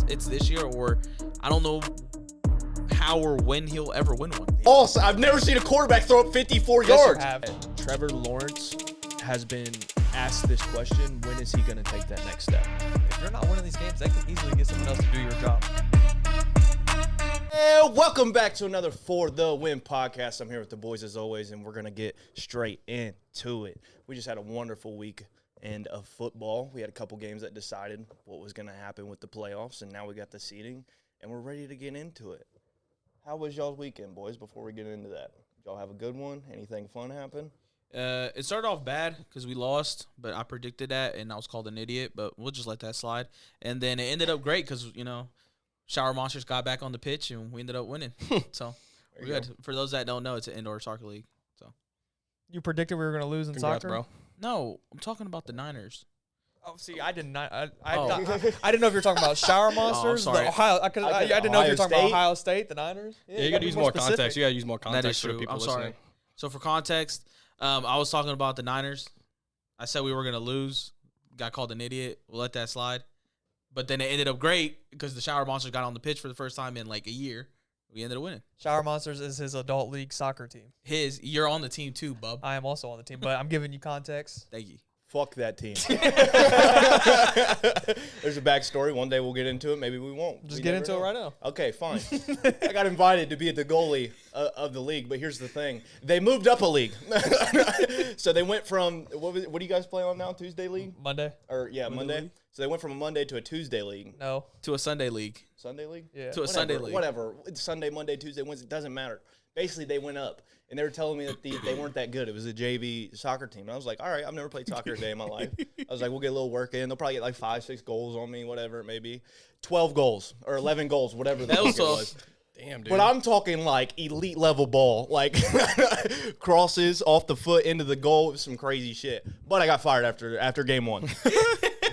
it's this year, or I don't know how or when he'll ever win one. Also, I've never seen a quarterback throw up 54 yards. Trevor Lawrence has been asked this question: when is he going to take that next step? If you're not winning these games, they can easily get someone else to do your job. And welcome back to another For the Win podcast. I'm here with the boys as always, and we're going to get straight into it. We just had a wonderful weekend of football. We had a couple games that decided what was going to happen with the playoffs, and now we got the seeding, and we're ready to get into it. How was y'all's weekend, boys, before we get into that? Did y'all have a good one? Anything fun happen? It started off bad because we lost, but I predicted that, and I was called an idiot, but we'll just let that slide. And then it ended up great because, Shower Monsters got back on the pitch, and we ended up winning. So we're good. For those that don't know, it's an indoor soccer league. So You predicted we were going to lose in soccer? Bro. No, I'm talking about the Niners. Oh, see, I did not. I didn't know if you were talking about Shower Monsters. sorry. The Ohio. I didn't know if you were talking about State? Ohio State, the Niners. Yeah, you got to use more context. You got to use more That context is for the true. people I'm listening. sorry. So for context, I was talking about the Niners. I said we were going to lose. Got called an idiot. We'll let that slide. But then it ended up great because the Shower Monsters got on the pitch for the first time in like a year. We ended up winning. Shower Monsters is his adult league soccer team. You're on the team too, bub. I am also on the team, but I'm giving you context. Thank you. Fuck that team. There's a backstory. One day we'll get into it. Maybe we won't. Just We get never into know. it right now. Okay, fine. I got invited to be the goalie of the league, but here's the thing. They moved up a league. So they went from, what do you guys play on now, Tuesday league? Monday? Monday. league? So they went from a Monday to a Tuesday league. No. To a Sunday league. Sunday league? Yeah. To a Sunday league. Whatever. It's Sunday, Monday, Tuesday, Wednesday. It doesn't matter. Basically, they went up. And they were telling me that they weren't that good. It was a JV soccer team. And I was like, all right, I've never played soccer a day in my life. I was like, we'll get a little work in. They'll probably get like 5-6 goals on me, whatever it may be. 12 goals or 11 goals, whatever the fuck it was. Damn, dude. But I'm talking like elite level ball, like crosses off the foot into the goal. It was some crazy shit. But I got fired after game one.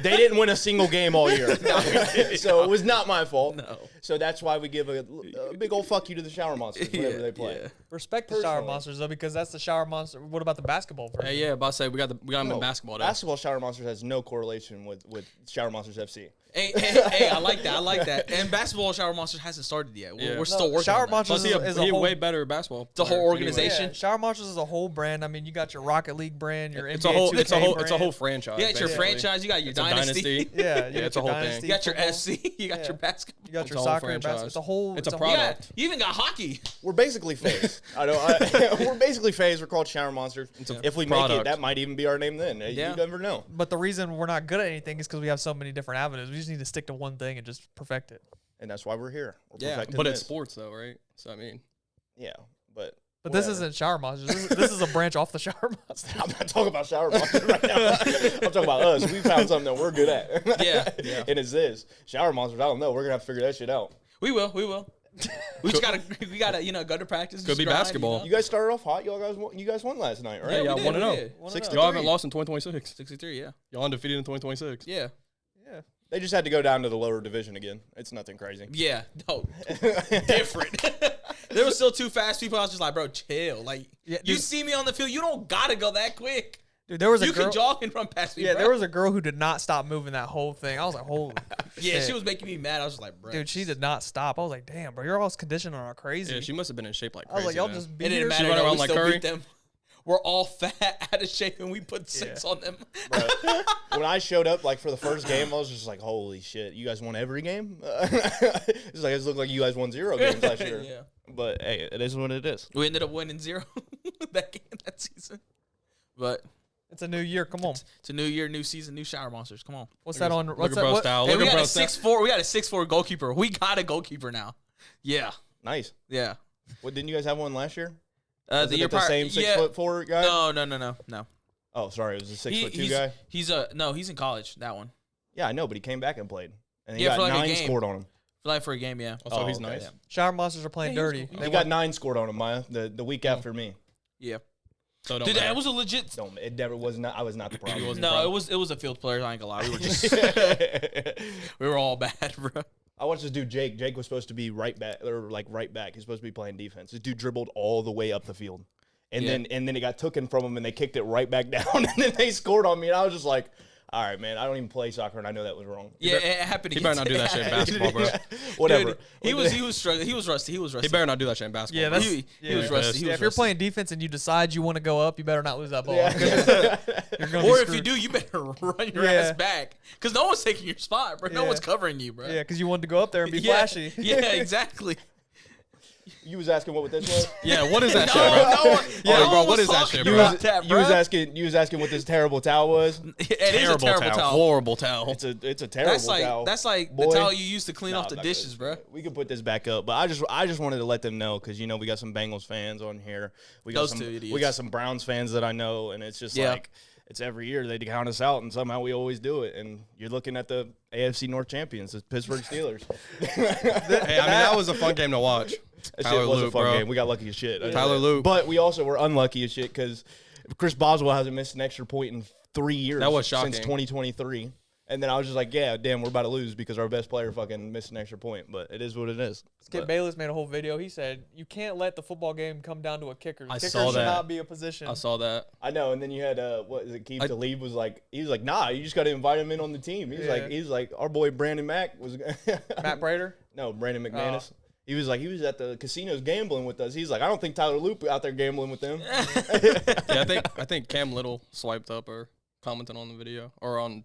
They didn't win a single game all year. So it was not my fault. No. So that's why we give a big old fuck you to the Shower Monsters whenever they play. Yeah. Respect the Shower Monsters, though, because that's the Shower Monster. What about the basketball version? Hey, yeah, about to say we got them No, in basketball. Though. Basketball Shower Monsters has no correlation with Shower Monsters FC. Hey, I like that. And basketball Shower Monsters hasn't started yet. Yeah. We're still working Shower on that. Monsters Plus, is a he whole way better at basketball. The whole player organization. Yeah, Shower Monsters is a whole brand. I mean, you got your Rocket League brand, your It's NBA a whole. 2K It's a whole brand. franchise. You got your basically. franchise. You got your It's a dynasty. Yeah, Yeah, it's a your whole thing. Dynasty You got your football. FC. You got Yeah. your basketball. You got It's your a whole soccer and franchise. basketball. It's a whole. It's a Yeah, product. you even got hockey. We're basically phased. We're basically phased. We're called Shower Monsters. If we make it, product. that might even be our name then. Yeah. You never know. But the reason we're not good at anything is because we have so many different avenues. We just need to stick to one thing and just perfect it. And that's why we're here. We're Yeah, perfecting But this. it's sports, though, right? So I mean, Yeah, but But this whatever. isn't Shower Monsters. This is a branch off the Shower Monsters. I'm not talking about Shower Monsters right now. I'm talking about us. We found something that we're good at. Yeah. And it's this. Shower Monsters, I don't know. We're going to have to figure that shit out. We will. We just gotta go to practice. Could just be grind, basketball. You guys started off hot. You guys won last night, right? yeah, y'all we want to did, know. we did. 63. Y'all haven't lost in 2026. 63. Yeah. Y'all undefeated in 2026. Yeah. Yeah. They just had to go down to the lower division again. It's nothing crazy. Yeah. No. Different. There was still too fast people. I was just like, bro, chill. Like, Yeah, you dude. see me on the field, you don't gotta go that quick. Dude, there was a You girl. can jog and run past me. Yeah, bro. there was a girl who did not stop moving that whole thing. I was like, holy Yeah, shit. she was making me mad. I was just like, bro. Dude, she did not stop. I was like, damn, bro, you're all conditioned on crazy. Yeah, she must have been in shape like I was crazy. like, y'all man. just be It didn't here. matter. run though. around We like still Curry? beat them. We're all fat, out of shape, and we put 6 on them. Bro, when I showed up, like, for the first game, I was just like, holy shit. You guys won every game? It's like, it looked like you guys won 0 games last year. Yeah. But, hey, it is what it is. We ended up winning 0 that season. But It's a new year. Come on. it's a new year, new season, new Shower Monsters. Come on. What's that on? Look What's at that? bro What, style. Hey, Look we at got bro a style. 6'4". We got a 6'4" goalkeeper. We got a goalkeeper now. Yeah. Nice. Yeah. What, didn't you guys have one last year? The Was it year the prior, same 6'4" guy? No. Oh, sorry. It was a 6'2" He's guy? He's in college, that one. Yeah, I know, but he came back and played. And he Yeah, got for like a 9 game. scored on him. Like for a game, yeah. Also, Oh, he's okay. nice. Yeah. Shower Monsters are playing Yeah, he was dirty. cool. They He won- got 9 scored on him, Maya, the week after me. Yeah. So don't Dude, matter. that was a legit. Don't, it never was not. I was not the problem. wasn't No, problem. it was a field player. I ain't gonna lie. We were just we were all bad, bro. I watched this dude, Jake. Jake was supposed to be right back. He's supposed to be playing defense. This dude dribbled all the way up the field. And Yeah. then it got taken from him, and they kicked it right back down, and then they scored on me. And I was just like, All right, man. I don't even play soccer, and I know that was wrong. Yeah, it happened. He better not do that shit in basketball, bro. Whatever. Dude, he was struggling. He was rusty. He better not do that shit in basketball. Yeah, bro. that's He was rusty. He Yeah, was if you're rusty. playing defense and you decide you want to go up, you better not lose that ball. Yeah. You're gonna Or be if you screwed. do, you better run your Yeah. ass back because no one's taking your spot, bro. No Yeah. one's covering you, bro. Yeah, because you wanted to go up there and be yeah, flashy. Yeah, exactly. You was asking what this was? Yeah, what is that No, shit, bro? no one. Yeah, no bro, one what was is that talking shit, You bro? about was, that, you bro. was asking what this terrible towel was. It is a terrible towel. Horrible towel. It's a terrible towel. That's like Boy. the towel you used to clean Nah, off the I'm not dishes, gonna- bro. We could put this back up, but I just wanted to let them know because we got some Bengals fans on here. We got Those some two idiots. we got some Browns fans that I know, and it's just Yeah. like it's every year they count us out, and somehow we always do it. And you're looking at the AFC North champions, the Pittsburgh Steelers. Hey, I mean, that was a fun game to watch. That Tyler shit was a Luke, fun bro. game. We got lucky as shit. Tyler Luke. But we also were unlucky as shit because Chris Boswell hasn't missed an extra point in 3 years. That was since shocking. 2023. And then I was just like, yeah, damn, we're about to lose because our best player fucking missed an extra point. But it is what it is. Skip But- Bayless made a whole video. He said, you can't let the football game come down to a kicker. The I kicker saw should that. not be a position. I saw that. I know, and then you had what is it? Keith I- Talib was like, nah, you just got to invite him in on the team. Yeah. He's like, our boy Brandon Mack was Matt Prater? no Brandon McManus. Oh. He was at the casinos gambling with us. He's like, I don't think Tyler Luke out there gambling with them. Yeah, I think Cam Little swiped up or commented on the video or on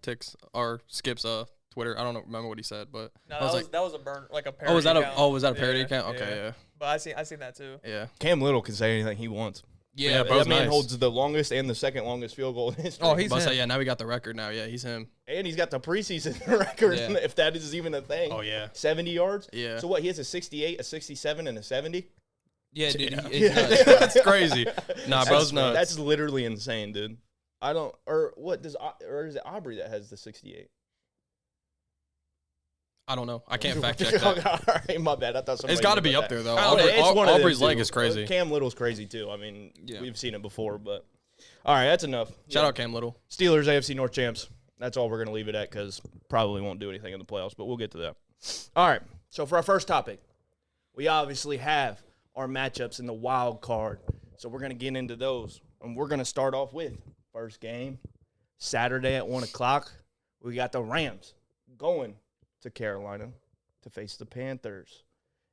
Skip's Twitter. I don't remember what he said, but No, I was like, that was a burn, like a parody was that account. a parody Yeah, account? Okay, yeah. But I seen that too. Yeah. Cam Little can say anything he wants. Yeah, That bro's man nice. holds the longest and the second longest field goal in history. Oh, he's But I him. say, yeah, now we got the record now. Yeah, he's him. and he's got the preseason record, Yeah. if that is even a thing. Oh, yeah. 70 yards. Yeah. So what? He has a 68, a 67, and a 70. Yeah, dude. Yeah. It's nuts. That's crazy. Nah, bro's nuts. That's literally insane, dude. I don't. Or what does? Or is it Aubrey that has the 68? I don't know. I can't fact check that. All right, my bad. I thought somebody It's got to knew be about up that. there, though. I don't know, it's one of them Aubrey's leg two. is crazy. Cam Little's crazy, too. I mean, Yeah. we've seen it before, but. All right, that's enough. Shout Yeah. out Cam Little. Steelers, AFC North champs. That's all we're going to leave it at because probably won't do anything in the playoffs, but we'll get to that. All right, so for our first topic, we obviously have our matchups in the wild card. So we're going to get into those. And we're going to start off with first game, Saturday at 1 o'clock. We got the Rams going to Carolina to face the Panthers.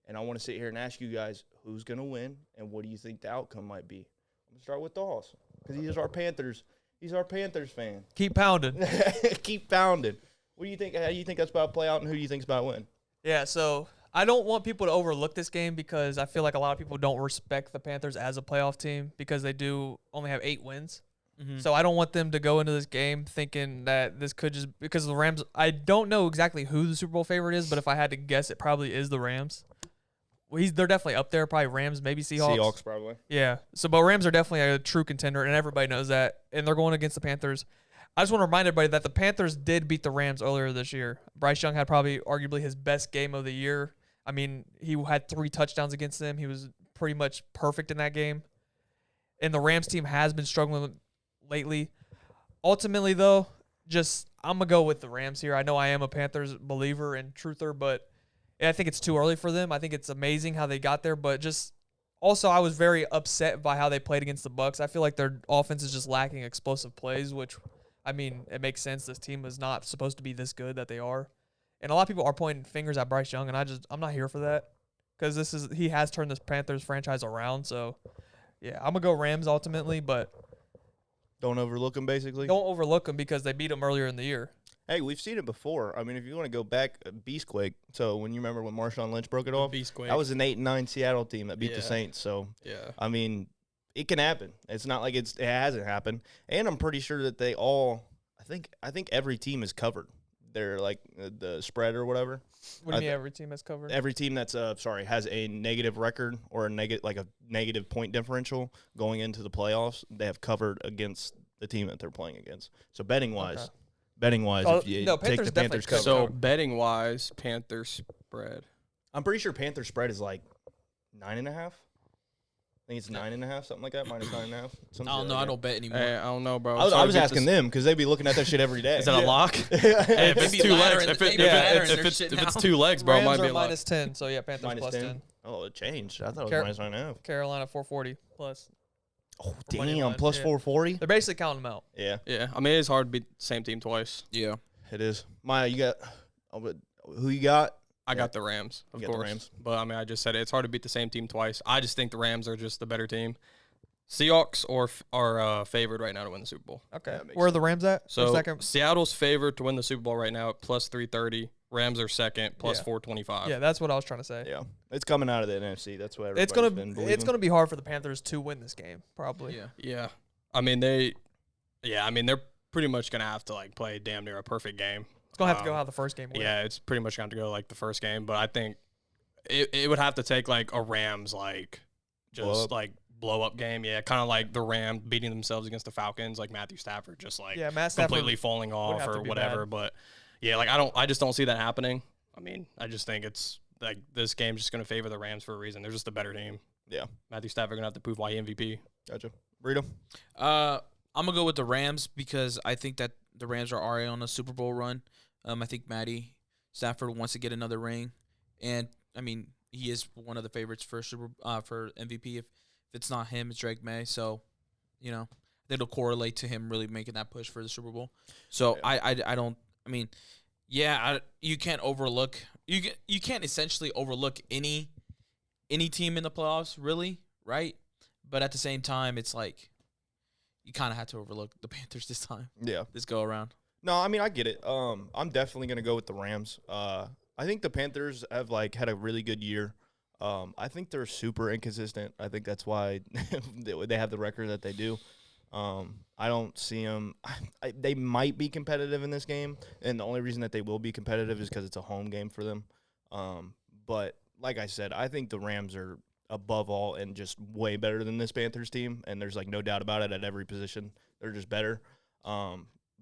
And I want to sit here and ask you guys who's going to win and what do you think the outcome might be. I'm going to start with Dawes because he's our Panthers. He's our Panthers fan. Keep pounding. Keep pounding. What do you think? How do you think that's about to play out, and who do you think's about to win? Yeah, so I don't want people to overlook this game because I feel like a lot of people don't respect the Panthers as a playoff team because they do only have 8 wins. Mhm. So I don't want them to go into this game thinking that this could just because the Rams. I don't know exactly who the Super Bowl favorite is, but if I had to guess, it probably is the Rams. Well, they're definitely up there. Probably Rams, maybe Seahawks. Seahawks, probably. Yeah. So, but Rams are definitely a true contender, and everybody knows that. And they're going against the Panthers. I just want to remind everybody that the Panthers did beat the Rams earlier this year. Bryce Young had probably arguably his best game of the year. I mean, he had 3 touchdowns against them. He was pretty much perfect in that game. And the Rams team has been struggling lately. Ultimately, though, I'm going to go with the Rams here. I know I am a Panthers believer and truther, but I think it's too early for them. I think it's amazing how they got there, but also I was very upset by how they played against the Bucs. I feel like their offense is just lacking explosive plays, which, I mean, it makes sense. This team is not supposed to be this good that they are. And a lot of people are pointing fingers at Bryce Young, and I'm not here for that because he has turned this Panthers franchise around. So, yeah, I'm going to go Rams ultimately, but Don't overlook them, basically. don't overlook them because they beat them earlier in the year. Hey, we've seen it before. I mean, if you want to go back, Beastquake. So when you remember when Marshawn Lynch broke it off, Beastquake. that was an 8-9 Seattle team that beat Yeah. the Saints. So Yeah. I mean, it can happen. It's not like it hasn't happened. And I'm pretty sure that they all. I think every team is covered. They're like the spread or whatever. What do you mean every team has covered? Every team that's has a negative record or a negative point differential going into the playoffs, they have covered against the team that they're playing against. So betting wise, Oh, if you no, take Panthers the Panthers definitely cover, So betting wise, Panthers spread. I'm pretty sure Panthers spread is like 9.5. I think it's 9.5, something like that, minus 9.5. I don't know. I don't bet anymore. Hey, I don't know, bro. I was asking them because they'd be looking at that shit every day. Is that a lock? Hey, if it's Maybe 2 legs, laddering- if it- maybe yeah, laddering if their it's shit if it's now. 2 legs, bro, it Rams might be are a lot. minus 10, so yeah, Panthers minus plus 10. 10. Oh, it changed. I thought it was Car- minus 9.5. Carolina 440 plus. Oh, for money damn, line. plus Yeah. 440. They're basically counting them out. Yeah, Yeah, I mean it's hard to beat the same team twice. Yeah. it is. Maya, you got who you got? I got the Rams, of You got the course. Rams. But I mean, I just said it's hard to beat the same team twice. I just think the Rams are just the better team. Seahawks are favored right now to win the Super Bowl. Okay. That makes Where are the Rams at? So second. Seattle's favored to win the Super Bowl right now at plus 330. Rams are second, plus Yeah. 425. Yeah, that's what I was trying to say. Yeah, it's coming out of the NFC. That's what everybody's It's been believing. gonna be hard for the Panthers to win this game, probably. Yeah. Yeah. I mean, they're pretty much going to have to, like, play damn near a perfect game. It's gonna have to go how the first game went. Yeah, it's pretty much going to go like the first game. But I think it would have to take, like, a Rams, like, just, like, blow-up game. Yeah, kind of like the Rams beating themselves against the Falcons, like Matthew Stafford just, like, Yeah, Matt Stafford completely falling off have to or be whatever. bad. But, yeah, like, I just don't see that happening. I mean, I just think it's, like, this game's just going to favor the Rams for a reason. They're just a better team. Yeah. Matthew Stafford going to have to prove why he MVP. Gotcha. Burrito. I'm gonna go with the Rams because I think that the Rams are already on a Super Bowl run. I think Matty Stafford wants to get another ring, and I mean he is one of the favorites for for MVP. If it's not him, it's Drake May. So, you know, it'll correlate to him really making that push for the Super Bowl. So Yeah. I don't. I mean, yeah, you can't overlook. You can't essentially overlook any team in the playoffs, really, right? But at the same time, it's like you kind of had to overlook the Panthers this time, Yeah. this go around. No, I mean I get it. I'm definitely gonna go with the Rams. I think the Panthers have like had a really good year. I think they're super inconsistent. I think that's why they have the record that they do. I don't see them. They might be competitive in this game, and the only reason that they will be competitive is because it's a home game for them. But like I said, I think the Rams are above all and just way better than this Panthers team, and there's like no doubt about it at every position. They're just better.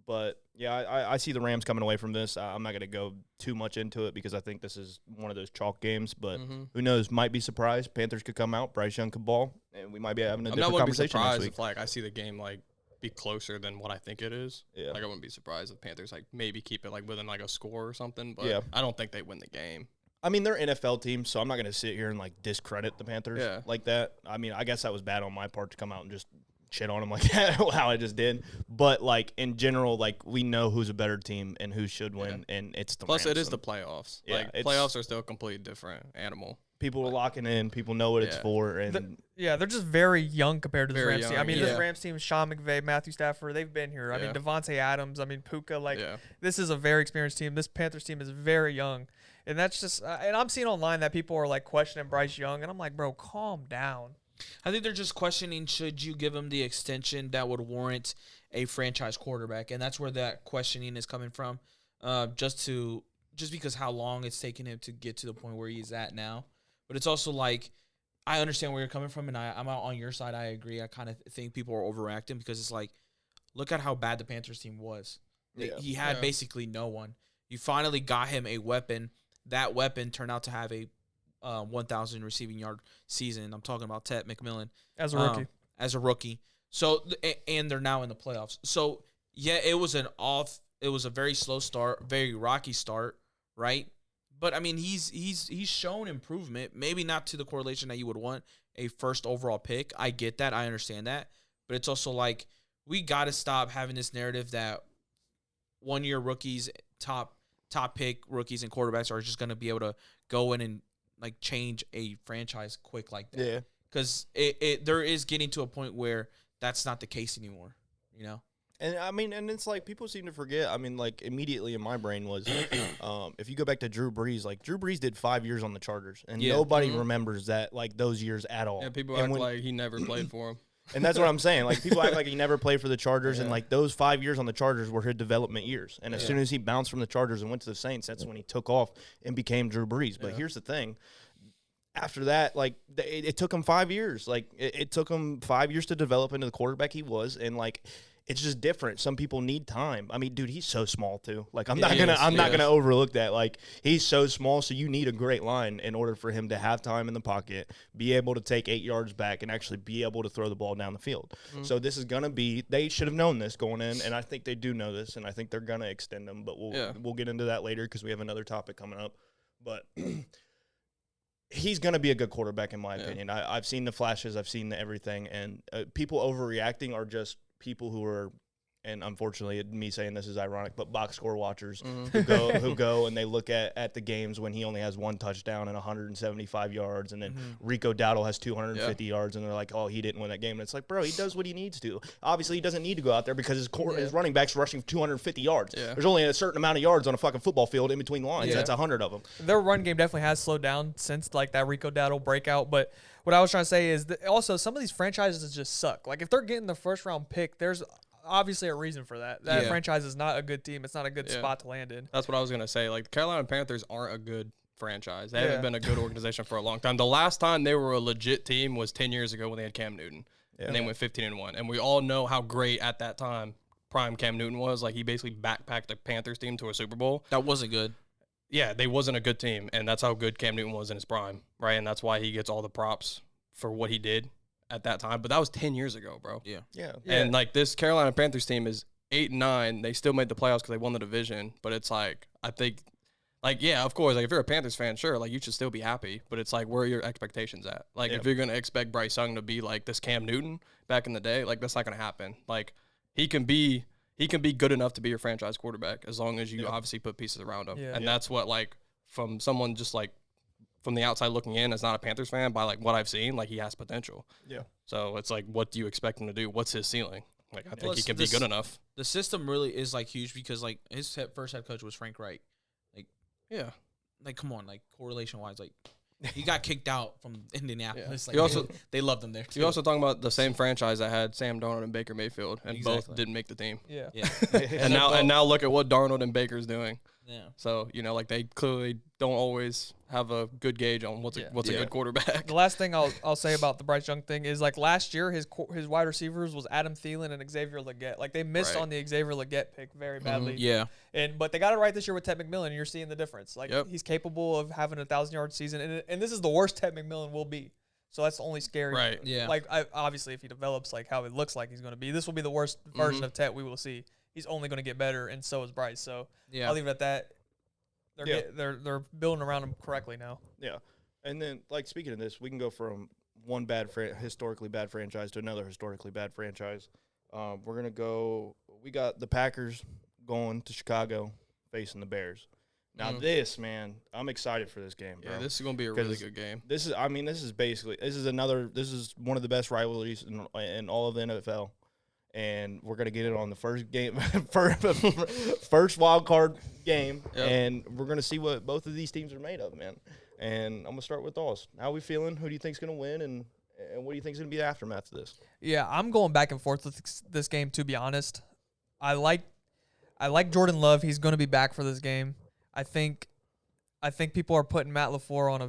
But yeah, I see the Rams coming away from this. I'm not going to go too much into it because I think this is one of those chalk games. But who knows? Might be surprised. Panthers could come out. Bryce Young could ball, and we might be having a different I wouldn't be conversation next surprised week. if like I see the game like be closer than what I think it is. Yeah. Like I wouldn't be surprised if Panthers like maybe keep it like within like a score or something. But Yeah. I don't think they win the game. I mean, they're NFL teams, so I'm not going to sit here and like discredit the Panthers like that. I mean, I guess that was bad on my part to come out and just shit on them like that, how I just did. But like in general, like we know who's a better team and who should win, and it's the Plus, Rams. it is the playoffs. Yeah, Like it's- playoffs are still a completely different animal. People are locking in. People know what it's Yeah. for, and Yeah, they're just very young compared to this Very Rams team. I young, mean, yeah. this Rams team, Sean McVay, Matthew Stafford, they've been here. I mean, Yeah. Devontae Adams, I mean, Puka, like, Yeah. this is a very experienced team. This Panthers team is very young. And that's just, and I'm seeing online that people are like questioning Bryce Young, and I'm like, bro, calm down. I think they're just questioning should you give him the extension that would warrant a franchise quarterback, and that's where that questioning is coming from. Just because how long it's taken him to get to the point where he's at now, but it's also like I understand where you're coming from, and I'm out on your side. I agree. I kind of think people are overreacting because it's like, look at how bad the Panthers team was. Yeah. He had basically no one. You finally got him a weapon. That weapon turned out to have a 1,000 receiving yard season. I'm talking about Ted McMillan As a rookie. As a rookie. So and they're now in the playoffs. So yeah, it was a very slow start, very rocky start, right? But I mean, he's shown improvement. Maybe not to the correlation that you would want a first overall pick. I get that. I understand that. But it's also like we got to stop having this narrative that 1 year rookies, top pick rookies and quarterbacks are just going to be able to go in and like change a franchise quick like that. yeah. Because there is getting to a point where that's not the case anymore, you know? And I mean, and it's like people seem to forget. I mean, like immediately in my brain was, if you go back to Drew Brees, like Drew Brees did 5 years on the Chargers, and Yeah. nobody remembers that like those years at all. Yeah, people and act when- like he never played for him. and that's what I'm saying. Like people act like he never played for the Chargers, and Yeah. like those 5 years on the Chargers were his development years. And as soon as he bounced from the Chargers and went to the Saints, that's when he took off and became Drew Brees. But here's the thing. After that, like it took him 5 years. Like it took him 5 years to develop into the quarterback he was, and like it's just different. Some people need time. I mean, dude, he's so small too. Like I'm not gonna overlook that. Like he's so small, so you need a great line in order for him to have time in the pocket, be able to take 8 yards back, and actually be able to throw the ball down the field. So this is gonna be. They should have known this going in, and I think they do know this, and I think they're gonna extend them. But we'll get into that later because we have another topic coming up. But he's going to be a good quarterback in my opinion. I've seen the flashes, I've seen everything, and people overreacting are just people who are, and unfortunately, me saying this is ironic, but box score watchers who go and they look at the games when he only has one touchdown and 175 yards, and then Rico Dowdle has 250 yards, and they're like, oh, he didn't win that game. And it's like, bro, he does what he needs to. Obviously, he doesn't need to go out there because his running back's rushing 250 yards. Yeah. There's only a certain amount of yards on a fucking football field in between lines. Yeah. That's 100 of them. Their run game definitely has slowed down since like that Rico Dowdle breakout, but what I was trying to say is that also some of these franchises just suck. Like if they're getting the first round pick, there's obviously a reason for that. That franchise is not a good team. It's not a good spot to land in. That's what I was going to say. Like, the Carolina Panthers aren't a good franchise. They haven't been a good organization for a long time. The last time they were a legit team was 10 years ago when they had Cam Newton. And they went 15-1. And we all know how great at that time prime Cam Newton was. Like, he basically backpacked the Panthers team to a Super Bowl. That wasn't good. Yeah, they wasn't a good team. And that's how good Cam Newton was in his prime, right? And that's why he gets all the props for what he did at that time. But that was 10 years ago, bro. Yeah. And, like, this Carolina Panthers team is 8-9. They still made the playoffs because they won the division. But it's like, I think, like, yeah, of course, like, if you're a Panthers fan, sure, like, you should still be happy. But it's like, where are your expectations at? Like, if you're going to expect Bryce Young to be like this Cam Newton back in the day, like, that's not going to happen. Like, he can be good enough to be your franchise quarterback as long as you obviously put pieces around him. And that's what, like, from someone just, like, from the outside looking in as not a Panthers fan, by, like, what I've seen, like, he has potential. Yeah. So it's like, what do you expect him to do? What's his ceiling? Like, I think he can be good enough. The system really is, like, huge because, like, his first head coach was Frank Reich. Like, yeah. Like, come on, like, correlation-wise, like, he got kicked out from Indianapolis. Yeah. Like, they loved him there, too. You're also talking about the same franchise that had Sam Darnold and Baker Mayfield, and both didn't make the team. Yeah. and now look at what Darnold and Baker's doing. Yeah. So, you know, like, they clearly don't always have a good gauge on what's a good quarterback. The last thing I'll say about the Bryce Young thing is, like, last year his wide receivers was Adam Thielen and Xavier Legette. Like, they missed on the Xavier Legette pick very badly. Yeah. But they got it right this year with Ted McMillan, and you're seeing the difference. Like, he's capable of having a 1,000-yard season, and this is the worst Ted McMillan will be. So that's only scary. Right. Yeah. Like, obviously, if he develops like how it looks like he's going to be, this will be the worst version of Ted we will see. He's only going to get better, and so is Bryce. So I'll leave it at that. They're building around him correctly now. Yeah. And then, like, speaking of this, we can go from one historically bad franchise to another historically bad franchise. We're going to go – we got the Packers going to Chicago facing the Bears. Now, this, man, I'm excited for this game, bro. Yeah, this is going to be a really good game. This is one of the best rivalries in all of the NFL. And we're going to get it on the first game, first wild card game, and we're going to see what both of these teams are made of, man. And I'm going to start with Dawes. How are we feeling? Who do you think's going to win, and what do you think's going to be the aftermath of this? Yeah, I'm going back and forth with this game, to be honest. I like Jordan Love. He's going to be back for this game. I think people are putting Matt LaFleur on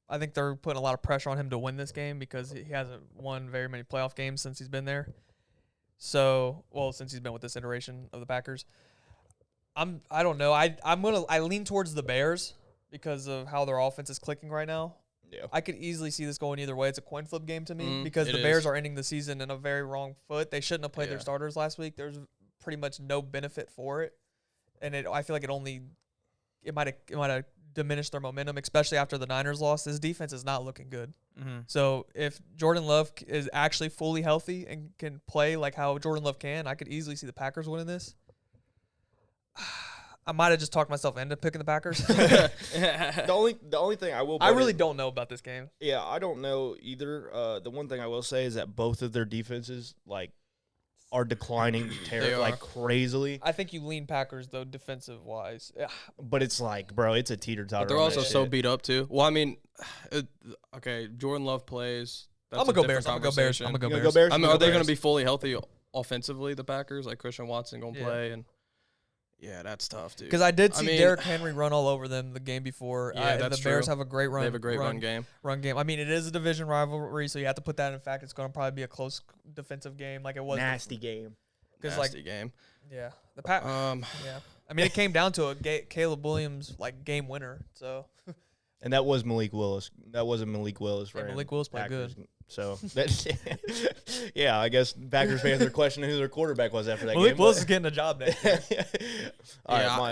I think they're putting a lot of pressure on him to win this game because he hasn't won very many playoff games since he's been there. So, since he's been with this iteration of the Packers, I don't know. I lean towards the Bears because of how their offense is clicking right now. Yeah. I could easily see this going either way. It's a coin flip game to me because the Bears are ending the season in a very wrong foot. They shouldn't have played their starters last week. There's pretty much no benefit for it, and I feel like it might have diminished their momentum, especially after the Niners lost. This defense is not looking good. So if Jordan Love is actually fully healthy and can play like how Jordan Love can, I could easily see the Packers winning this. I might have just talked myself into picking the Packers. The only thing I will – I really don't know about this game. Yeah, I don't know either. The one thing I will say is that both of their defenses, like, are declining like crazily. I think you lean Packers though defensive wise. But it's like, bro, it's a teeter-totter. But they're also so beat up too. Well, I mean, okay, Jordan Love plays. I'm gonna go Bears. I'm gonna go Bears. I mean, are they gonna be fully healthy offensively? The Packers, like Christian Watson, gonna play and. Yeah, that's tough, dude. Because I did see Derrick Henry run all over them the game before. Yeah, that's the true. Bears have a great run. They have a great run game. I mean, it is a division rivalry, so you have to put that in fact. It's going to probably be a close defensive game, like it was. Nasty game. Game. Yeah. Yeah. I mean, it came down to a Caleb Williams game winner. So. And that was Malik Willis. That wasn't Malik Willis, right? Yeah, Malik Willis played good. So that's I guess Packers fans are questioning who their quarterback was after that game. Malik Willis is getting a job next year.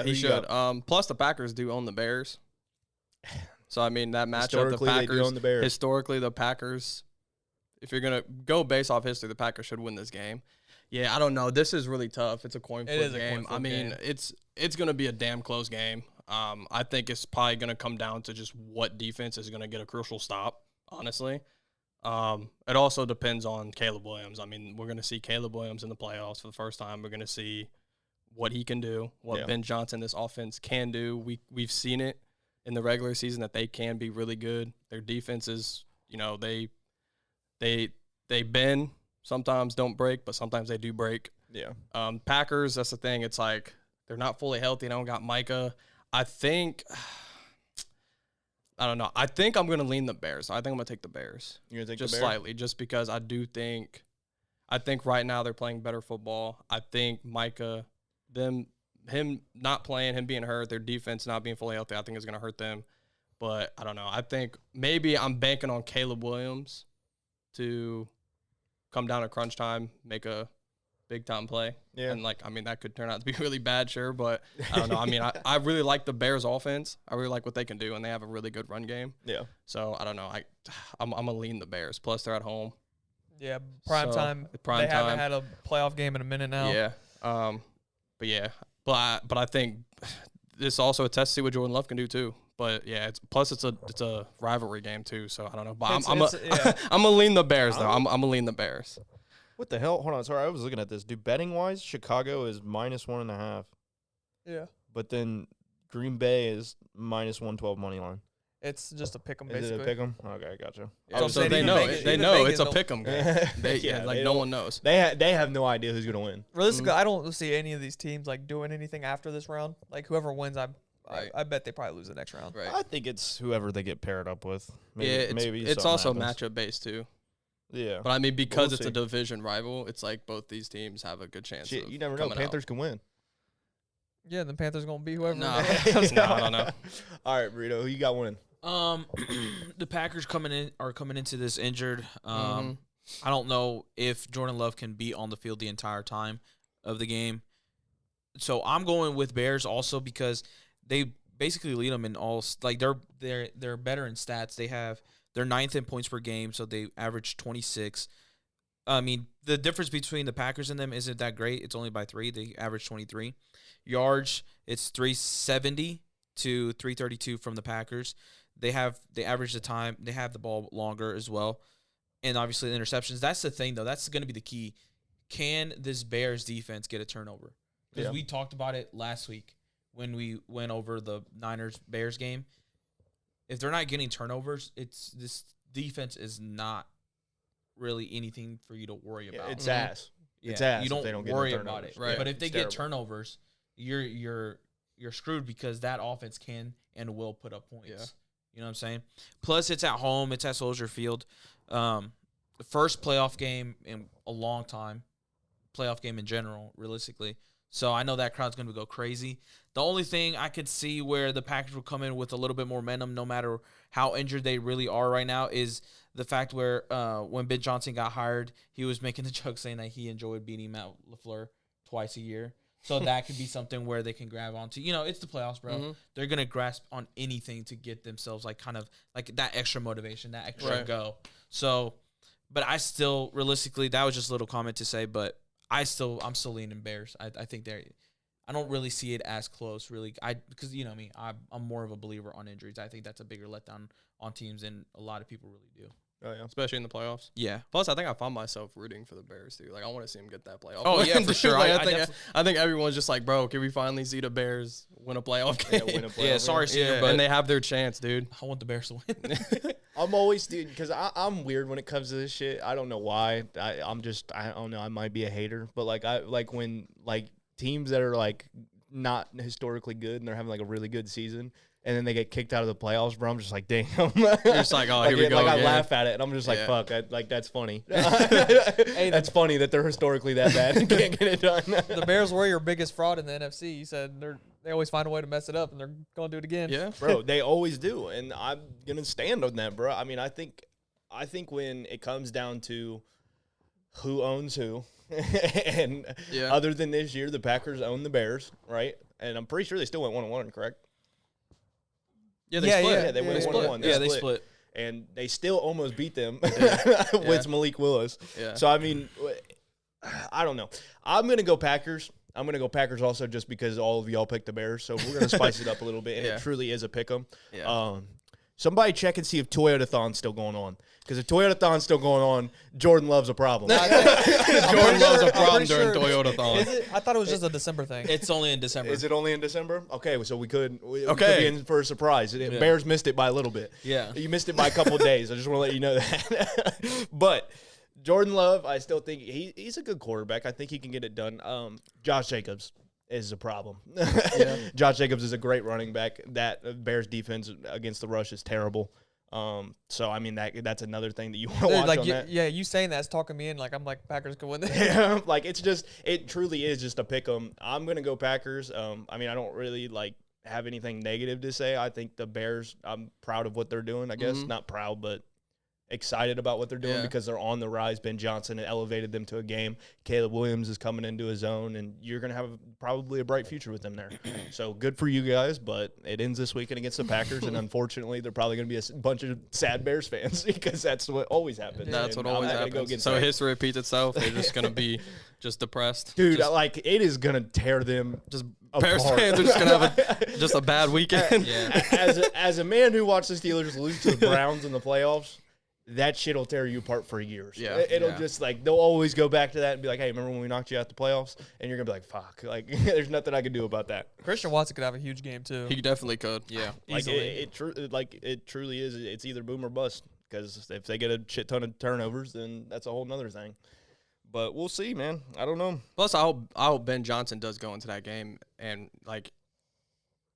He should. Plus, the Packers do own the Bears. So I mean that matchup, Historically, the they do Packers. own the Bears. Historically, the Packers. If you're gonna go based off history, the Packers should win this game. Yeah, I don't know. This is really tough. It's a coin flip is a game. coin flip I mean, game. it's gonna be a damn close game. I think it's probably gonna come down to just what defense is gonna get a crucial stop. Honestly, it also depends on Caleb Williams. I mean, we're gonna see Caleb Williams in the playoffs for the first time. We're gonna see what he can do, what Ben Johnson, this offense can do. We've seen it in the regular season that they can be really good. Their defenses, they bend, sometimes don't break, but sometimes they do break. Yeah. Packers, that's the thing. It's like they're not fully healthy. They don't got Micah. I don't know. I think I'm going to lean the Bears. I think I'm going to take the Bears. You're going to take just the Bears? slightly, just because I think right now they're playing better football. I think Micah, him not playing, him being hurt, their defense not being fully healthy, I think is going to hurt them. But I don't know. I think maybe I'm banking on Caleb Williams to come down at crunch time, make a big-time play. Yeah. And, that could turn out to be really bad, sure, but I don't know. I mean, I really like the Bears' offense. I really like what they can do, and they have a really good run game. Yeah. So, I don't know. I'm going to lean the Bears. Plus, they're at home. Yeah, prime time. Prime they time. haven't had a playoff game in a minute now. Yeah. But I think this also a test to see what Jordan Love can do, too. But, yeah, it's a rivalry game, too, so I don't know. But I'm going to lean the Bears, though. I'm going to lean the Bears. What the hell? Hold on. Sorry, I was looking at this. Dude, betting-wise, Chicago is -1.5. Yeah. But then Green Bay is -112 money line. It's just a pick 'em, Is basically. it a pick 'em? Okay, gotcha. Yeah, So so saying they even know Vegas- they even know Vegas it's a don't- pick 'em game. No don't- one knows. They have no idea who's going to win. Realistically, I don't see any of these teams doing anything after this round. Whoever wins, I bet they probably lose the next round. Right. I think it's whoever they get paired up with. It's something also happens. matchup based too. Yeah. But I mean, because We'll it's see. a division rival, it's like both these teams have a good chance. Shit, of you never know. coming out. Panthers can win. Yeah, the Panthers going to be whoever. No. wins. No, I don't know. All right, Burrito, who you got winning? The Packers coming into this injured. Mhm. I don't know if Jordan Love can be on the field the entire time of the game. So I'm going with Bears also because they basically lead them in all they're better in stats. They're 9th in points per game, so they average 26. I mean, the difference between the Packers and them isn't that great. It's only by 3. They average 23 yards. It's 370 to 332 from the Packers. They average the time. They have the ball longer as well. And obviously the interceptions. That's the thing, though. That's going to be the key. Can this Bears defense get a turnover? Because we talked about it last week when we went over the Niners-Bears game. If they're not getting turnovers, this defense is not really anything for you to worry about. It's ass. Yeah, It's ass you if don't, they don't get worry no about turnovers. it. Right. But if they It's get terrible. turnovers, you're screwed because that offense can and will put up points. Yeah. You know what I'm saying? Plus, it's at home. It's at Soldier Field. The first playoff game in a long time. Playoff game in general, realistically. So I know that crowd's going to go crazy. The only thing I could see where the Packers will come in with a little bit more momentum, no matter how injured they really are right now, is the fact where when Ben Johnson got hired, he was making the joke saying that he enjoyed beating Matt LaFleur twice a year. So that could be something where they can grab onto. It's the playoffs, bro. Mhm. They're going to grasp on anything to get themselves kind of that extra motivation, that extra Right. go. So, but I still, realistically, that was just a little comment to say, but I'm still leaning Bears. I think I don't really see it as close, really. Because you know me, I'm more of a believer on injuries. I think that's a bigger letdown on teams than a lot of people really do. Oh, yeah. Especially in the playoffs. Yeah. Plus, I think I found myself rooting for the Bears too. I want to see them get that playoff. Oh, yeah, win, for dude. sure. I think everyone's just like, bro, can we finally see the Bears win a playoff game? Yeah, win a playoff Yeah, sorry, game. Senior, Yeah, but and they have their chance, dude. I want the Bears to win. I'm always, dude, because I'm weird when it comes to this shit. I don't know why. I don't know. I might be a hater, but when teams that are not historically good and they're having a really good season, and then they get kicked out of the playoffs, bro. I'm just like, damn. You're just like, oh, here we go I again. laugh at it, and I'm just like, Yeah. fuck. That's funny. That's funny that they're historically that bad and can't get it done. The Bears were your biggest fraud in the NFC. You said they always find a way to mess it up, and they're going to do it again. Yeah. Bro, they always do, and I'm gonna stand on that, bro. I mean, I think when it comes down to who owns who, and Yeah. other than this year, the Packers own the Bears, right? And I'm pretty sure they still went 1-1, correct? Yeah, they Yeah, split. Yeah, they went split. 1-1. Yeah, they split. And they still almost beat them Yeah. with Malik Willis. Yeah. So, I mean, I don't know. I'm going to go Packers. I'm going to go Packers also just because all of y'all picked the Bears. So we're going to spice it up a little bit. And Yeah. it truly is a pick 'em. Yeah. Somebody check and see if Toyota-thon's still going on. Because if Toyota-thon's still going on, Jordan Love's a problem. Jordan loves a problem pretty during sure- Toyota-thon. Is it? I thought it was just a December thing. It's only in December. Is it only in December? Okay, so we could be Okay. in for a surprise. Bears missed it by a little bit. Yeah. You missed it by a couple of days. I just want to let you know that. But Jordan Love, I still think he's a good quarterback. I think he can get it done. Josh Jacobs is a problem. Josh Jacobs is a great running back. That Bears defense against the rush is terrible. So I mean that's another thing that you want to watch like on that. yeah, you saying that's talking me in. Like I'm like Packers could win this. Yeah, like it truly is just a pick 'em. I'm gonna go Packers. I mean I don't really have anything negative to say. I think the Bears. I'm proud of what they're doing. I guess not proud, but excited about what they're doing Yeah. because they're on the rise. Ben Johnson elevated them to a game. Caleb Williams is coming into his own, and you're gonna have probably a bright future with them there. So good for you guys, but it ends this weekend against the Packers, and unfortunately, they're probably gonna be a bunch of sad Bears fans because that's what always happens. That's And what I'm always not gonna go happens. against So that. history repeats itself. They're just gonna be just depressed. Dude, just, it is gonna tear them. just Bears apart. fans are just gonna have just a bad weekend. Yeah. As a man who watched the Steelers lose to the Browns in the playoffs, that shit will tear you apart for years. Yeah. It'll Yeah. just they'll always go back to that and be like, hey, remember when we knocked you out the playoffs? And you're gonna be like, fuck, there's nothing I can do about that. Christian Watson could have a huge game too. He definitely could. Yeah. Easily. It truly is. It's either boom or bust because if they get a shit ton of turnovers, then that's a whole nother thing. But we'll see, man. I don't know. Plus, I hope Ben Johnson does go into that game and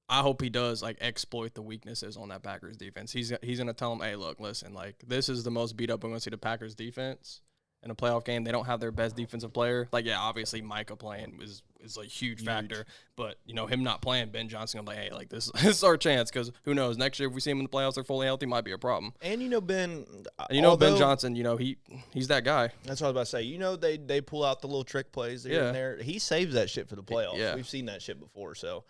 I hope he does exploit the weaknesses on that Packers defense. He's gonna tell them, hey, look, listen, this is the most beat up I'm gonna see the Packers defense in a playoff game. They don't have their best defensive player. Obviously Micah playing is a huge factor, but him not playing, Ben Johnson gonna be like, hey, this is our chance because who knows, next year if we see him in the playoffs, they're fully healthy, might be a problem. And Ben, And Ben Johnson, he's that guy. That's what I was about to say. They pull out the little trick plays here and there. He saves that shit for the playoffs. Yeah. We've seen that shit before, so.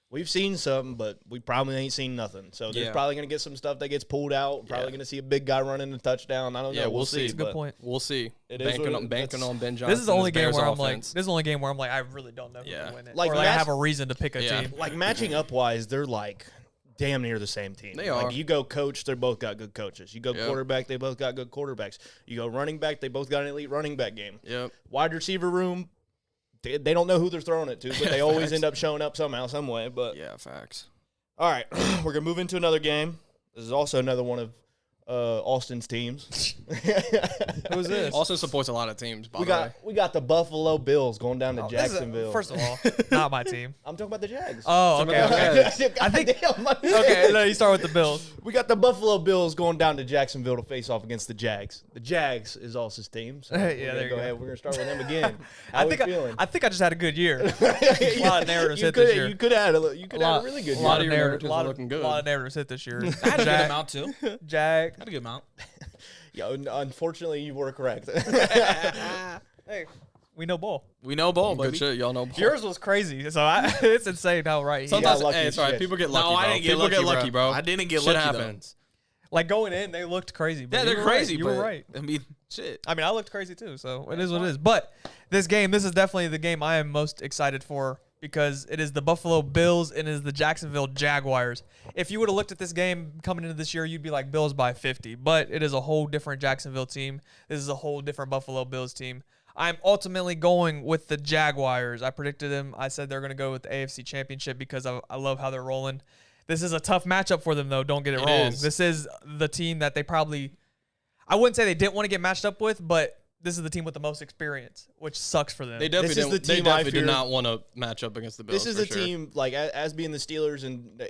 We've seen something, but we probably ain't seen nothing. So there's Yeah. probably going to get some stuff that gets pulled out. Probably going to see a big guy running a touchdown. I don't know. Yeah, we'll see. see. It's That's a good but point. We'll see. It is Banking what on Ben Johnson. This is the only game Bears where offense. this is the only game where I'm like, I really don't know who's Yeah. gonna win it. Like, Or I have a reason to pick a Yeah. team. Like matching up wise, they're damn near the same team. They are. You go coach, they both got good coaches. You go Yep. quarterback, they both got good quarterbacks. You go running back, they both got an elite running back game. Yep. Wide receiver room, they don't know who they're throwing it to, but they always Facts. end up showing up somehow, some way. But Yeah, facts. all right, we're gonna move into another game. This is also another one of Austin's teams. Who's this? Also supports a lot of teams, by the way. we got the Buffalo Bills going down to Oh, this is- Jacksonville. first of all, not my team. I'm talking about the Jags. Oh, okay, okay. I think. Okay, no, you start with the Bills. We got the Buffalo Bills going down to Jacksonville to face off against the Jags. The Jags is Austin's team. So Yeah, we're there gonna you go go. ahead. We're gonna start with them again. How we feeling? I think I just had a good year. A lot of narratives hit this year. You could have had a really good a year. lot of your narratives, narratives are looking good. A lot of narratives hit this year. I had a good amount too. Jag. Had a good amount. Yeah, unfortunately, you were correct. Hey, we know ball. We know ball, Good baby. shit, y'all know. Yours was crazy, so it's insane how right he is. Sometimes, lucky hey, as it's all right. shit. People get lucky, No, I bro. didn't get People lucky, get lucky, bro. I didn't get Shit lucky, though. happens. Like going in, they looked crazy. But Yeah, you they're were crazy. Right. You but, were right. I mean, shit. I mean, I looked crazy too, so it is what it is. But this is definitely the game I am most excited for because it is the Buffalo Bills and it is the Jacksonville Jaguars. If you would have looked at this game coming into this year, you'd be like Bills by 50. But it is a whole different Jacksonville team. This is a whole different Buffalo Bills team. I'm ultimately going with the Jaguars. I predicted them. I said they're going to go with the AFC Championship because I love how they're rolling. This is a tough matchup for them, though. Don't get it wrong. is. This is the team that they probably – I wouldn't say they didn't want to get matched up with, but this is the team with the most experience, which sucks for them. They definitely, This is the they team I definitely fear. did not want to match up against the Bills. This is for the sure. team, like as being the Steelers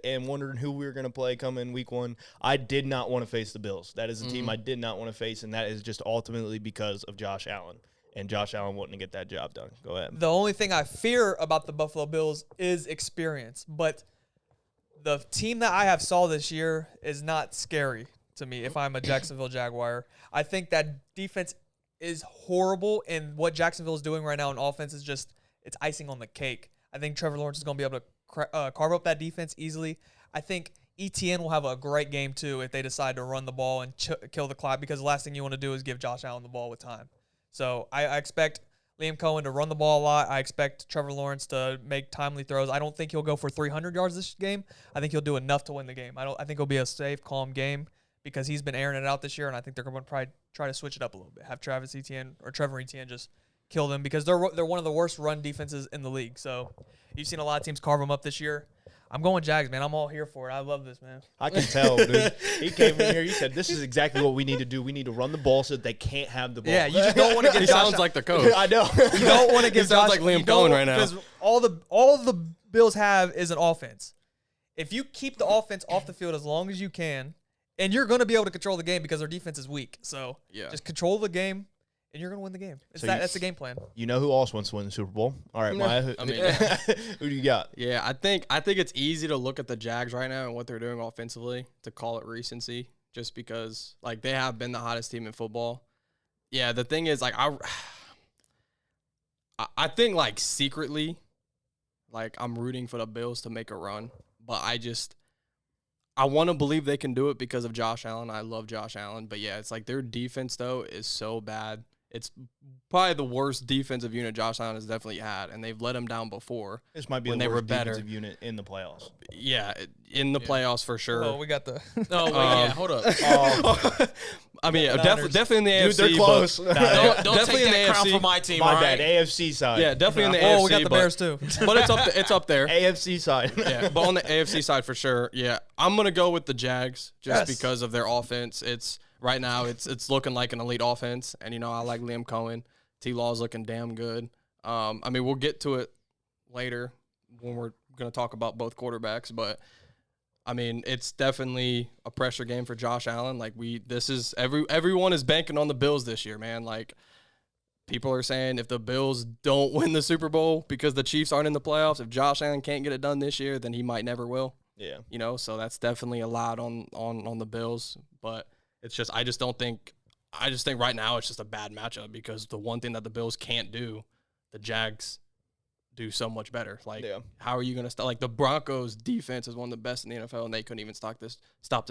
and wondering who we were going to play come in week one. I did not want to face the Bills. That is the team I did not want to face, and that is just ultimately because of Josh Allen. And Josh Allen wouldn't get that job done. Go ahead. The only thing I fear about the Buffalo Bills is experience, but the team that I have saw this year is not scary to me if I'm a Jacksonville Jaguar. I think that defense is horrible, and what Jacksonville is doing right now in offense is just it's icing on the cake. I think Trevor Lawrence is going to be able to carve up that defense easily. I think ETN will have a great game too if they decide to run the ball and kill the clock, because the last thing you want to do is give Josh Allen the ball with time. So I expect Liam Cohen to run the ball a lot. I expect Trevor Lawrence to make timely throws. I don't think he'll go for 300 yards this game. I think he'll do enough to win the game. I think it'll be a safe, calm game because he's been airing it out this year, and I think they're going to probably try to switch it up a little bit. Have Travis Etienne or Trevor Etienne just kill them because they're one of the worst run defenses in the league. So you've seen a lot of teams carve them up this year. I'm going Jags, man. I'm all here for it. I love this, man. I can tell, dude. He came in here. He said, "This is exactly what we need to do. We need to run the ball so that they can't have the ball." Yeah, you just don't want to give He Josh sounds like the coach. I know. You don't want to give He sounds Josh, like Liam you don't- Cohen right now. Because all the Bills have is an offense. If you keep the offense off the field as long as you can, and you're going to be able to control the game because their defense is weak. So Yeah. just control the game, and you're going to win the game. That's the game plan. You know who else wants to win the Super Bowl? All right, Maya. I mean, who do you got? Yeah, I think it's easy to look at the Jags right now and what they're doing offensively to call it recency, just because like they have been the hottest team in football. Yeah, the thing is like I think like secretly, like I'm rooting for the Bills to make a run, but I want to believe they can do it because of Josh Allen. I love Josh Allen, but yeah, it's like their defense though is so bad. It's probably the worst defensive unit Josh Allen has definitely had, and they've let him down before. This might be when the they were worst better. defensive unit in the playoffs. Yeah, in the playoffs for sure. Oh, we got the No, wait, yeah, hold up. I mean, yeah, Niners. definitely in the Dude, AFC. they're close. Don't Definitely take in that the crown AFC. from my team, My all bad. right? AFC side. Yeah, definitely in the Oh, AFC. we got the but, Bears too. but it's up there. AFC side. Yeah, but on the AFC side for sure. Yeah, I'm gonna go with the Jags just Yes. because of their offense. It's right now it's looking like an elite offense, and I like Liam Cohen. T-Law's looking damn good. I mean, we'll get to it later when we're gonna talk about both quarterbacks, but I mean, it's definitely a pressure game for Josh Allen. Like everyone is banking on the Bills this year, man. Like people are saying if the Bills don't win the Super Bowl because the Chiefs aren't in the playoffs, if Josh Allen can't get it done this year, then he might never will. Yeah. So that's definitely a lot on the Bills. But it's just I just think right now it's just a bad matchup because the one thing that the Bills can't do, the Jags do so much better. Like, how are you going to stop? Like, the Broncos' defense is one of the best in the NFL, and they couldn't even stop this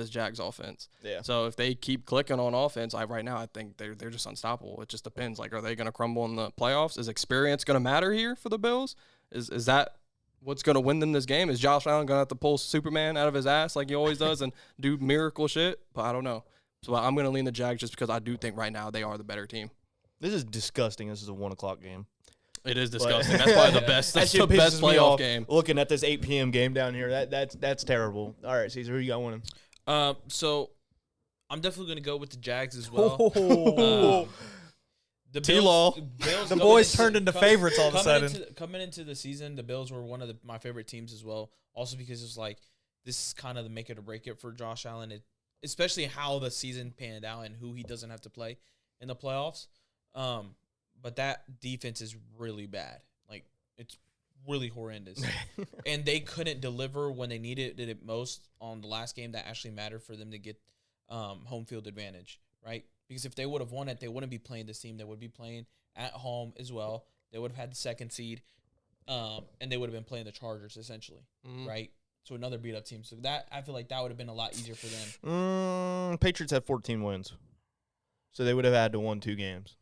Jags offense. Yeah. So if they keep clicking on offense, right now I think they're just unstoppable. It just depends. Like, are they going to crumble in the playoffs? Is experience going to matter here for the Bills? Is that what's going to win them this game? Is Josh Allen going to have to pull Superman out of his ass like he always does and do miracle shit? But I don't know. So I'm going to lean the Jags just because I do think right now they are the better team. This is disgusting. This is a 1:00 game. It is disgusting. That's probably the best. That's That shit the best pisses me playoff off game. looking at this 8 p.m. game down here. That's terrible. All right, Caesar, who you got winning? So I'm definitely going to go with the Jags as well. The T-Law. Bills The boys turned into favorites all of a sudden. Coming into the season, the Bills were one of my favorite teams as well. Also because it's like this is kind of the make it or break it for Josh Allen, especially how the season panned out and who he doesn't have to play in the playoffs. But that defense is really bad. Like, it's really horrendous. And they couldn't deliver when they needed it most on the last game that actually mattered for them to get home field advantage, right? Because if they would have won it, they wouldn't be playing this team. They would be playing at home as well. They would have had the second seed, and they would have been playing the Chargers, essentially, right? So another beat-up team. So that I feel like that would have been a lot easier for them. Patriots have 14 wins, so they would have had to win 2 games.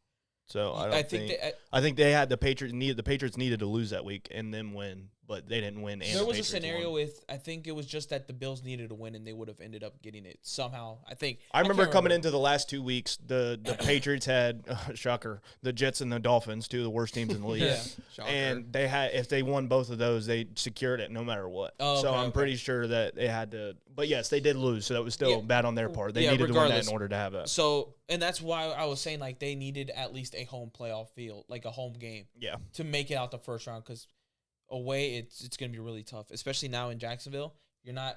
So I think they had the Patriots needed to lose that week and then win, but they didn't win. And there was a Patriots scenario won. with I think it was just that the Bills needed to win and they would have ended up getting it somehow. I remember coming into the last 2 weeks, the Patriots had shocker, the Jets and the Dolphins, 2 of the worst teams in the league. Yeah. And they had if they won both of those, they secured it no matter what. Oh, so okay, I'm pretty sure that they had to. But yes, they did lose, so that was still bad on their part. They needed to win that in order to have that. So and that's why I was saying like they needed at least a home playoff field, like a home game, to make it out the first round because away it's going to be really tough, especially now in Jacksonville.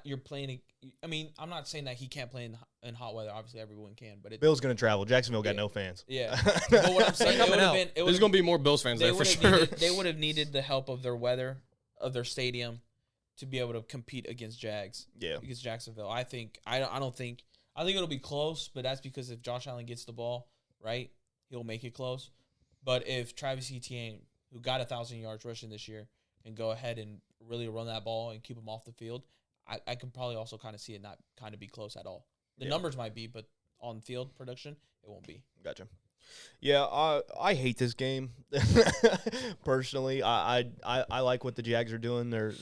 You're playing. I mean, I'm not saying that he can't play in hot weather. Obviously, everyone can, but Bill's going to travel. Jacksonville got no fans. Yeah, but what I'm saying, there's going to be more Bills fans there for sure. They would have needed the help of their weather, of their stadium, to be able to compete against against Jacksonville. I think it'll be close, but that's because if Josh Allen gets the ball right, he'll make it close. But if Travis Etienne, who got 1,000 yards rushing this year, can go ahead and really run that ball and keep him off the field, I can probably also kind of see it not kind of be close at all. The Yeah. numbers might be, but on field production, it won't be. Gotcha. Yeah, I hate this game. Personally, I like what the Jags are doing. They're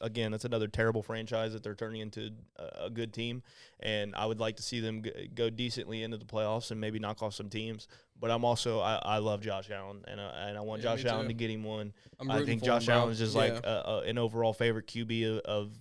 again, it's another terrible franchise that they're turning into a good team, and I would like to see them go decently into the playoffs and maybe knock off some teams. But I'm also I love Josh Allen, and I want Josh Allen to get him one. I think Josh Allen is just like an overall favorite QB of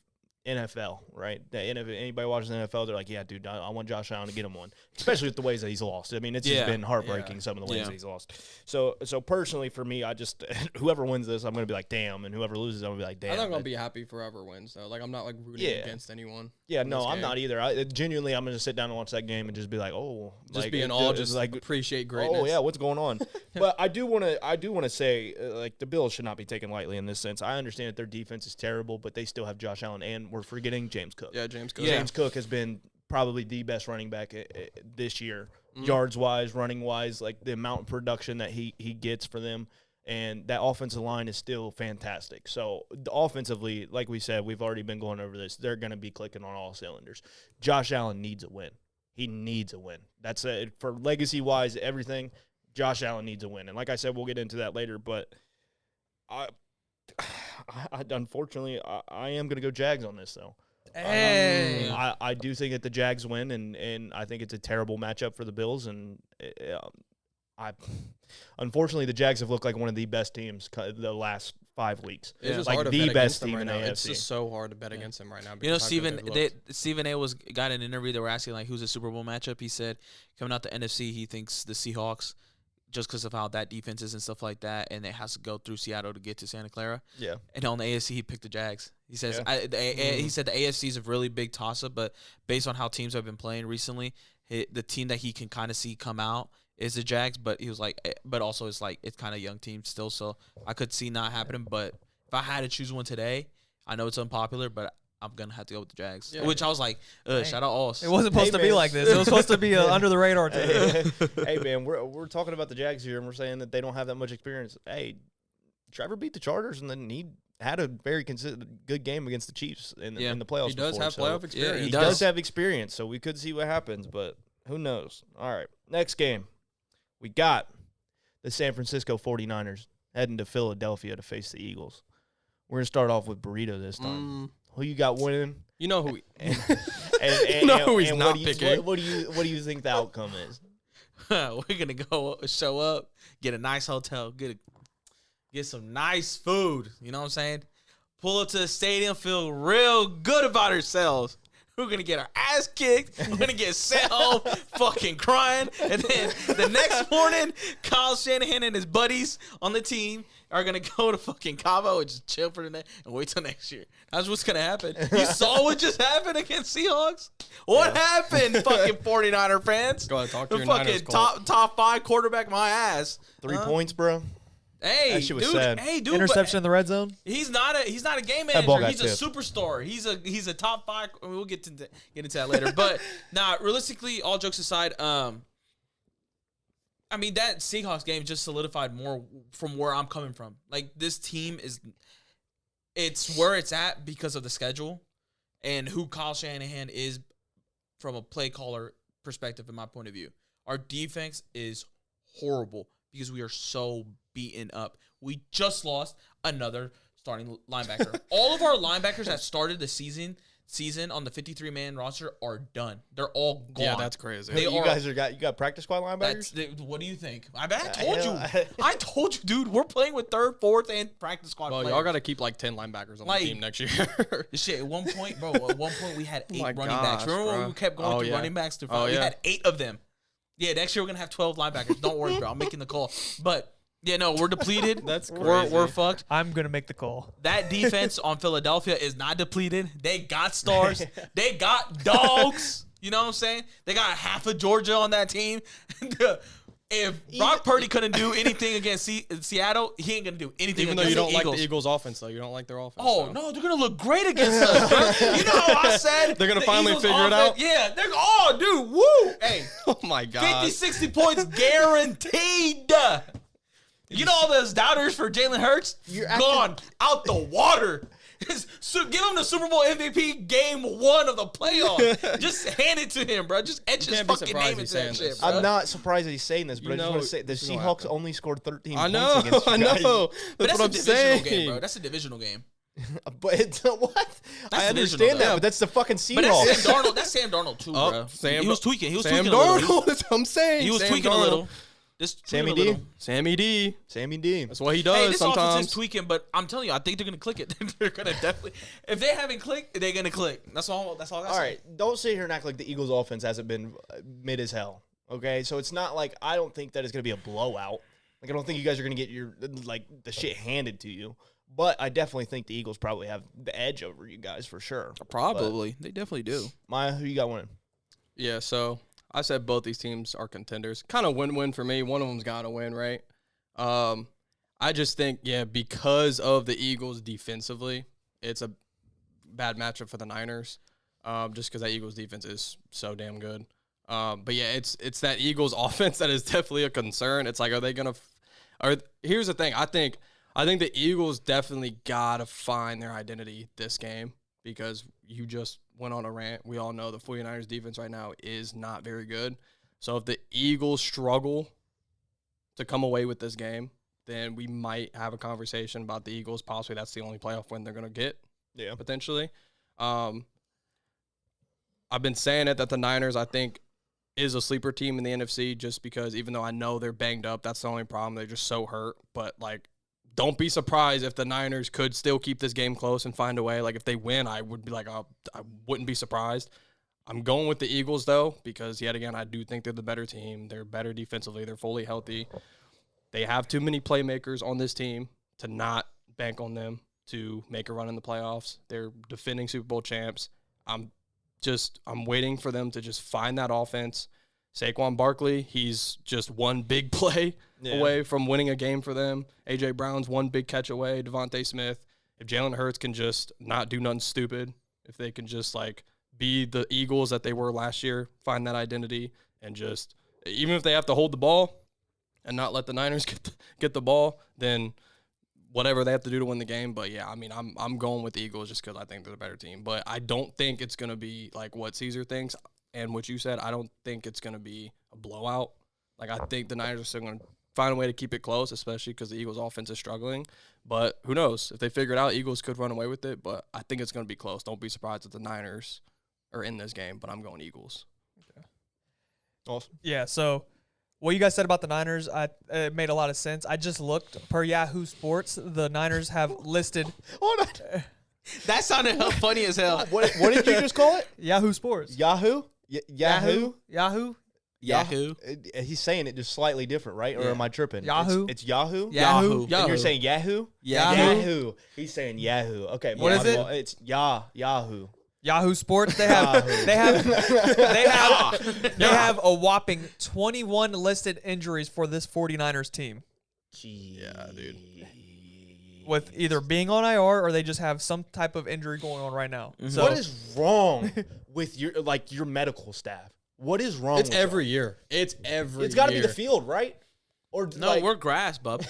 NFL, right? Anybody watches the NFL, they're like, yeah, dude, I want Josh Allen to get him one, especially with the ways that he's lost. I mean, it's just been heartbreaking, some of the ways that he's lost. So personally, for me, I just whoever wins this, I'm going to be like, damn, and whoever loses, I'm going to be like, damn. I'm not going to be happy for whoever wins, though. Like, I'm not, like, rooting against anyone. Yeah, no, I'm not either. Genuinely, I'm going to sit down and watch that game and just be like, oh. Just like, be in awe, just like appreciate greatness. Oh, yeah, what's going on? But I do want to say, like, the Bills should not be taken lightly in this sense. I understand that their defense is terrible, but they still have Josh Allen, and we're forgetting James Cook. Yeah, James Cook. James Cook has been probably the best running back this year, yards-wise, running-wise, like the amount of production that he gets for them. And that offensive line is still fantastic. So offensively, like we said, we've already been going over this. They're going to be clicking on all cylinders. Josh Allen needs a win. He needs a win. That's for legacy-wise, everything. Josh Allen needs a win. And like I said, we'll get into that later. But unfortunately, I am going to go Jags on this, though. Hey. I do think that the Jags win, and I think it's a terrible matchup for the Bills. And unfortunately, the Jags have looked like one of the best teams the last 5 weeks. It's just like hard to the bet best against them team right in now. the It's AFC. just so hard to bet against them right now. You know, because how good Stephen A. got an interview. They were asking like, who's a Super Bowl matchup? He said coming out the NFC, he thinks the Seahawks, just because of how that defense is and stuff like that, and it has to go through Seattle to get to Santa Clara. Yeah. And on the AFC, he picked the Jags. He says Yeah. he said the AFC is a really big toss-up, but based on how teams have been playing recently, the team that he can kind of see come out is the Jags. But he was like, but also it's like it's kind of young team still, so I could see not happening. But if I had to choose one today, I know it's unpopular, but I'm gonna have to go with the Jags. Yeah. Which I was like, shout out Aus. It wasn't supposed to be man. like this. It was supposed to be under the radar team. Hey, man, we're talking about the Jags here, and we're saying that they don't have that much experience. Hey, Trevor beat the Chargers, and then he had a very good game against the Chiefs in the playoffs. He does have playoff experience. Yeah, He does have experience, so we could see what happens, but who knows? All right, next game. We got the San Francisco 49ers heading to Philadelphia to face the Eagles. We're going to start off with Burrito this time. Who you got winning? You know who And who he's not picking. What do you think the outcome is? We're gonna go show up, get a nice hotel, get some nice food. You know what I'm saying? Pull up to the stadium, feel real good about ourselves. We're gonna get our ass kicked. We're gonna get sent home, fucking crying, and then the next morning, Kyle Shanahan and his buddies on the team are gonna go to fucking Cabo and just chill for the night and wait till next year. That's what's gonna happen. You saw what just happened against Seahawks? What happened, fucking 49er fans? Go ahead, talk to The your Niners, fucking top 5 quarterback my ass. 3 points, bro. Hey, That shit was dude. sad. Hey, dude. Interception in the red zone. He's not a game That ball manager. got He's a superstar. He's a top 5. We'll get into that later. But realistically, all jokes aside, I mean that Seahawks game just solidified more from where I'm coming from. Like this team it's where it's at because of the schedule and who Kyle Shanahan is from a play caller perspective. In my point of view, our defense is horrible because we are so beaten up. We just lost another starting linebacker. All of our linebackers that started the season on the 53-man roster are done. They're all gone. Yeah, that's crazy. You got practice squad linebackers? What do you think? I told you, dude. We're playing with 3rd, 4th, and practice squad. Well, players. y'all got to keep like 10 linebackers on the team next year. Shit, at one point, we had 8 my running backs. gosh, Remember when bro. we kept going through yeah. running backs? We yeah. had 8 of them. Yeah, next year we're gonna have 12 linebackers. Don't worry, bro. I'm making the call. But yeah, no, we're depleted. That's we're crazy. fucked. I'm gonna make the call. That defense on Philadelphia is not depleted. They got stars. They got dogs. You know what I'm saying? They got half of Georgia on that team. If Brock Purdy couldn't do anything against Seattle, he ain't gonna do anything. Even though against you don't the Eagles. like the Eagles' offense, though, you don't like their offense. Oh so. no, they're gonna look great against us, bro. You know how I said They're gonna the finally Eagles figure it offense- out? Yeah, they're dude, woo! Hey, Oh my god. 50, 60 points guaranteed. You know all those doubters for Jalen Hurts? Gone out the water. So give him the Super Bowl MVP game 1 of the playoffs. Just hand it to him, bro. Just etch his can't be fucking surprised name he's into that saying shit, this. bro. I'm not surprised that he's saying this, but You I just know want to say the this is gonna Seahawks happen. only scored 13 I points know. against you I guys. know. But That's that's a what I'm divisional saying. game, bro. That's a divisional game. But what? I divisional, understand that, though. but that's the fucking But Seahawks. that's Sam Darnold. That's Sam Darnold too, Oh, bro. Sam He was tweaking. He was Sam tweaking a little. Darnold. That's what I'm saying. He was Sam tweaking a Darnold. little. Just Sammy tweaking a D? little. Sammy D. Sammy D. That's what he Hey, does this offense is sometimes. tweaking, but I'm telling you, I think they're gonna click it. They're gonna definitely. If they haven't clicked, they're gonna click. That's all. That's all. I All right, don't sit here and act like the Eagles' offense hasn't been mid as hell. Okay, so it's not like I don't think that it's gonna be a blowout. Like I don't think you guys are gonna get the shit handed to you. But I definitely think the Eagles probably have the edge over you guys for sure. Probably. They definitely do. Maya, who you got winning? Yeah, so I said both these teams are contenders. Kind of win-win for me. One of them's got to win, right? I just think, because of the Eagles defensively, it's a bad matchup for the Niners. Just because that Eagles defense is so damn good. But yeah, it's that Eagles offense that is definitely a concern. It's like, are they gonna? Here's the thing. I think the Eagles definitely gotta find their identity this game because you just went on a rant. We all know the 49ers defense right now is not very good. So if the Eagles struggle to come away with this game, then we might have a conversation about the Eagles. Possibly that's the only playoff win they're gonna get. Yeah, Potentially. I've been saying it that the Niners, I think, is a sleeper team in the NFC just because even though I know they're banged up, that's the only problem. They're just so hurt. But, like, don't be surprised if the Niners could still keep this game close and find a way. Like, if they win, I would be like, I wouldn't be surprised. I'm going with the Eagles, though, because, yet again, I do think they're the better team. They're better defensively. They're fully healthy. They have too many playmakers on this team to not bank on them to make a run in the playoffs. They're defending Super Bowl champs. I'm waiting for them to just find that offense. Saquon Barkley, he's just one big play away from winning a game for them. A.J. Brown's one big catch away. Devontae Smith. If Jalen Hurts can just not do nothing stupid, if they can just, like, be the Eagles that they were last year, find that identity, and just, even if they have to hold the ball and not let the Niners get the ball, then whatever they have to do to win the game. But, yeah, I mean, I'm going with the Eagles just because I think they're the better team. But I don't think it's going to be like what Caesar thinks and what you said. I don't think it's going to be a blowout. Like, I think the Niners are still going to find a way to keep it close, especially because the Eagles' offense is struggling. But who knows? If they figure it out, Eagles could run away with it. But I think it's going to be close. Don't be surprised if the Niners are in this game, but I'm going Eagles. Okay. Awesome. Yeah, so what you guys said about the Niners, it made a lot of sense. I just looked per Yahoo Sports. The Niners have listed. Hold on. That sounded funny as hell. What did you just call it? Yahoo Sports. Yahoo? Yahoo? Yahoo. Yahoo. He's saying it just slightly different, right? Or Yeah. am I tripping? Yahoo? It's Yahoo? Yahoo. And you're saying Yahoo? Yahoo. He's saying Yahoo. Okay. What my is it? fault. It's Yahoo. Yahoo Sports. They have they have a whopping 21 listed injuries for this 49ers team, Yeah, dude. with either being on IR or they just have some type of injury going on right now. So What is wrong with your medical staff? What is wrong? It's with every year. It's every year. It's got to be the field, right? Or No, we're grass, bub.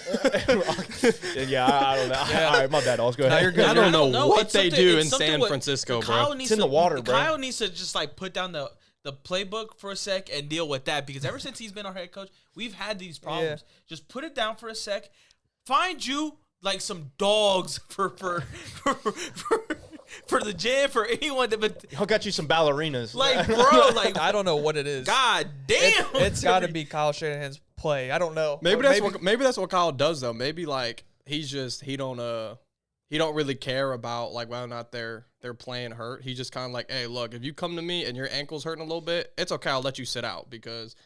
yeah, I don't know. All right, my bad. I'll go ahead. you're good. I don't know know. what It's they something- do it's in something San with- Francisco, Kyle bro. needs in to, the water, bro. Kyle needs to just like put down the playbook for a sec and deal with that because ever since he's been our head coach, we've had these problems. Just put it down for a sec. Find you like some dogs for the gym for anyone to but I'll got you some ballerinas. like bro like I don't know what it is. God damn It's got to be Kyle Shanahan's play. I don't know. Maybe Or that's what Kyle does though. Maybe like he don't really care about like whether or not they're playing hurt. He's just kind of like, hey, look, if you come to me and your ankle's hurting a little bit, it's okay. I'll let you sit out because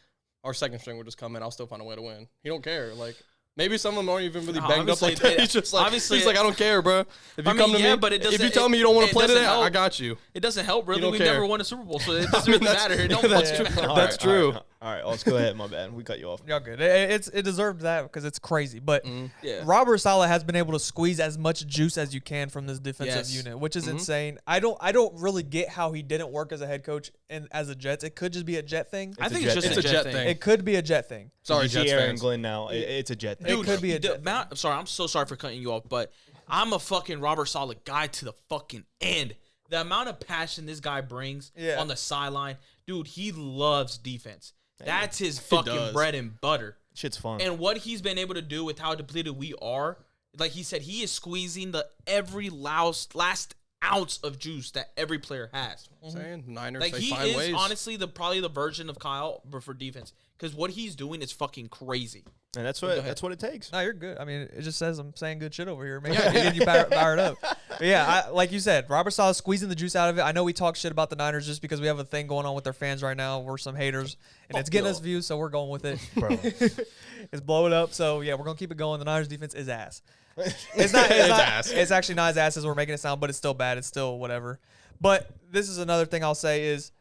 our second string will just come in. I'll still find a way to win. He don't care. Like maybe some of them aren't even really No, banged up like that. He's just like, obviously- he's like, I don't care, bro. If you I come mean, to yeah, me, but it if you doesn't- tell me you don't want it to play doesn't today, help. I got you. it doesn't help really. don't We've care. never won a Super Bowl, so it doesn't really matter. It don't That's fucking true. matter. That's true. All right, let's go ahead. My bad. We cut you off. Y'all good. It deserved that because it's crazy. But Yeah. Robert Saleh has been able to squeeze as much juice as you can from this defensive Yes. unit, which is insane. I don't really get how he didn't work as a head coach and as a Jets. It could just be a Jet thing. I think a it's just Jet a thing. jet It's a thing. Jet It could be a Jet thing. Sorry, You see Jets Aaron fans. Glenn now. It's a jet thing. It could be a the Jet. amount, sorry, I'm so sorry for cutting you off, but I'm a fucking Robert Saleh guy to the fucking end. The amount of passion this guy brings on the sideline, dude, he loves defense. That's his fucking bread and butter. Shit's fun. And what he's been able to do with how depleted we are, like he said, he is squeezing every last ounce of juice that every player has. Saying Niners, Like they he find is ways. honestly probably the version of Kyle but for defense, because what he's doing is fucking crazy. And that's what it takes. No, you're good. I mean, it just says I'm saying good shit over here. Maybe getting you fired up. But yeah, like you said, Robert Saleh squeezing the juice out of it. I know we talk shit about the Niners just because we have a thing going on with their fans right now. We're some haters, and it's getting us views, so we're going with it. Bro. It's blowing up. So yeah, we're gonna keep it going. The Niners defense is ass. It's not. It's, not, ass. It's actually not as ass as we're making it sound, but it's still bad. It's still whatever. But this is another thing I'll say is,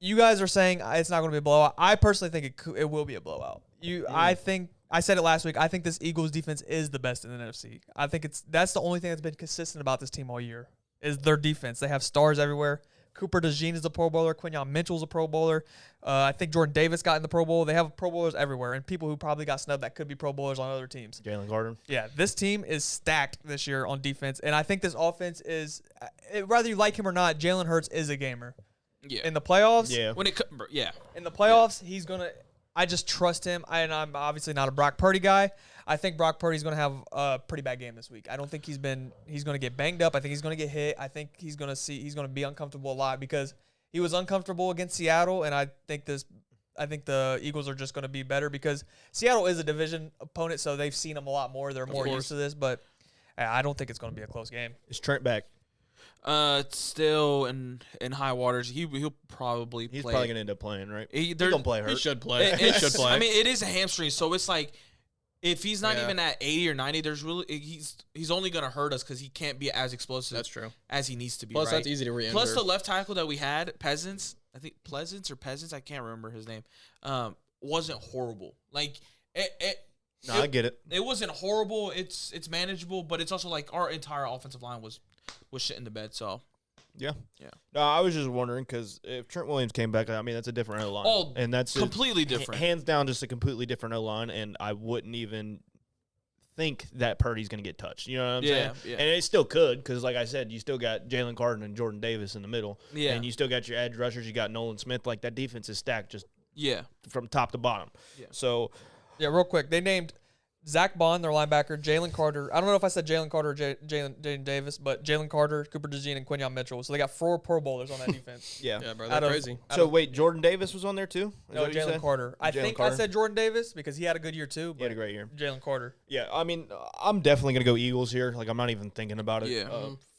you guys are saying it's not going to be a blowout. I personally think it will be a blowout. I think I said it last week. I think this Eagles defense is the best in the NFC. I think that's the only thing that's been consistent about this team all year is their defense. They have stars everywhere. Cooper DeJean is a Pro Bowler. Quinyon Mitchell's a Pro Bowler. I think Jordan Davis got in the Pro Bowl. They have Pro Bowlers everywhere, and people who probably got snubbed that could be Pro Bowlers on other teams. Jalen Carter. Yeah, this team is stacked this year on defense, and I think this offense is, whether you like him or not, Jalen Hurts is a gamer. Yeah. In the playoffs, Yeah. in the playoffs, he's gonna. I just trust him, and I'm obviously not a Brock Purdy guy. I think Brock Purdy's gonna have a pretty bad game this week. I don't think he's gonna get banged up. I think he's gonna get hit. I think he's gonna be uncomfortable a lot because he was uncomfortable against Seattle, and I think the Eagles are just gonna be better because Seattle is a division opponent, so they've seen him a lot more. They're more used to this, but I don't think it's gonna be a close game. Is Trent back? It's still in high waters. He'll probably play. He's probably gonna end up playing, right? He's gonna play hurt. He should play. He should play. I mean, it is a hamstring, so it's like if he's not even at 80 or 90, there's really he's only gonna hurt us because he can't be as explosive. That's true. As he needs to be. Plus, right? that's easy to re-injure. Plus, the left tackle that we had, Pleasants, I can't remember his name. Wasn't horrible. Like I get it. It wasn't horrible. It's manageable, but it's also like our entire offensive line was shit in the bed. So Yeah. Yeah. No, I was just wondering because if Trent Williams came back, I mean, that's a different O-line. Oh, and that's completely different. Hands down, just a completely different O-line, and I wouldn't even think that Purdy's going to get touched. You know what I'm saying? Yeah. And it still could because, like I said, you still got Jalen Carter and Jordan Davis in the middle. Yeah. And you still got your edge rushers. You got Nolan Smith. Like, that defense is stacked just from top to bottom. Yeah. So, Yeah, real quick, they named Zach Bond, their linebacker, Jalen Carter. I don't know if I said Jalen Carter or Jaden Davis, but Jalen Carter, Cooper DeJean, and Quinyon Mitchell. So they got 4 Pro Bowlers on that defense. yeah. Yeah, bro, Out that's of- crazy. So, wait, Jordan Davis was on there too? Is No, that what you Jalen said? Carter. I Jalen think Carter? I said Jordan Davis because he had a good year too. He had But a great year. Jalen Carter. Yeah, I mean, I'm definitely going to go Eagles here. Like, I'm not even thinking about it. Yeah.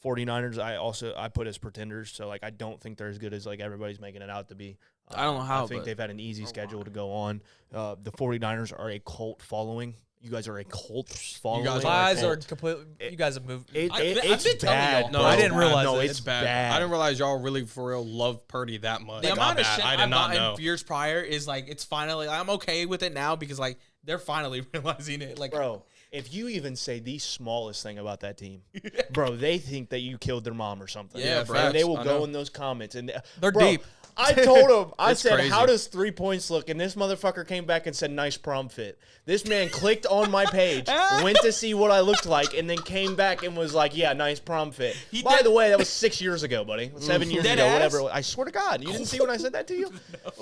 49ers, I put as pretenders. So, like, I don't think they're as good as, like, everybody's making it out to be. I don't know how, I think but- they've had an easy schedule to go on. The 49ers are a cult following. You guys are a cult following. guys My eyes are cult. completely. You guys have moved. It, I've it's been telling bad. y'all. No, I it's didn't bad. realize No, it. it's bad. I didn't realize y'all really for real love Purdy that much. The Like, amount I'm of bad. shit I did I've not know. gotten years prior is like it's finally. I'm okay with it now because like they're finally realizing it. Like, Bro, if you even say the smallest thing about that team, bro, they think that you killed their mom or something. Yeah, And facts. they will I go know. in those comments and They're bro, deep. I told him, I It's said, crazy. how does 3 points look? And this motherfucker came back and said, nice prom fit. This man clicked on my page, went to see what I looked like, and then came back and was like, yeah, nice prom fit. By the way, that was 6 years ago, buddy. 7 years Dead ago, ass? whatever. it was. I swear to God, you didn't see when I said that to you?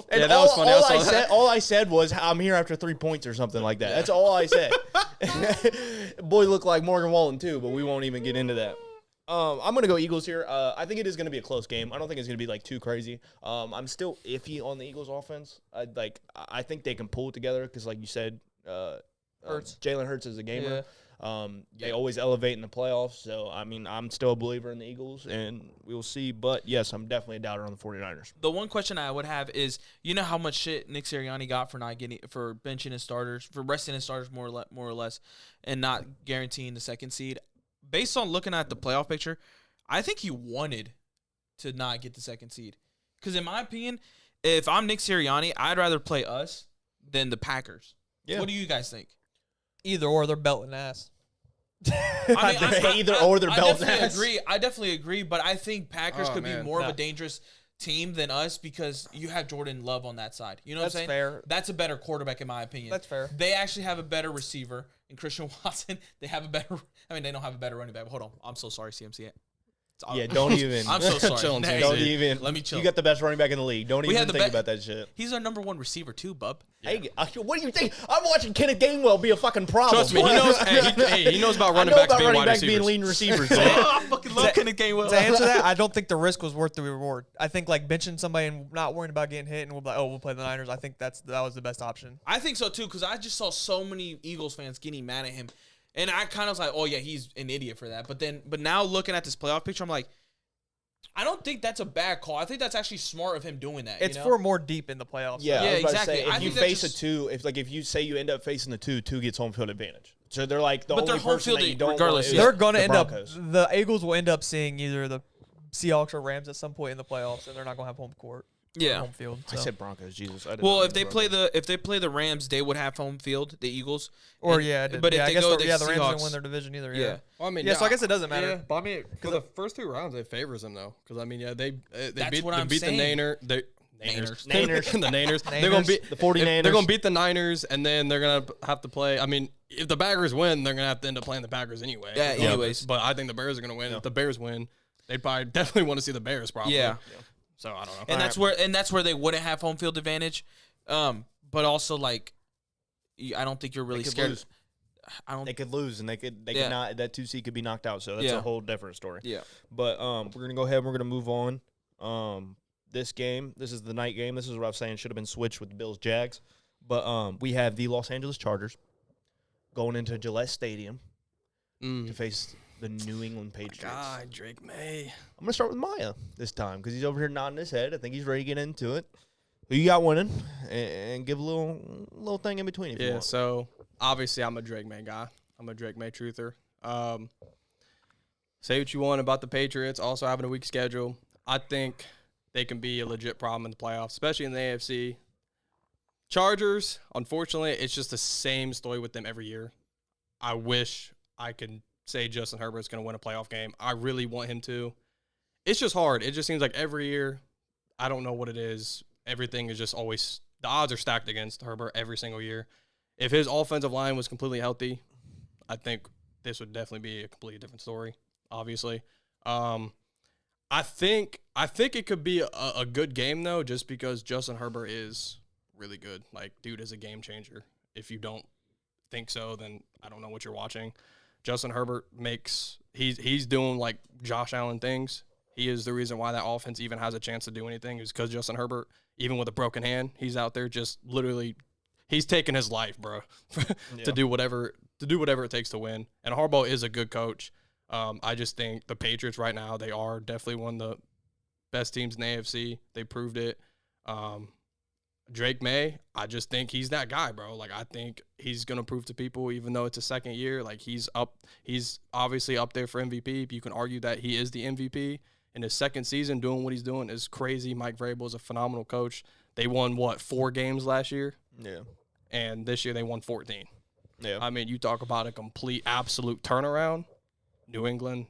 And Yeah, that was funny. I saw that. All I said was, I'm here after 3 points or something like that. That's all I said. Boy looked like Morgan Wallen too, but we won't even get into that. I'm gonna go Eagles here. I think it is gonna be a close game. I don't think it's gonna be like too crazy. I'm still iffy on the Eagles offense. I think they can pull it together because, like you said, Jalen Hurts is a gamer. They always elevate in the playoffs. So I mean, I'm still a believer in the Eagles, and we'll see. But yes, I'm definitely a doubter on the 49ers. the one question I would have is, you know how much shit Nick Sirianni got for benching his starters, for resting his starters more or less, and not guaranteeing the second seed. Based on looking at the playoff picture, I think he wanted to not get the second seed. Because in my opinion, if I'm Nick Sirianni, I'd rather play us than the Packers. Yeah. What do you guys think? Either or, they're belting ass. Either or, they're belting ass. I definitely agree, but I think Packers Oh, could man. be more of No. a dangerous team than us because you have Jordan Love on that side. You know what I'm saying? Fair. That's a better quarterback in my opinion. That's fair. They actually have a better receiver in Christian Watson. They have a better. I mean, they don't have a better running back. But hold on, I'm so sorry, CMC. Yeah, don't even. I'm so sorry. Chill, Hey, Don't even. Let me chill. You got the best running back in the league. Don't We even had the think be- about that shit. He's our number one receiver too, bub. Hey, what do you think? I'm watching Kenneth Gainwell be a fucking problem. Trust me, he knows. he knows about running backs being wide receivers. being leading receivers. I fucking love Kenneth Gainwell. To answer that, I don't think the risk was worth the reward. I think like benching somebody and not worrying about getting hit, and we'll be like, oh, we'll play the Niners. I think that was the best option. I think so too, because I just saw so many Eagles fans getting mad at him, and I kind of was like, oh yeah, he's an idiot for that. But now looking at this playoff picture, I'm like, I don't think that's a bad call. I think that's actually smart of him doing that. It's you know? for more deep in the playoffs. Yeah, Yeah, I was about to exactly. say, I if you think that's face just- a two, if you say you end up facing the two gets home field advantage. So they're like the But only their home person field, that you don't regardless, want yeah. They're going to the end Broncos. up. The Eagles will end up seeing either the Seahawks or Rams at some point in the playoffs, and they're not going to have home court. Yeah. Home field. I so. said Broncos. Jesus. I did Well, not if they mean play Broncos. the Rams, they would have home field. The Eagles, Or And- yeah, it did. but if yeah, they I guess go the, with the yeah, the Rams Seahawks- didn't win their division either. yeah. Yeah. Well, I mean, Yeah, so I guess it doesn't matter. Yeah, but I mean, for the first two rounds, it favors them though, because I mean, yeah, they That's beat, what they I'm beat saying. the Niners. Naners. the Niners. They're gonna Naners. beat The 49ers. They're gonna beat the Niners, and then they're gonna have to play. I mean, if the Packers win, they're gonna have to end up playing the Packers anyway. Yeah, regardless. anyways. But I think the Bears are gonna win. If the Bears win, they'd probably definitely want to see the Bears. Probably. Yeah. So I don't know. And that's where they wouldn't have home field advantage. But also like, I don't think you're really could scared. lose. I don't. They could lose, and they Yeah. could not. That 2 seed could be knocked out. So that's Yeah. a whole different story. Yeah. But we're gonna go ahead. And we're gonna move on. This game. This is the night game. This is what I was saying. Should have been switched with the Bills Jags. But we have the Los Angeles Chargers going into Gillette Stadium to face the New England Patriots. God, Drake May. I'm gonna start with Maya this time because he's over here nodding his head. I think he's ready to get into it. Who you got winning? And give a little thing in between if you Yeah. want. So obviously, I'm a Drake May guy. I'm a Drake May truther. Say what you want about the Patriots also having a weak schedule. I think they can be a legit problem in the playoffs, especially in the AFC. Chargers, unfortunately, it's just the same story with them every year. I wish I could say Justin Herbert's going to win a playoff game. I really want him to. It's just hard. It just seems like every year, I don't know what it is. Everything is just always – the odds are stacked against Herbert every single year. If his offensive line was completely healthy, I think this would definitely be a completely different story, obviously. I think it could be a good game, though, just because Justin Herbert is really good. Like, dude is a game changer. If you don't think so, then I don't know what you're watching. Justin Herbert he's doing, like, Josh Allen things. He is the reason why that offense even has a chance to do anything is because Justin Herbert, even with a broken hand, he's out there just literally he's taking his life, bro, to do whatever it takes to win. And Harbaugh is a good coach. I just think the Patriots right now, they are definitely one of the best teams in the AFC. They proved it. Drake May, I just think he's that guy, bro. Like, I think he's going to prove to people, even though it's a second year, like he's obviously up there for MVP. You can argue that he is the MVP. In his second season, doing what he's doing is crazy. Mike Vrabel is a phenomenal coach. They won, 4 games last year? Yeah. And this year they won 14. Yeah. I mean, you talk about a complete, absolute turnaround. New England,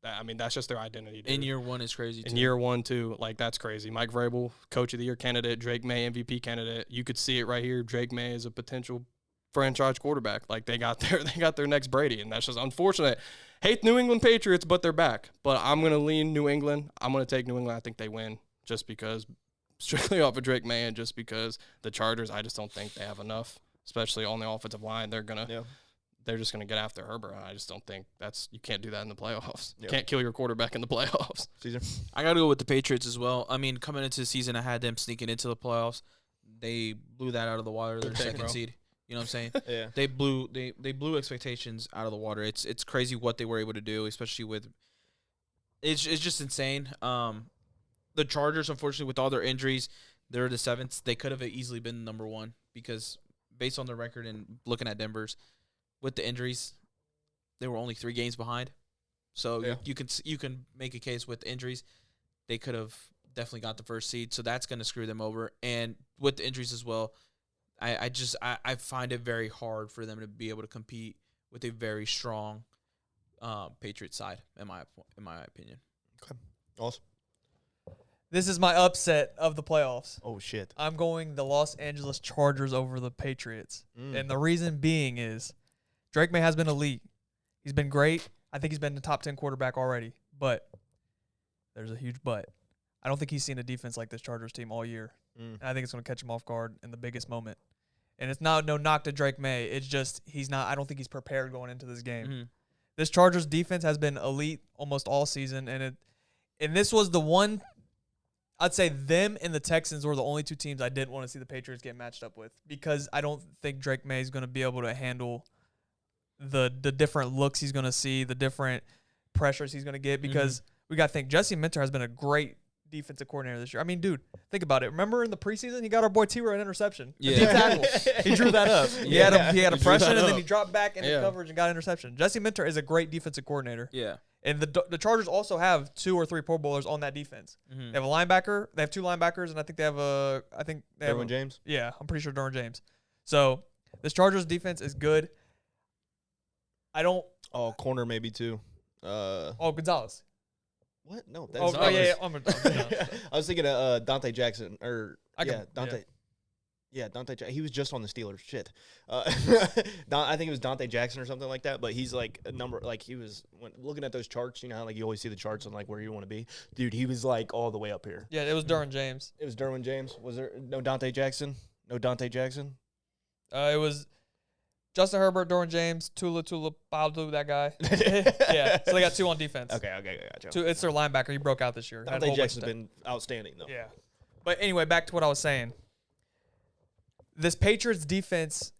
that's just their identity. Dude. In year one is crazy. In too. year 1, too, like, that's crazy. Mike Vrabel, Coach of the Year candidate. Drake May, MVP candidate. You could see it right here. Drake May is a potential franchise quarterback. Like, they got their next Brady, and that's just unfortunate. Hate New England Patriots, but they're back. But I'm going to lean New England. I'm going to take New England. I think they win just because, strictly off of Drake May, and just because the Chargers, I just don't think they have enough, especially on the offensive line. They're just going to get after Herbert. I just don't think you can't do that in the playoffs. You can't kill your quarterback in the playoffs. Caesar? I got to go with the Patriots as well. I mean, coming into the season, I had them sneaking into the playoffs. They blew that out of the water. Their second seed. You know what I'm saying? Yeah. They blew expectations out of the water. It's crazy what they were able to do, especially with it's just insane. The Chargers, unfortunately, with all their injuries, they're the 7th. They could have easily been number 1 because based on their record and looking at Denver's, with the injuries, they were only 3 games behind. So you can make a case with the injuries, they could have definitely got the first seed. So that's going to screw them over. And with the injuries as well, I find it very hard for them to be able to compete with a very strong Patriots side, in my opinion. Okay. Awesome. This is my upset of the playoffs. Oh shit. I'm going the Los Angeles Chargers over the Patriots. And the reason being is Drake May has been elite. He's been great. I think he's been the top 10 quarterback already. But there's a huge but. I don't think he's seen a defense like this Chargers team all year. And I think it's going to catch him off guard in the biggest moment. And it's not no knock to Drake May. It's just he's not. I don't think he's prepared going into this game. Mm-hmm. This Chargers defense has been elite almost all season, and this was the one. I'd say them and the Texans were the only two teams I didn't want to see the Patriots get matched up with because I don't think Drake May is going to be able to handle the different looks he's going to see, the different pressures he's going to get because we got to think Jesse Minter has been a great defensive coordinator this year. I mean, dude, think about it. Remember in the preseason, he got our boy T-Roy an interception. Yeah. Deep tackle. He drew that up. He had a pressure, and then he dropped back into coverage and got an interception. Jesse Minter is a great defensive coordinator. Yeah. And the Chargers also have 2 or 3 Pro Bowlers on that defense. They have a linebacker. They have 2 linebackers, and I think they have Derwin James? Yeah, I'm pretty sure Derwin James. So this Chargers defense is good. I don't. Oh, corner maybe too. Gonzalez. What? No, Yeah. I was thinking of Dante Jackson Dante. Dante. He was just on the Steelers. Shit. I think it was Dante Jackson or something like that. But he's like a number. Like he was looking at those charts. You know how like you always see the charts on like where you want to be. Dude, he was like all the way up here. Yeah, it was Derwin James. It was Derwin James. Was there no Dante Jackson? No Dante Jackson. It was Justin Herbert, Derwin James, Tula, Balu, that guy. Yeah, so they got 2 on defense. Okay, gotcha. 2, it's their linebacker. He broke out this year. Dante Jackson's been outstanding though. Yeah. But anyway, back to what I was saying. This Patriots defense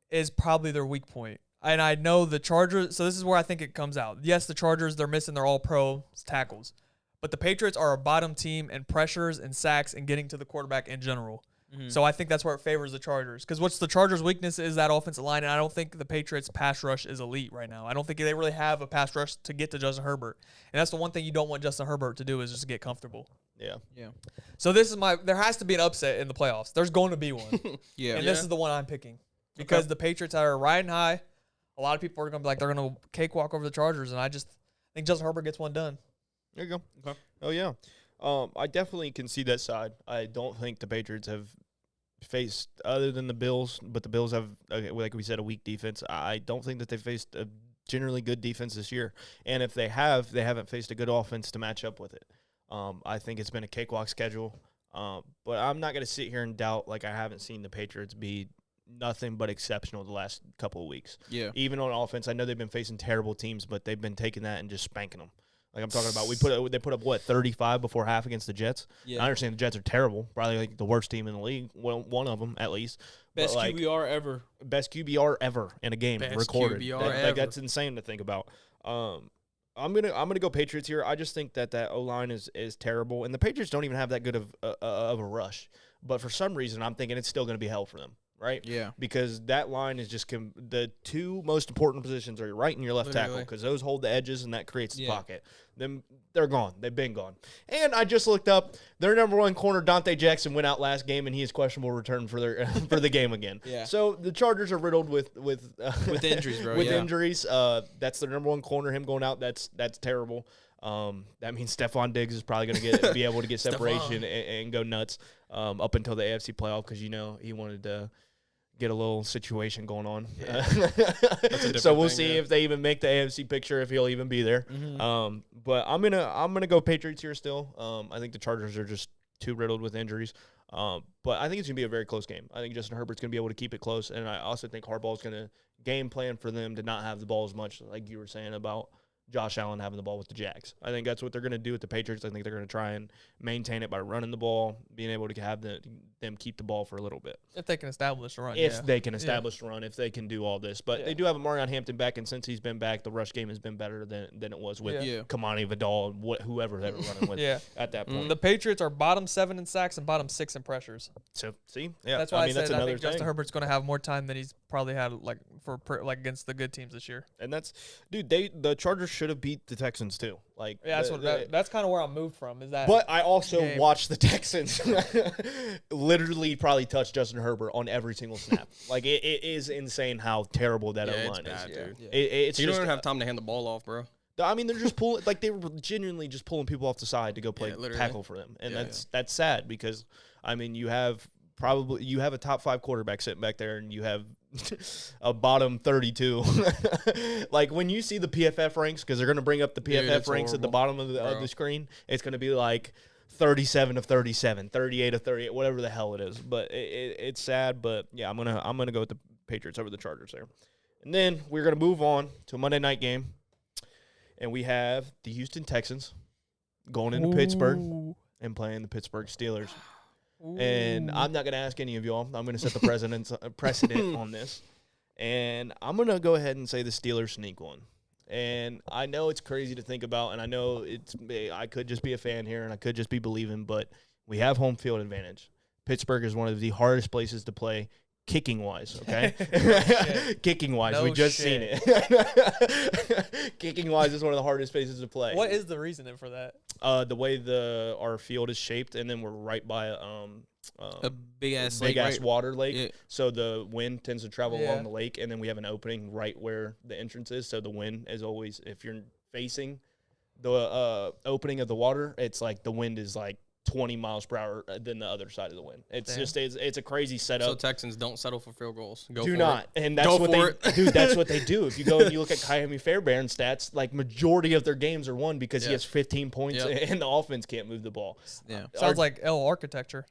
is probably their weak point. And I know the Chargers, so this is where I think it comes out. Yes, the Chargers, they're missing their all-pro tackles. But the Patriots are a bottom team in pressures and sacks and getting to the quarterback in general. So I think that's where it favors the Chargers. Because what's the Chargers' weakness is that offensive line, and I don't think the Patriots' pass rush is elite right now. I don't think they really have a pass rush to get to Justin Herbert. And that's the one thing you don't want Justin Herbert to do is just get comfortable. Yeah. So this is there has to be an upset in the playoffs. There's going to be one. Yeah. This is the one I'm picking. Because the Patriots are riding high. A lot of people are going to be like, they're going to cakewalk over the Chargers. And I just think Justin Herbert gets one done. There you go. Okay. Oh, yeah. I definitely can see that side. I don't think the Patriots have faced, other than the Bills, but the Bills have, like we said, a weak defense. I don't think that they faced a generally good defense this year. And if they haven't faced a good offense to match up with it. I think it's been a cakewalk schedule. But I'm not going to sit here and doubt, like I haven't seen the Patriots be nothing but exceptional the last couple of weeks. Yeah. Even on offense, I know they've been facing terrible teams, but they've been taking that and just spanking them. Like I'm talking about, they put up what 35 before half against the Jets. Yeah. I understand the Jets are terrible, probably like the worst team in the league. Well, one of them at least. Best but, like, QBR ever. Best QBR ever in a game Best recorded. QBR Like, ever. that's insane to think about. I'm gonna go Patriots here. I just think that O-line is terrible, and the Patriots don't even have that good of a rush. But for some reason, I'm thinking it's still gonna be hell for them. Right? Yeah. Because that line is just the 2 most important positions are your right and your left tackle because those hold the edges and that creates the pocket. Then they're gone. They've been gone. And I just looked up their number 1 corner, Dante Jackson, went out last game and he is questionable return for their for the game again. Yeah. So the Chargers are riddled with injuries, bro. With yeah. injuries. That's their number 1 corner. Him going out, that's terrible. That means Stephon Diggs is probably going to be able to get separation and go nuts up until the AFC playoff because he wanted to get a little situation going on. Yeah. So we'll see if they even make the AFC picture, if he'll even be there. But I'm gonna go Patriots here still. I think the Chargers are just too riddled with injuries. But I think it's gonna be a very close game. I think Justin Herbert's gonna be able to keep it close, and I also think Harbaugh's gonna game plan for them to not have the ball as much, like you were saying about Josh Allen having the ball with the Jags. I think that's what they're going to do with the Patriots. I think they're going to try and maintain it by running the ball, being able to have them keep the ball for a little bit. If they can establish a run. If they can establish a run, if they can do all this. But they do have Marion Hampton back, and since he's been back, the rush game has been better than it was with Kamani Vidal and whoever they were running with at that point. The Patriots are bottom 7 in sacks and bottom 6 in pressures. So, see? Yeah. That's why I said that's I another think Justin thing. Herbert's going to have more time than he's probably had against the good teams this year. And that's – dude, the Chargers should have beat the Texans too. Like, yeah, that's kind of where I moved from. Is that? But I also game. watched the Texans literally probably touch Justin Herbert on every single snap. Like it is insane how terrible that O-line is. Dude. Yeah. It's You don't just, even have time to hand the ball off, bro. I mean, they're just pulling, like they were genuinely just pulling people off the side to go play tackle for them, and that's sad because I mean you have a top 5 quarterback sitting back there, and you have a bottom 32. Like when you see the PFF ranks, because they're going to bring up the PFF ranks at the bottom of the screen, it's going to be like 37 of 37, 38 of 38, whatever the hell it is. But it's sad. But yeah, I'm gonna go with the Patriots over the Chargers there. And then we're gonna move on to a Monday night game, and we have the Houston Texans going into Pittsburgh and playing the Pittsburgh Steelers. And I'm not going to ask any of y'all. I'm going to set the precedent on this. And I'm going to go ahead and say the Steelers sneak one. And I know it's crazy to think about, and I know I could just be a fan here, and I could just be believing, but we have home field advantage. Pittsburgh is one of the hardest places to play kicking-wise, okay? Kicking-wise, No we just seen it. Kicking-wise is one of the hardest places to play. What is the reasoning for that? The way our field is shaped, and then we're right by a big-ass water lake. Yeah. So the wind tends to travel along the lake, and then we have an opening right where the entrance is. So the wind is always, if you're facing the opening of the water, it's like the wind is like 20 miles per hour than the other side of the wind. It's just it's a crazy setup. So Texans don't settle for field goals. Do not. And that's what that's what they do. If you go and you look at Miami Fairbairn stats, like majority of their games are won because he has 15 points and the offense can't move the ball. Yeah. Sounds like L architecture.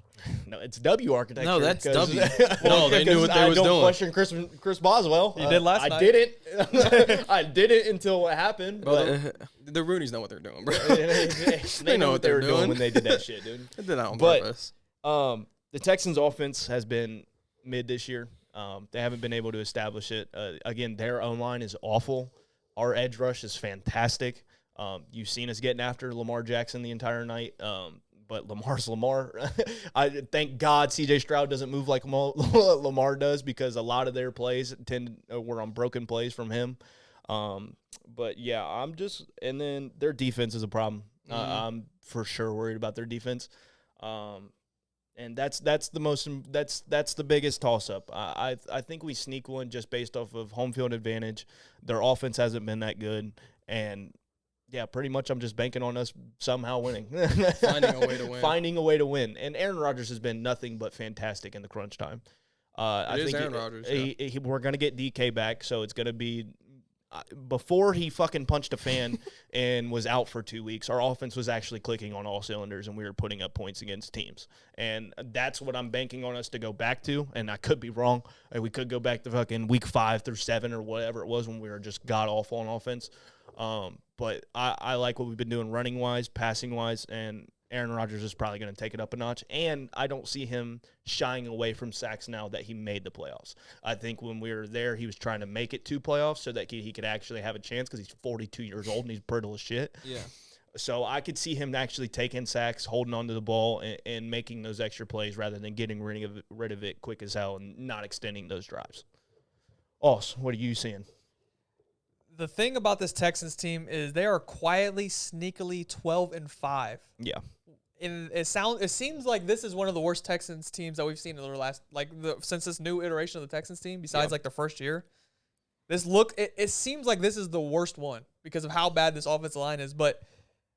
No, it's W architecture. No, that's W. No, they knew what they was doing. I don't question Chris Boswell. You did last night. I didn't. I didn't until what happened. But the Roonies know what they're doing, bro. They know what they were doing when they did that shit, dude. They did that on purpose. The Texans' offense has been mid this year. They haven't been able to establish it. Again, their O-line is awful. Our edge rush is fantastic. You've seen us getting after Lamar Jackson the entire night. But Lamar's Lamar. I thank God C.J. Stroud doesn't move like Lamar does, because a lot of their plays were on broken plays from him. But yeah, and then their defense is a problem. I'm for sure worried about their defense. And that's the biggest toss up. I think we sneak one just based off of home field advantage. Their offense hasn't been that good, and yeah, pretty much I'm just banking on us somehow winning. Finding a way to win. Finding a way to win. And Aaron Rodgers has been nothing but fantastic in the crunch time. I think Aaron Rodgers. We're going to get DK back, so it's going to be before he fucking punched a fan and was out for 2 weeks, our offense was actually clicking on all cylinders, and we were putting up points against teams. And that's what I'm banking on us to go back to, and I could be wrong. We could go back to fucking week 5 through 7 or whatever it was when we were just god-awful on offense. But I like what we've been doing running-wise, passing-wise, and Aaron Rodgers is probably going to take it up a notch. And I don't see him shying away from sacks now that he made the playoffs. I think when we were there, he was trying to make it to playoffs so that he could actually have a chance, because he's 42 years old and he's brittle as shit. Yeah. So I could see him actually taking sacks, holding onto the ball, and making those extra plays rather than getting rid of it quick as hell and not extending those drives. Oss, what are you seeing? The thing about this Texans team is they are quietly, sneakily 12-5. Yeah. And it seems like this is one of the worst Texans teams that we've seen in the last, since this new iteration of the Texans team, besides their first year. It seems like this is the worst one because of how bad this offensive line is, but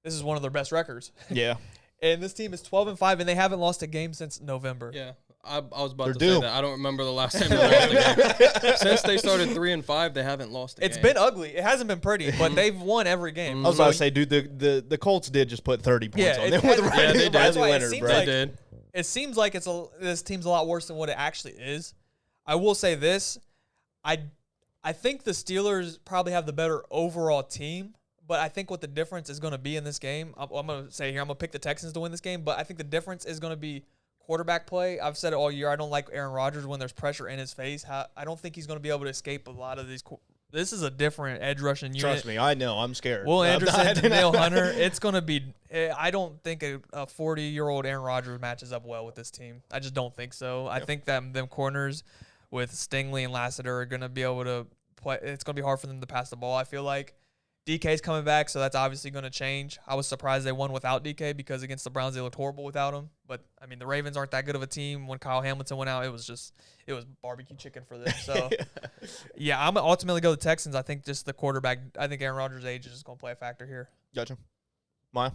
this is one of their best records. Yeah. And this team is 12-5, and they haven't lost a game since November. Yeah. I was about to due. say that. I don't remember the last time they lost a game. Since they started 3-5, they haven't lost a game. It's been ugly. It hasn't been pretty, but they've won every game. I was about to say, dude, the Colts did just put 30 points on them with they did. That's why it Leonard, seems bro. like, They did. It seems like this team's a lot worse than what it actually is. I will say this. I think the Steelers probably have the better overall team, but I think what the difference is going to be in this game, I'm going to say here, I'm going to pick the Texans to win this game, but I think the difference is going to be quarterback play. I've said it all year. I don't like Aaron Rodgers when there's pressure in his face. I don't think he's going to be able to escape a lot of these. This is a different edge rushing unit. Trust me, I know. I'm scared. Will Anderson, Danielle Hunter. It's going to be. I don't think a 40-year-old Aaron Rodgers matches up well with this team. I just don't think so. I think that them corners with Stingley and Lassiter are going to be able to play. It's going to be hard for them to pass the ball, I feel like. DK's coming back, so that's obviously going to change. I was surprised they won without DK because against the Browns they looked horrible without him. But I mean, the Ravens aren't that good of a team. When Kyle Hamilton went out, it was barbecue chicken for them. So yeah, I'm gonna ultimately go the Texans. I think just the quarterback. I think Aaron Rodgers' age is just going to play a factor here. Gotcha. Maya?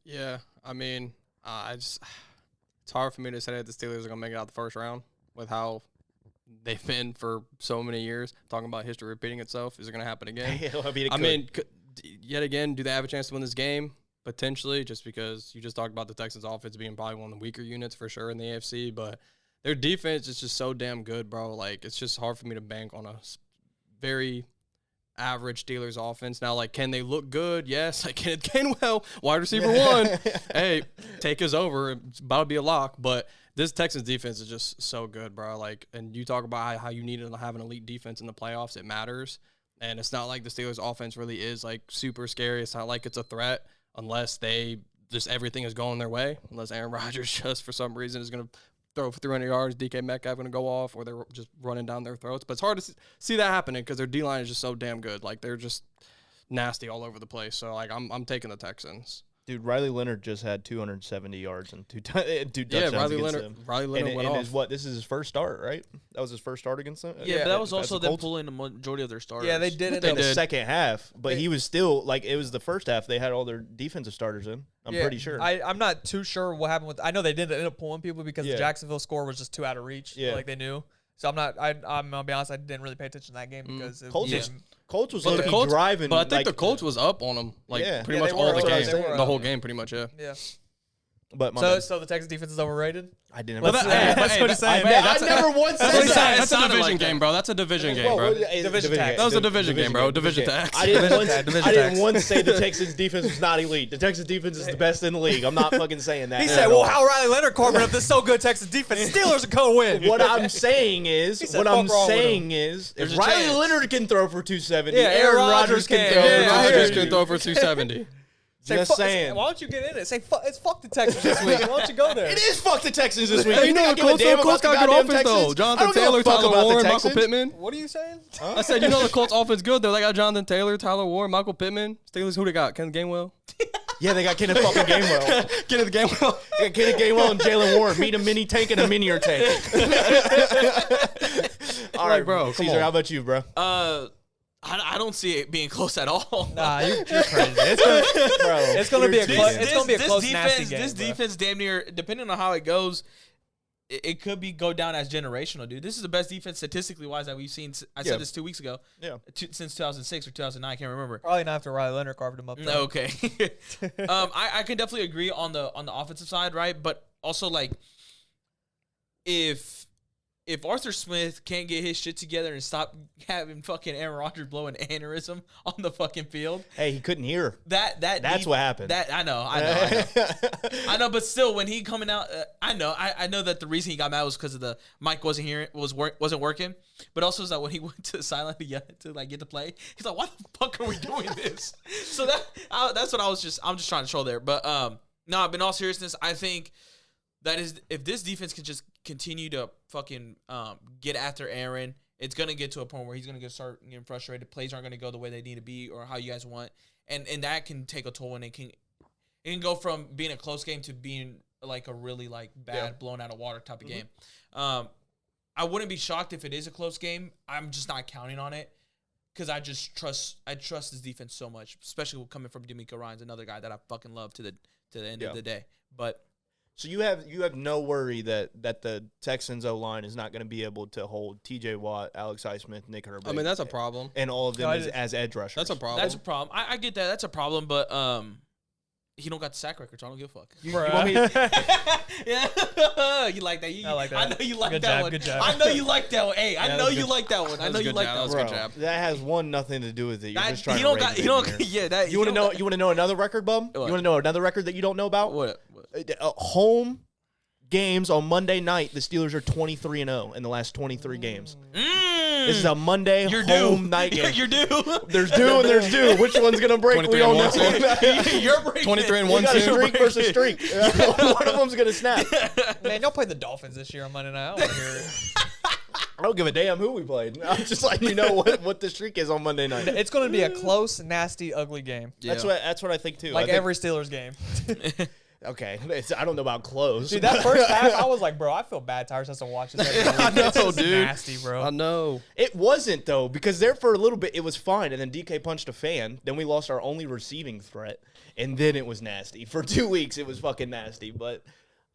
Yeah, I mean, it's hard for me to say that the Steelers are going to make it out the first round with how they've been for so many years. Talking about history repeating itself. Is it going to happen again? I mean, yet again, do they have a chance to win this game? Potentially, just because you just talked about the Texans' offense being probably one of the weaker units for sure in the AFC, but their defense is just so damn good, bro. Like, it's just hard for me to bank on a very average Steelers offense. Now, like, can they look good? Yes. Like, Kenneth Gainwell, wide receiver 1. Hey, take us over. It's about to be a lock, but this Texans defense is just so good, bro. Like, and you talk about how you need to have an elite defense in the playoffs. It matters. And it's not like the Steelers offense really is like super scary. It's not like it's a threat unless everything is going their way. Unless Aaron Rodgers just for some reason is going to throw for 300 yards, DK Metcalf going to go off, or they're just running down their throats. But it's hard to see that happening because their D-line is just so damn good. Like, they're just nasty all over the place. So, like, I'm taking the Texans. Dude, Riley Leonard just had 270 yards and two touchdowns Riley against Leonard, them. Riley Leonard went off. This is his first start, right? That was his first start against them? Yeah, but that was also them Colts? pulling the majority of their starters. Yeah, they did it in the second half, but he was still, like, it was the first half. They had all their defensive starters in. I'm pretty sure. I'm not too sure what happened with. I know they did end up pulling people because the Jacksonville score was just too out of reach. Yeah. Like, they knew. So I'm gonna be honest, I didn't really pay attention to that game because Colts was driving. But I think the Colts was up on them pretty much all the game. The whole game, pretty much, yeah. Yeah. But so the Texas defense is overrated? I didn't. That's what he's saying. I never once said that. That's a division game, bro. That's a division game, bro. That was a division game, bro. Division tax. I didn't once say the Texans defense was not elite. The Texans defense is the best in the league. I'm not fucking saying that. He said, "Well, how Riley Leonard carving up this so good Texas defense? Steelers are gonna win." What I'm saying is, if Riley Leonard can throw for 270, Aaron Rodgers can throw. Aaron Rodgers can throw for 270. Just saying. Why don't you get in it? Say it's fuck the Texans this week. Why don't you go there? It is fuck the Texans this week. Hey, you know the Colts got good offense though. Jonathan Taylor, Tyler Warren, Michael Pittman. What are you saying? I said you know the Colts offense good though. They got Jonathan Taylor, Tyler Warren, Michael Pittman. Steelers, who they got? Kenneth Gainwell. Yeah, they got Kenneth fucking Gainwell. Kenneth Gainwell. They got Kenneth Gainwell and Jalen Warren. Meet a mini tank and a minier tank. All right, bro. Caesar, how about you, bro? I don't see it being close at all. Nah, you're crazy. It's gonna be a close, nasty game. This defense, damn near, depending on how it goes, it could go down as generational, dude. This is the best defense statistically wise that we've seen. I said this 2 weeks ago. Yeah, since 2006 or 2009, I can't remember. Probably not after Riley Leonard carved him up. No, okay. I can definitely agree on the offensive side, right? But also, like, if Arthur Smith can't get his shit together and stop having fucking Aaron Rodgers blow an aneurysm on the fucking field, hey, he couldn't hear. That's what happened. I know. But still, when he coming out, I know that the reason he got mad was because of the mic wasn't working. But also is that when he went to the sideline to like get to play, he's like, "Why the fuck are we doing this?" So that's what I'm just trying to show there. But no, but in all seriousness, I think that is, if this defense can just continue to fucking get after Aaron, it's going to get to a point where he's going to start getting frustrated. Plays aren't going to go the way they need to be or how you guys want. And that can take a toll, and it can go from being a close game to being like a really like bad blown out of water type of game. I wouldn't be shocked if it is a close game. I'm just not counting on it because I trust this defense so much, especially coming from D'Amico Ryans, another guy that I fucking love to the end of the day. But so you have no worry that the Texans O-line is not going to be able to hold T.J. Watt, Alex Highsmith, Nick Herbig. I mean, that's a problem. And all of them as edge rushers. That's a problem. That's a problem. I get that. That's a problem, but he don't got the sack record, so I don't give a fuck. You want me yeah. You like that. I like that. I know you like good that job, one. Good job. I know you like that one. Hey, I know you like that one. I know you like that one. That was a good job. That has nothing to do with it. You're just trying to You want to know another record, bum? What? You want to know another record that you don't know about? What? Home games on Monday night, the Steelers are 23-0 in the last 23 games. This is a Monday home night game. You're due. There's due and there's due. Which one's gonna break? We don't know. You're breaking. 23-1. Got a streak versus streak. One of them's gonna snap. Man, y'all play the Dolphins this year on Monday night. I don't want to hear it. don't give a damn who we played. I'm just letting you know what the streak is on Monday night. It's going to be a close, nasty, ugly game. Yeah. That's what I think too. Like every Steelers game. Okay, I don't know about close. Dude, that first half, I was like, bro, I feel bad. Tyrus has to watch this. I know, It's dude. nasty, bro. I know. It wasn't though, because there for a little bit it was fine, and then DK punched a fan. Then we lost our only receiving threat, and then it was nasty. For 2 weeks, it was fucking nasty. But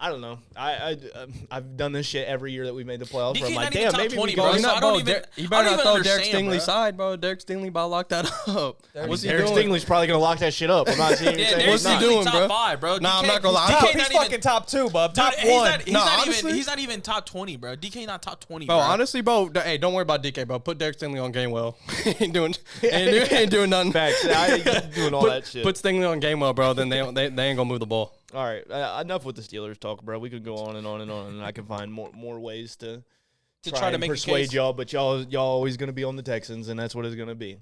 I don't know. I've done this shit every year that we made the playoffs. DK Where I'm like, not even damn, top maybe 20, we bro. go. He's So not, I don't bro. even- You I better don't not even throw Derek understand, Stingley's bro. side, bro. Derek Stingley about to lock that up. What's he Derek doing? Stingley's probably gonna lock that shit up. I'm not seeing. Yeah, saying Derek What's he he's not. doing, top bro? 5, bro. Nah, I'm DK not gonna lie. DK He's not even- fucking top 2, bub. Dude, Top he's 1. not, he's, No, not honestly- even, he's not even top 20, bro. DK not top 20, Bro, bro. honestly, bro, hey, don't worry about DK, bro. Put Derek Stingley on Gainwell. ain't doing nothing. Facts. I ain't doing all that shit. Put Stingley on Gainwell, bro. Then they ain't gonna move the ball. All right, enough with the Steelers talk, bro. We could go on and on and on, and I can find more ways to try to and make a persuade case. y'all. But y'all always gonna be on the Texans, and that's what it's gonna be.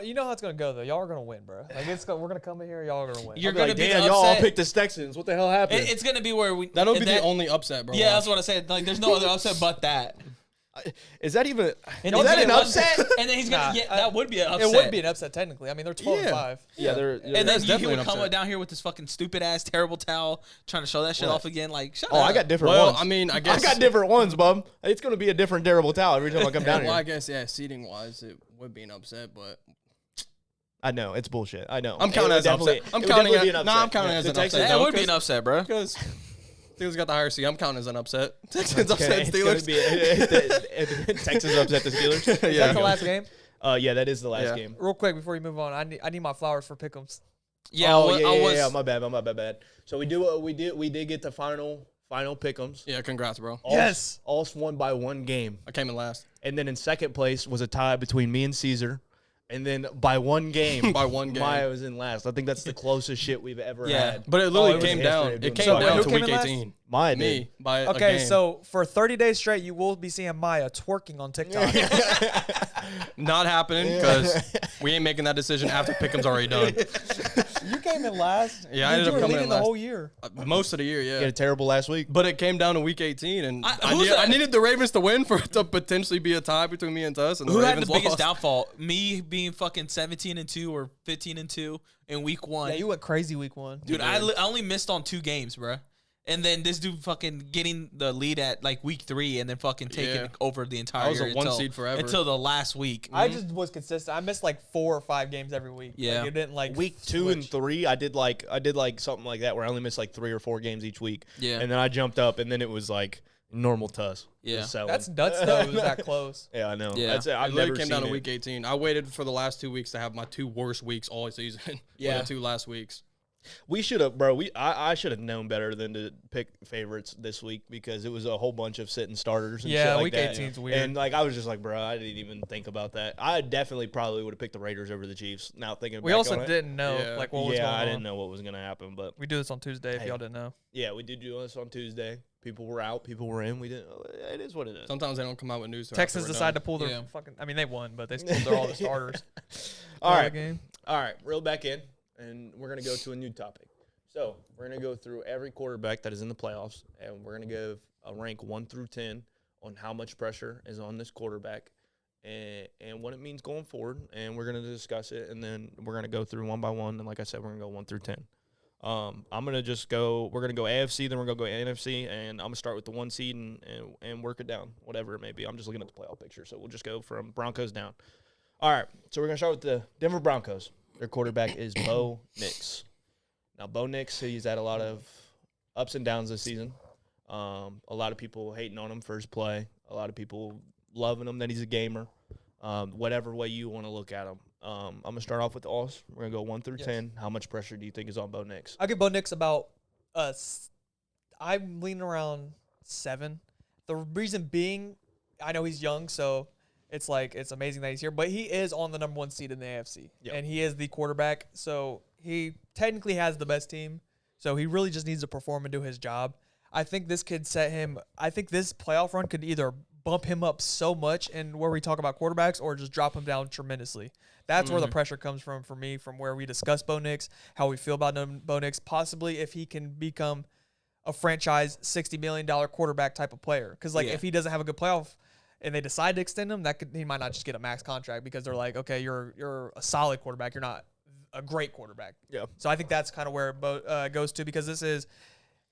You know how it's going to go, though. Y'all are going to win, bro. Like, we're going to come in here, y'all are going to win. You're I'll be gonna like, be damn, y'all all upset. picked the Texans. What the hell happened? It's gonna be where we. That'll be and the only upset, bro. Yeah, that's what I said. Like, there's no other upset but that. Is that even? And is then that an upset? And then he's gonna. Yeah, that would be an upset. It would be an upset, technically. I mean, they're 12 and Yeah. 5. Yeah, they're. And then That's he definitely would an come upset. down here with this fucking stupid ass terrible towel, trying to show that shit What? off again. Like, shut Oh, up. I got different Well, ones. I mean, I I guess got different ones, bub. It's gonna be a different terrible towel every time I come down Well, I here. guess seating wise, it would be an upset, but I know it's bullshit. I know. I'm It counting would as an definitely- upset. I'm it would counting definitely it. be an Nah, I'm upset. counting it as The an Texans upset. That though, would be an 'cause- upset, bro. Because Steelers got the higher seed. I'm counting as an upset. Texans Okay, upset it's gonna Steelers. be Texans upset the Steelers. Is that the last game? Yeah, that is the last Yeah. game. Real quick before you move on, I need my flowers for pick'ems. Yeah, Oh, I was. yeah. My bad. So we did get the final pick'ems. Yeah, congrats, bro. Yes. All won by one game, I came in last and then in second place was a tie between me and Caesar, and then by one game, by one game. Maya was in last. I think that's the closest shit we've ever Yeah. had. But it literally it was came history down. of It doing came so. down Who to came week in last? 18. Maya Me did. by a Okay, game. so for 30 days straight, you will be seeing Maya twerking on TikTok. Not happening because we ain't making that decision after Pickham's already done. You came in last. Yeah, I Dude, ended you up were coming leading in the last. whole year. Most of the year, You had yeah. a terrible last week. But it came down to week 18, and who's I that? needed the Ravens to win for it to potentially be a tie between me and Tuss. And Who the had the Ravens biggest lost. downfall? Me being fucking 17-2 or 15-2 in week 1. Yeah, you went crazy week 1. Dude, I only missed on 2 games, bro. And then this dude fucking getting the lead at like week 3 and then fucking taking Yeah. over the entire I was year a 1 seed forever. until the last week. I just was consistent. I missed like 4 or 5 games every week. Yeah. Like, it didn't like Week 2 and switch. 3, I did like something like that where I only missed like 3 or 4 games each week. Yeah. And then I jumped up, and then it was like normal Tuss. Yeah. Just selling. That's nuts though. It was that close. Yeah, I know. Yeah. That's it. I've It never literally came seen down to it. week 18. I waited for the last 2 weeks to have my 2 worst weeks all season. Yeah. The 2 last weeks. We should have, bro. I should have known better than to pick favorites this week because it was a whole bunch of sitting starters. And Yeah, shit like week that. 18's weird. And like I was just like, bro, I didn't even think about that. I definitely probably would have picked the Raiders over the Chiefs. Now thinking, We back also on it. didn't know Yeah. like what was going on. I didn't know what was gonna happen, but We do this on Tuesday if Hey. y'all didn't know. yeah, we did do this on Tuesday. People were out, people were in. We didn't. It is what it is. Sometimes they don't come out with news. till Texans after we're decided to done. pull their Yeah. fucking. I mean, they won, but they still pulled all the starters. All right, Game. all right. Reel back in, and we're gonna go to a new topic. So we're gonna go through every quarterback that is in the playoffs, and we're gonna give a rank 1 through 10 on how much pressure is on this quarterback, and what it means going forward. And we're gonna discuss it, and then we're gonna go through one by one. And like I said, we're gonna go 1 through 10. I'm gonna just go. We're gonna go AFC, then we're gonna go NFC, and I'm gonna start with the 1 seed and work it down, whatever it may be. I'm just looking at the playoff picture, so we'll just go from Broncos down. All right, so we're gonna start with the Denver Broncos. Their quarterback is Bo Nix. Now, Bo Nix, he's had a lot of ups and downs this season. A lot of people hating on him for his play. A lot of people loving him that he's a gamer. Whatever way you want to look at him. I'm going to start off with us. We're going to go 1 through 10. How much pressure do you think is on Bo Nix? I'll give Bo Nix about I'm leaning around 7. The reason being, I know he's young, so it's like it's amazing that he's here, but he is on the number 1 seed in the AFC, Yep. and he is the quarterback, so he technically has the best team. So he really just needs to perform and do his job. I think this could set him. I think this playoff run could either bump him up so much in where we talk about quarterbacks, or just drop him down tremendously. That's where the pressure comes from for me, from where we discuss Bo Nix, how we feel about Bo Nix, possibly if he can become a franchise $60 million quarterback type of player. Because like Yeah. if he doesn't have a good playoff, and they decide to extend him, he might not just get a max contract because they're like, okay, you're a solid quarterback, you're not a great quarterback. Yeah. So I think that's kind of where it goes to, because this is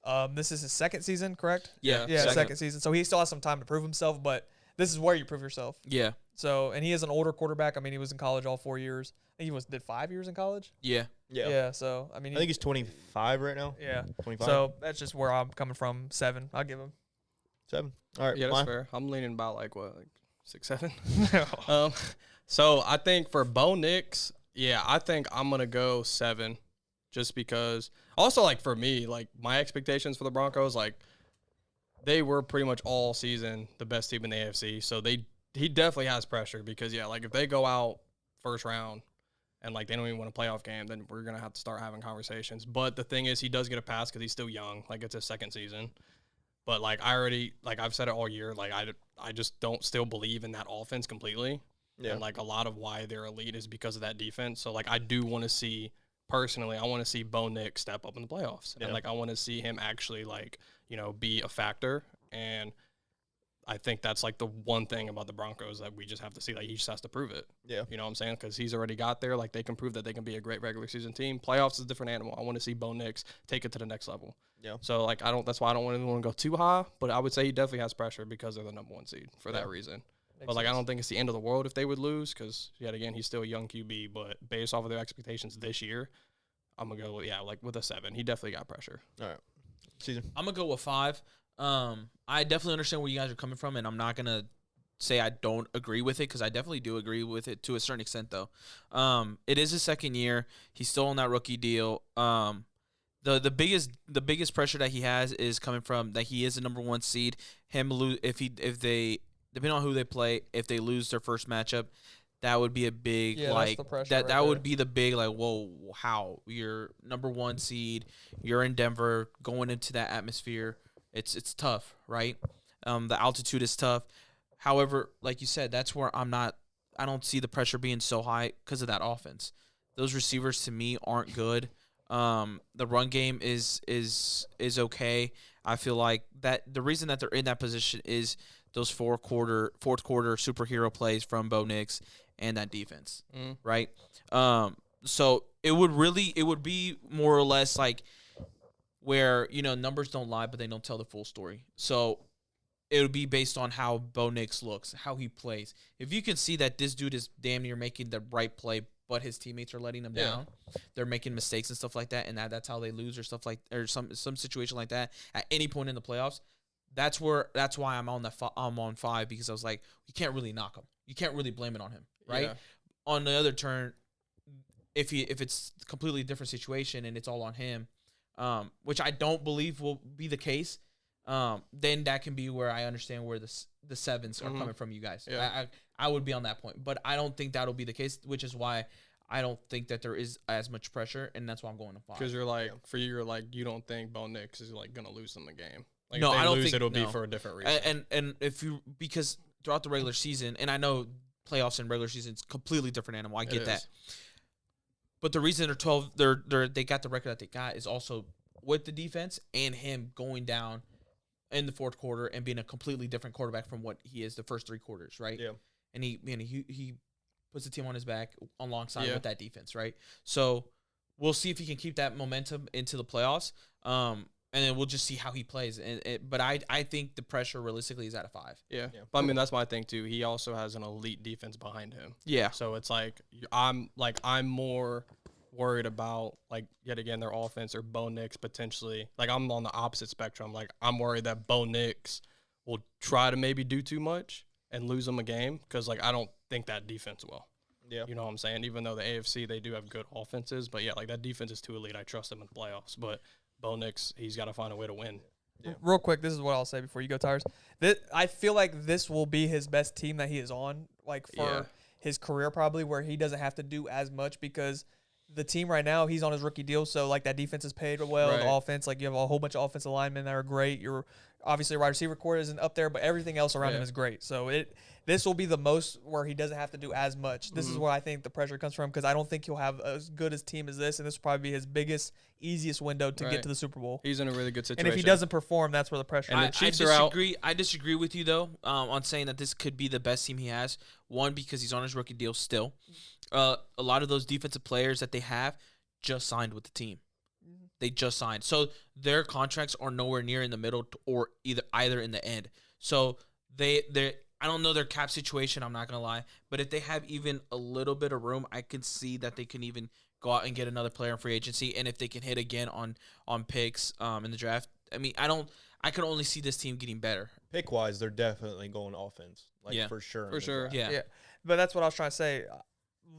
his second season, correct? Yeah. Second season. So he still has some time to prove himself, but this is where you prove yourself. Yeah. So, and he is an older quarterback. I mean, he was in college all 4 years. I think did 5 years in college. Yeah. Yeah. So, I mean, I think he's 25 right now. Yeah. 25. So that's just where I'm coming from. 7. I'll give him. 7. All right. Yeah, that's Mine. fair. I'm leaning about like 6, 7. So I think for Bo Nix, yeah, I think I'm gonna go 7, just because. Also, like for me, like my expectations for the Broncos, like they were pretty much all season the best team in the AFC. So he definitely has pressure because like if they go out first round and like they don't even win a playoff game, then we're gonna have to start having conversations. But the thing is, he does get a pass because he's still young. Like it's his second season. But like I've said it all year, like I just don't still believe in that offense completely. Yeah. And like a lot of why they're elite is because of that defense. So like I do want to see personally, I want to see Bo Nix step up in the playoffs. Yeah. And like I want to see him actually like, be a factor. And I think that's like the one thing about the Broncos that we just have to see. Like he just has to prove it. Yeah. You know what I'm saying? Because he's already got there. Like they can prove that they can be a great regular season team. Playoffs is a different animal. I want to see Bo Nix take it to the next level. Yeah. So like that's why I don't want to go too high. But I would say he definitely has pressure because they're the number 1 seed for that reason. But like I don't think it's the end of the world if they would lose because yet again he's still a young QB. But based off of their expectations this year, I'm gonna go with a 7. He definitely got pressure. All right. Season. I'm gonna go with 5. I definitely understand where you guys are coming from, and I'm not gonna say I don't agree with it because I definitely do agree with it to a certain extent, though. It is his second year. He's still on that rookie deal. The biggest pressure that he has is coming from that he is a number 1 seed. If they depending on who they play, if they lose their first matchup, that would be a big that's the pressure that right would there. be the big whoa, how you're number 1 seed, you're in Denver going into that atmosphere. It's tough, right? The altitude is tough. However, like you said, that's where I don't see the pressure being so high because of that offense. Those receivers to me aren't good. The run game is okay. I feel like that the reason that they're in that position is those fourth quarter superhero plays from Bo Nix and that defense, right? So it would be more or less like where numbers don't lie, but they don't tell the full story. So it would be based on how Bo Nix looks, how he plays. If you can see that this dude is damn near making the right play, but his teammates are letting him down, they're making mistakes and stuff like that, and that's how they lose or some situation like that at any point in the playoffs. That's why I'm on 5 because I was like, you can't really knock him, you can't really blame it on him, right? Yeah. On the other turn, if it's a completely different situation and it's all on him, which I don't believe will be the case, then that can be where I understand where the 7s are coming from you guys. Yeah. I would be on that point, but I don't think that'll be the case, which is why I don't think that there is as much pressure, and that's why I'm going to 5. Because you're like, for you, you're like, you don't think Bo Nix is like gonna lose them the game. Like No, if they I don't lose, think- it'll be no. for a different reason. And because throughout the regular season, and I know playoffs and regular season is completely different animal. I get It that. is. But the reason they're 12, they got the record that they got is also with the defense and him going down in the fourth quarter and being a completely different quarterback from what he is the first 3 quarters, right? Yeah. And he puts the team on his back alongside Yeah. with that defense, right? So we'll see if he can keep that momentum into the playoffs. And then we'll just see how he plays. But I think the pressure realistically is at a 5. Yeah. But I mean, that's my thing too. He also has an elite defense behind him. Yeah. So it's like I'm more worried about like yet again their offense or Bo Nix potentially. Like I'm on the opposite spectrum. Like I'm worried that Bo Nix will try to maybe do too much and lose them a game because like I don't think that defense will. Yeah. You know what I'm saying? Even though the AFC they do have good offenses, but yeah, like that defense is too elite. I trust them in the playoffs, but Bo Nix, he's got to find a way to win. Yeah. Real quick, this is what I'll say before you go, Tires. I feel like this will be his best team that he is on, like for his career probably, where he doesn't have to do as much because the team right now, he's on his rookie deal, so like that defense is paid well. Right. The offense, like you have a whole bunch of offensive linemen that are great. Your Obviously, wide receiver core isn't up there, but everything else around him is great. So this will be the most where he doesn't have to do as much. This is where I think the pressure comes from because I don't think he'll have as good a team as this, and this will probably be his biggest, easiest window to get to the Super Bowl. He's in a really good situation. And if he doesn't perform, that's where the pressure. And is. the Chiefs are out. I disagree with you though on saying that this could be the best team he has. One, because he's on his rookie deal still. A lot of those defensive players that they have just signed with the team. They just signed, so their contracts are nowhere near in the middle or either in the end. So they I don't know their cap situation. I'm not gonna lie, but if they have even a little bit of room, I can see that they can even go out and get another player in free agency. And if they can hit again on picks in the draft, I mean, I can only see this team getting better. Pick wise, they're definitely going offense, for sure. For sure. Yeah. But that's what I was trying to say.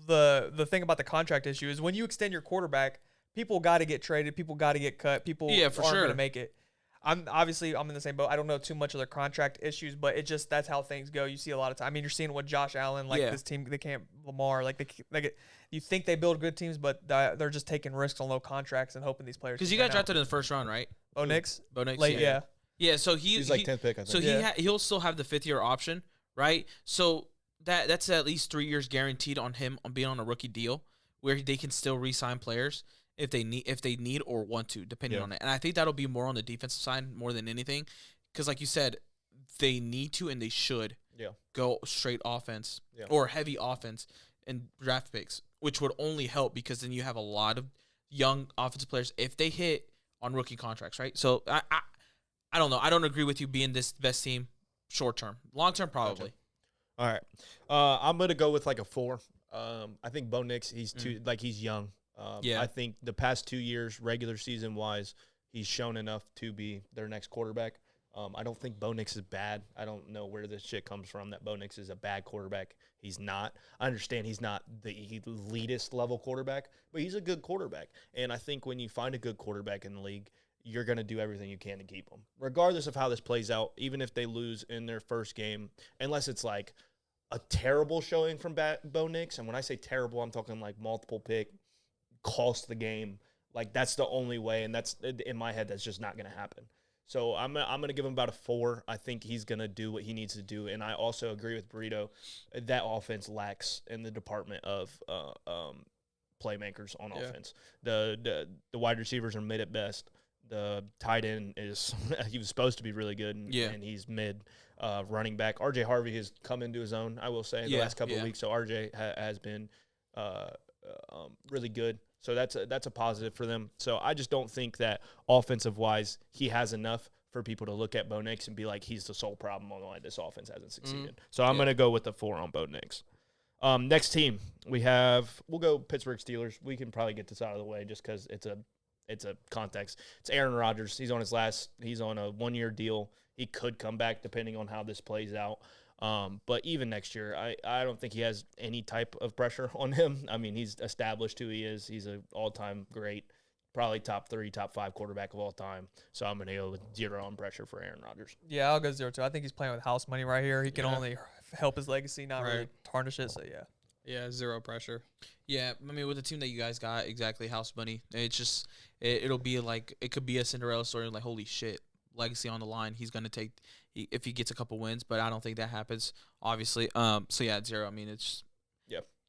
The thing about the contract issue is when you extend your quarterback, people got to get traded. People got to get cut. People aren't going to make it. I'm in the same boat. I don't know too much of their contract issues, but that's how things go. You see a lot of time. I mean, you're seeing what Josh Allen, this team, they can't Lamar, you think they build good teams, but they're just taking risks on low contracts and hoping these players. Because you got drafted in the first round, right? Bo Nix, late, yeah. Yeah, so he's like 10th pick, I think. So he'll still have the 5th-year option, right? So that's at least 3 years guaranteed on him on being on a rookie deal, where they can still re-sign players if they need or want to, depending on it. And I think that'll be more on the defensive side more than anything, because like you said, they need to and they should go straight offense or heavy offense and draft picks, which would only help because then you have a lot of young offensive players if they hit on rookie contracts, right? So I don't know. I don't agree with you being this best team short term. Long term, probably. All right. I'm going to go with a 4. I think Bo Nix, he's he's young. I think the past 2 years, regular season wise, he's shown enough to be their next quarterback. I don't think Bo Nix is bad. I don't know where this shit comes from that Bo Nix is a bad quarterback. He's not. I understand he's not the elitist level quarterback, but he's a good quarterback. And I think when you find a good quarterback in the league, you're going to do everything you can to keep them, regardless of how this plays out, even if they lose in their first game, unless it's a terrible showing from Bo Nix. And when I say terrible, I'm talking multiple pick, cost the game. That's the only way, and that's in my head, that's just not going to happen. So I'm going to give him about a 4. I think he's going to do what he needs to do, and I also agree with Burrito. That offense lacks in the department of playmakers on offense. The wide receivers are mid at best. The tight end he was supposed to be really good, and he's mid. Running back RJ Harvey has come into his own, I will say, the last couple of weeks. So RJ has been really good. So that's a positive for them. So I just don't think that offensive-wise he has enough for people to look at Bo Nix and be like, he's the sole problem on why this offense hasn't succeeded. So I'm going to go with the 4 on Bo Nix. Next team, we'll go Pittsburgh Steelers. We can probably get this out of the way just because it's a context. It's Aaron Rodgers. He's on a 1-year deal. He could come back depending on how this plays out. But even next year, I don't think he has any type of pressure on him. I mean, he's established who he is. He's an all-time great, probably top 3, top 5 quarterback of all time. So I'm going to go with 0 on pressure for Aaron Rodgers. Yeah, I'll go 0 too. I think he's playing with house money right here. He can only help his legacy, not really tarnish it. So, yeah. Yeah, 0 pressure. Yeah, I mean, with the team that you guys got, exactly, house money, it's just it'll be it could be a Cinderella story, holy shit, legacy on the line. He's going to take if he gets a couple wins, but I don't think that happens, obviously. So yeah, 0. I mean, it's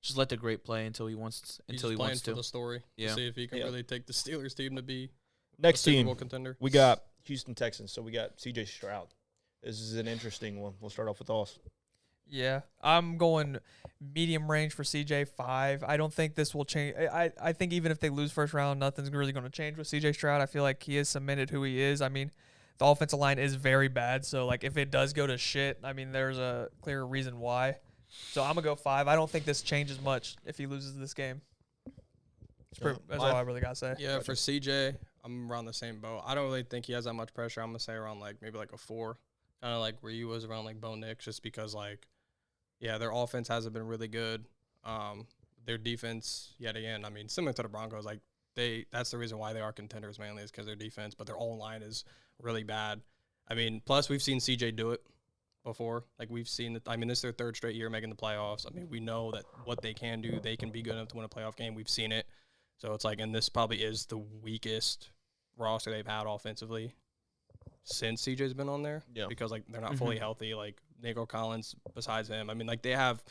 just let the great play until he wants to. For the story. Yeah, to see if he can really take the Steelers team to be next a Super team Bowl contender. We got Houston Texans, so we got C.J. Stroud. This is an interesting one. We'll start off with us. Yeah, I'm going medium range for CJ 5. I don't think this will change. I think even if they lose first round, nothing's really going to change with CJ Stroud. I feel like he has cemented who he is. I mean, the offensive line is very bad. So, if it does go to shit, I mean, there's a clear reason why. So, I'm going to go 5. I don't think this changes much if he loses this game. That's all I really got to say. Yeah, for CJ, I'm around the same boat. I don't really think he has that much pressure. I'm going to say around, maybe a 4. Kind of where you was around, Bo Nix, just because, their offense hasn't been really good. Their defense, yet again, I mean, similar to the Broncos, that's the reason why they are contenders mainly is because their defense, but their O-line is really bad. I mean, plus we've seen CJ do it before. We've seen that. I mean, this is their 3rd straight year making the playoffs. I mean, we know that what they can do, they can be good enough to win a playoff game. We've seen it. So it's and this probably is the weakest roster they've had offensively. since CJ's been on there. Yeah. Because like they're not fully healthy. Like Nico Collins, besides him, I mean, like they have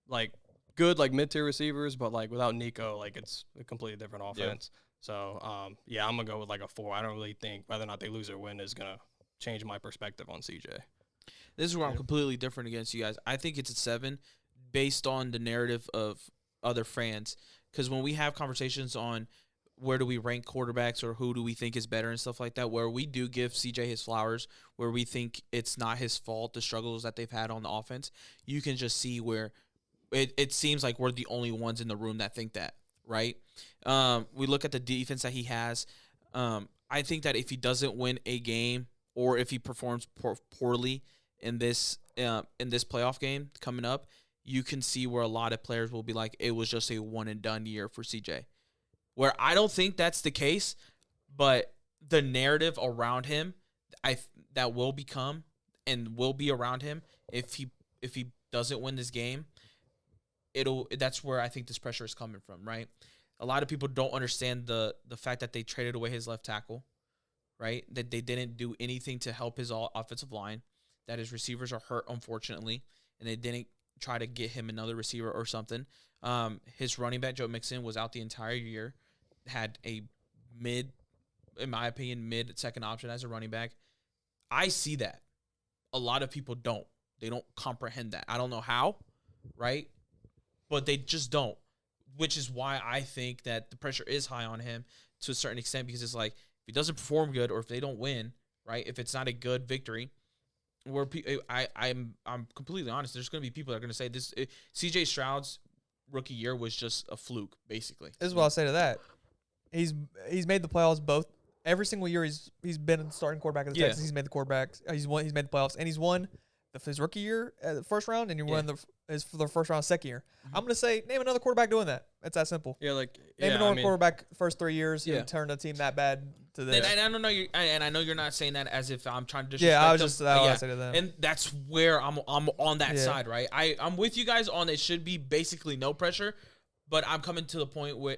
like good like mid-tier receivers, but like without Nico, like it's a completely different offense. So I'm gonna go with like a 4. I don't really think whether or not they lose or win is gonna change my perspective on CJ. This is where I'm completely different against you guys. I think it's a 7 based on the narrative of other fans. Because when we have conversations on where do we rank quarterbacks or who do we think is better and stuff like that, where we do give CJ his flowers, where we think it's not his fault, the struggles that they've had on the offense, you can just see where it seems like we're the only ones in the room that think that, right? We look at the defense that he has. I think that if he doesn't win a game or if he performs poorly in this playoff game coming up, you can see where a lot of players will be like, it was just a one-and-done year for CJ. Where I don't think that's the case, but the narrative around him, that will become and will be around him if he doesn't win this game, that's where I think this pressure is coming from, right? A lot of people don't understand the fact that they traded away his left tackle, right? That they didn't do anything to help his offensive line, that his receivers are hurt, unfortunately, and they didn't try to get him another receiver or something. His running back, Joe Mixon, was out the entire year, had a in my opinion, mid-second option as a running back. I see that. A lot of people don't. They don't comprehend that. I don't know how, right? But they just don't, which is why I think that the pressure is high on him to a certain extent, because it's like, if he doesn't perform good or if they don't win, right, if it's not a good victory, where I'm completely honest, there's going to be people that are going to say this CJ Stroud's rookie year was just a fluke, basically. This is what I'll say to that. He's made the playoffs every single year. He's been the starting quarterback of the Texans. He's made the quarterbacks. He's made the playoffs, and he's won his rookie year at the first round, and he won for the first round second year. I'm gonna say name another quarterback doing that. It's that simple. Yeah, like name another quarterback first 3 years who turned a team that bad to this. And I don't know and I know you're not saying that as if I'm trying to disrespect Yeah, I was them, just that I say to them. And that's where I'm on that side, right? I'm with you guys on it should be basically no pressure, but I'm coming to the point where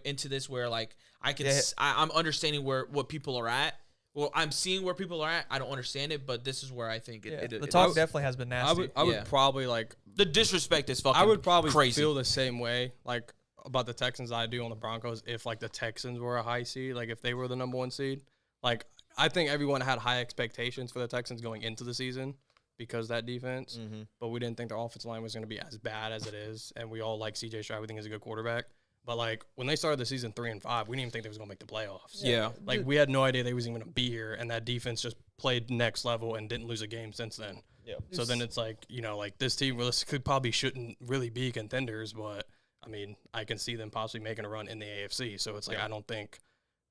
like I'm understanding what people are at. Well, I'm seeing where people are at. I don't understand it, but this is where I think the talk definitely has been nasty. I would probably like the disrespect is fucking. I would probably crazy. feel the same way like about the Texans I do on the Broncos if like the Texans were a high seed, like if they were the number 1 seed. Like I think everyone had high expectations for the Texans going into the season because of that defense, but we didn't think their offensive line was going to be as bad as it is, and we all like CJ Stroud. We think he's a good quarterback. But, like, when they started the season 3-5, we didn't even think they was going to make the playoffs. Yeah. Like, we had no idea they was even going to be here, and that defense just played next level and didn't lose a game since then. Yeah. So then it's like, you know, like, this team probably shouldn't really be contenders, but, I mean, I can see them possibly making a run in the AFC. So it's like, I don't think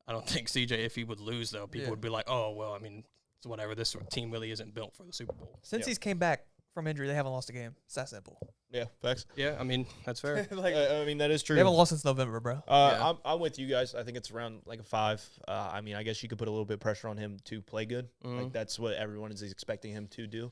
CJ, if he would lose, though, people would be like, oh, well, I mean, it's whatever. This team really isn't built for the Super Bowl. Since he's came back from injury, they haven't lost a game. It's that simple. Yeah, facts. Yeah, I mean, that's fair. I mean, that is true. They haven't lost since November, bro. I'm with you guys. I think it's around like a 5. I mean, I guess you could put a little bit of pressure on him to play good. Like that's what everyone is expecting him to do.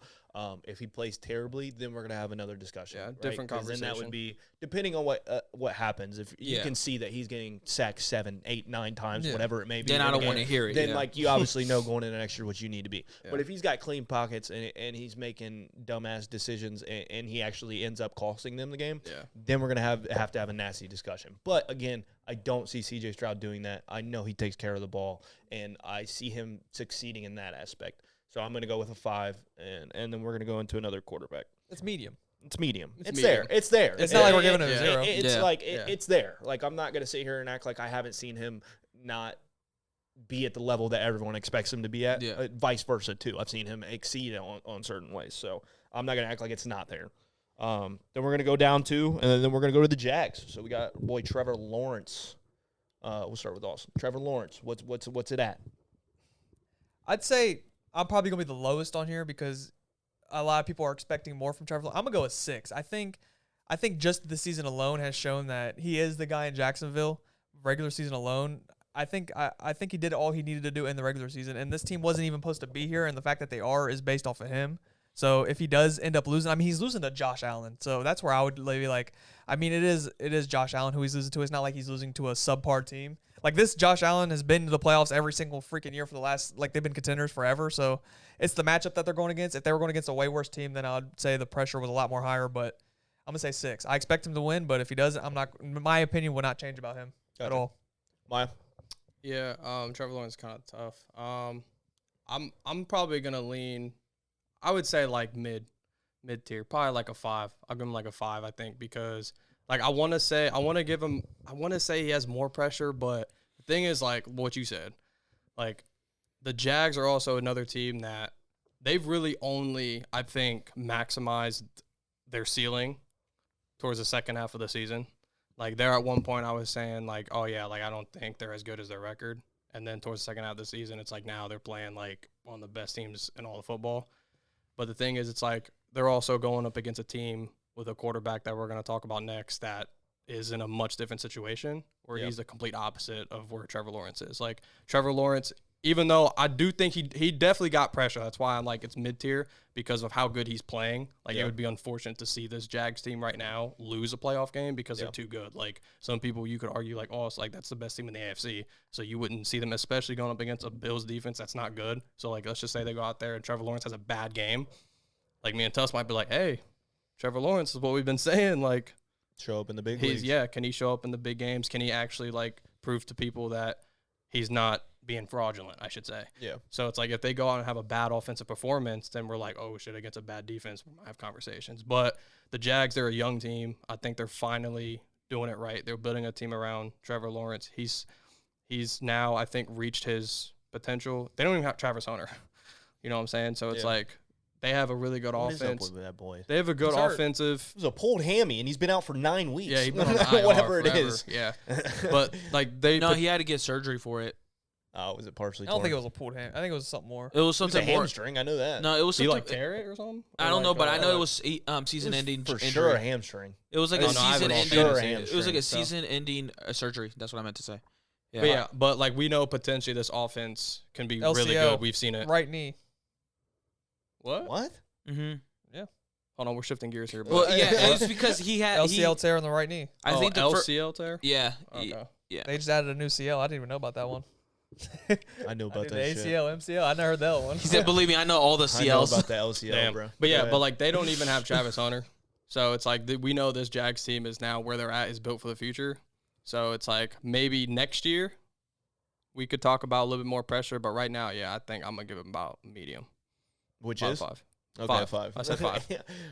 If he plays terribly, then we're gonna have another discussion. Yeah, right? different conversation. Then that would be depending on what happens. If you can see that he's getting sacked 7, 8, 9 times, whatever it may be, then I don't want to hear it. Then like you obviously know going in next year what you need to be. But if he's got clean pockets and he's making dumbass decisions and he actually ends up costing them the game, then we're gonna have to have a nasty discussion. But again, I don't see CJ Stroud doing that. I know he takes care of the ball, and I see him succeeding in that aspect. So I'm going to go with a 5, and then we're going to go into another quarterback. It's medium. It's medium. It's medium. there. It's there. It's not like we're giving it a 0. It's there. Like, I'm not going to sit here and act like I haven't seen him not be at the level that everyone expects him to be at. Vice versa, too. I've seen him exceed on certain ways. So I'm not going to act like it's not there. Then we're going to go down to, and then we're going to go to the Jags. So we got boy Trevor Lawrence. We'll start with Austin. Trevor Lawrence. What's it at? I'd say I'm probably going to be the lowest on here because a lot of people are expecting more from Trevor. I'm going to go with 6. I think just the season alone has shown that he is the guy in Jacksonville. Regular season alone, I think he did all he needed to do in the regular season, and this team wasn't even supposed to be here, and the fact that they are is based off of him. So if he does end up losing, I mean, he's losing to Josh Allen. So that's where I would be like, I mean, it is Josh Allen who he's losing to. It's not like he's losing to a subpar team. Like this, Josh Allen has been to the playoffs every single freaking year for the last, like they've been contenders forever. So it's the matchup that they're going against. If they were going against a way worse team, then I'd say the pressure was a lot more higher. But I'm gonna say 6. I expect him to win, but if he doesn't, I'm not. My opinion would not change about him at all. Maya? Yeah, Trevor Lawrence is kind of tough. I'm probably gonna lean. I would say like mid tier, probably like a 5. I'll give him like a 5, I think, because like I want to say he has more pressure, but the thing is like what you said, like the Jags are also another team that they've really only, I think, maximized their ceiling towards the second half of the season. Like there at one point I was saying like, oh yeah, like I don't think they're as good as their record. And then towards the second half of the season, it's like now they're playing like one of the best teams in all of football. But the thing is, it's like they're also going up against a team with a quarterback that we're going to talk about next that is in a much different situation where he's the complete opposite of where Trevor Lawrence is. Like Trevor Lawrence, even though I do think he definitely got pressure. That's why I'm like it's mid-tier because of how good he's playing. Like it would be unfortunate to see this Jags team right now lose a playoff game because they're too good. Like some people you could argue like, oh, it's like that's the best team in the AFC. So you wouldn't see them, especially going up against a Bills defense that's not good. So like let's just say they go out there and Trevor Lawrence has a bad game. Like me and Tuss might be like, hey, Trevor Lawrence is what we've been saying. Like Show up in the big leagues. Can he show up in the big games? Can he actually like prove to people that he's not being fraudulent, I should say. Yeah. So it's like if they go out and have a bad offensive performance, then we're like, oh shit, against a bad defense, we might have conversations. But the Jags, they're a young team. I think they're finally doing it right. They're building a team around Trevor Lawrence. He's now, I think, reached his potential. They don't even have Travis Hunter. You know what I'm saying? So it's like they have a really good offense. With that boy? They have a good offensive. It was a pulled hammy, and he's been out for 9 weeks. Yeah, he's been on IR whatever it forever. is. Yeah, but like he had to get surgery for it. Oh, was it partially? I don't think it was a pulled ham. I think it was something more. It was something a more. hamstring. I know that. No, it was Did he something. like tear it or something? I don't know, but I know it was season-ending for injury. sure a hamstring. It was like Oh, a no, I have it all season-ending. fantasy. It was like a So- season-ending surgery. That's what I meant to say. Yeah. But like we know potentially this offense can be really LCL, good. We've seen it. Right knee. What? What? Mm-hmm. Hold on, we're shifting gears here. But Well, yeah, it's because he had LCL tear on the right knee. I think the LCL tear. yeah, Okay. yeah. They just added a new CL. I didn't even know about that one. I know about The that shit. ACL, MCL. I never heard that one. He said, "Believe me, I know all the I know CLs." about the LCL, Damn. bro. But yeah, Go ahead. but like they don't even have Travis Hunter. So it's like we know this Jags team is now where they're at is built for the future. So it's like maybe next year we could talk about a little bit more pressure. But right now, yeah, I think I'm gonna give it about medium. Which About is 5. okay, 5. 5. I said 5.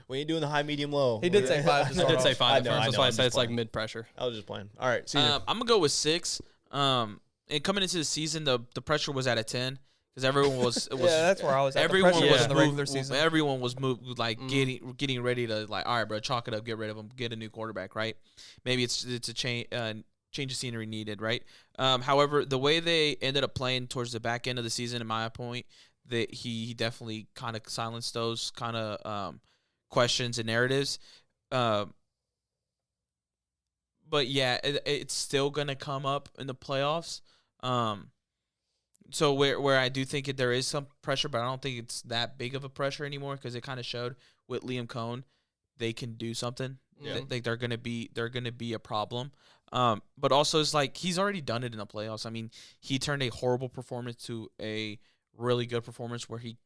We ain't doing the high, medium, low. He did say 5 to I start did say off. 5 I at know, first. I That's know, why I I'm said just it's like playing. mid pressure. I was just playing. All right, Caesar. I'm gonna go with 6. And coming into the season, the pressure was at a 10 because everyone was. It was Yeah, that's where I was at. everyone the pressure was was in the regular moved- season. Everyone was moved, like getting ready to like, all right, bro, chalk it up, get rid of him, get a new quarterback, right? Maybe it's a change of scenery needed, right? However, the way they ended up playing towards the back end of the season, in my point, that he definitely kind of silenced those kind of questions and narratives. But yeah, it's still gonna come up in the playoffs. So where I do think there is some pressure, but I don't think it's that big of a pressure anymore because it kind of showed with Liam Cohn they can do something. Yeah. They're gonna be a problem. But also it's like he's already done it in the playoffs. I mean, he turned a horrible performance to a really good performance where he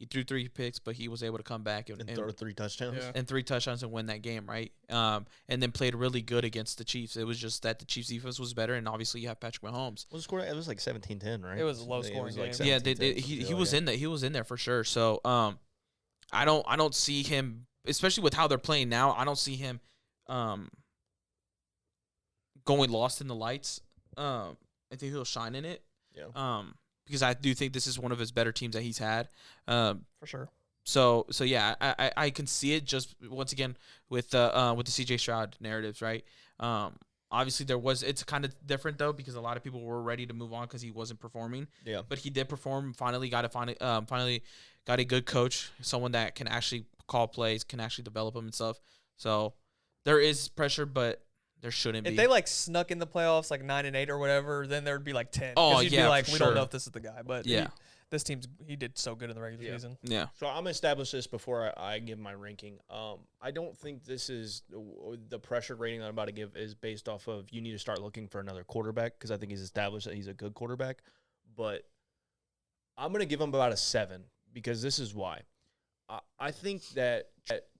threw 3 picks, but he was able to come back and throw 3 touchdowns. Yeah. and 3 touchdowns and win that game, right? And then played really good against the Chiefs. It was just that the Chiefs defense was better, and obviously you have Patrick Mahomes. What was the score? It was like 17-10, right? It was a low I think scoring like game. Yeah, 17-10. he was in there. He was in there for sure. So I don't see him, especially with how they're playing now. I don't see him going lost in the lights. I think he'll shine in it. Yeah. Because I do think this is one of his better teams that he's had. For sure. So yeah, I can see it just once again with the CJ Stroud narratives, right? Obviously it's kind of different though because a lot of people were ready to move on because he wasn't performing. Yeah. But he did perform. Finally got a good coach, someone that can actually call plays, can actually develop them and stuff. So there is pressure, but there shouldn't be. If they like snuck in the playoffs like 9-8 or whatever, then there would be like 10. Oh, 'Cause you'd yeah, be like, for we sure. don't know if this is the guy, but Yeah. he did so good in the regular season. Yeah. So I'm gonna establish this before I give my ranking. I don't think this is the pressure rating that I'm about to give is based off of you need to start looking for another quarterback because I think he's established that he's a good quarterback. But I'm gonna give him about a 7 because this is why. I think that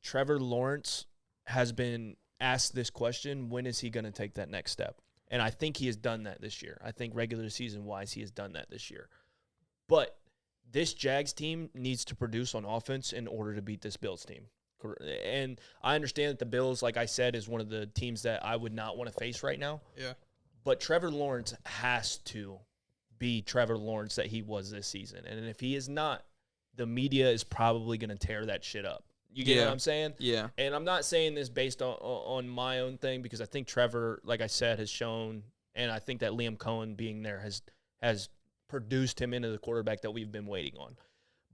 Trevor Lawrence has been asked this question: when is he gonna take that next step? And I think he has done that this year. I think regular season wise, he has done that this year. But this Jags team needs to produce on offense in order to beat this Bills team. And I understand that the Bills, like I said, is one of the teams that I would not want to face right now. Yeah. But Trevor Lawrence has to be Trevor Lawrence that he was this season. And if he is not, the media is probably going to tear that shit up. You get what I'm saying? Yeah. And I'm not saying this based on my own thing because I think Trevor, like I said, has shown, and I think that Liam Cohen being there has produced him into the quarterback that we've been waiting on.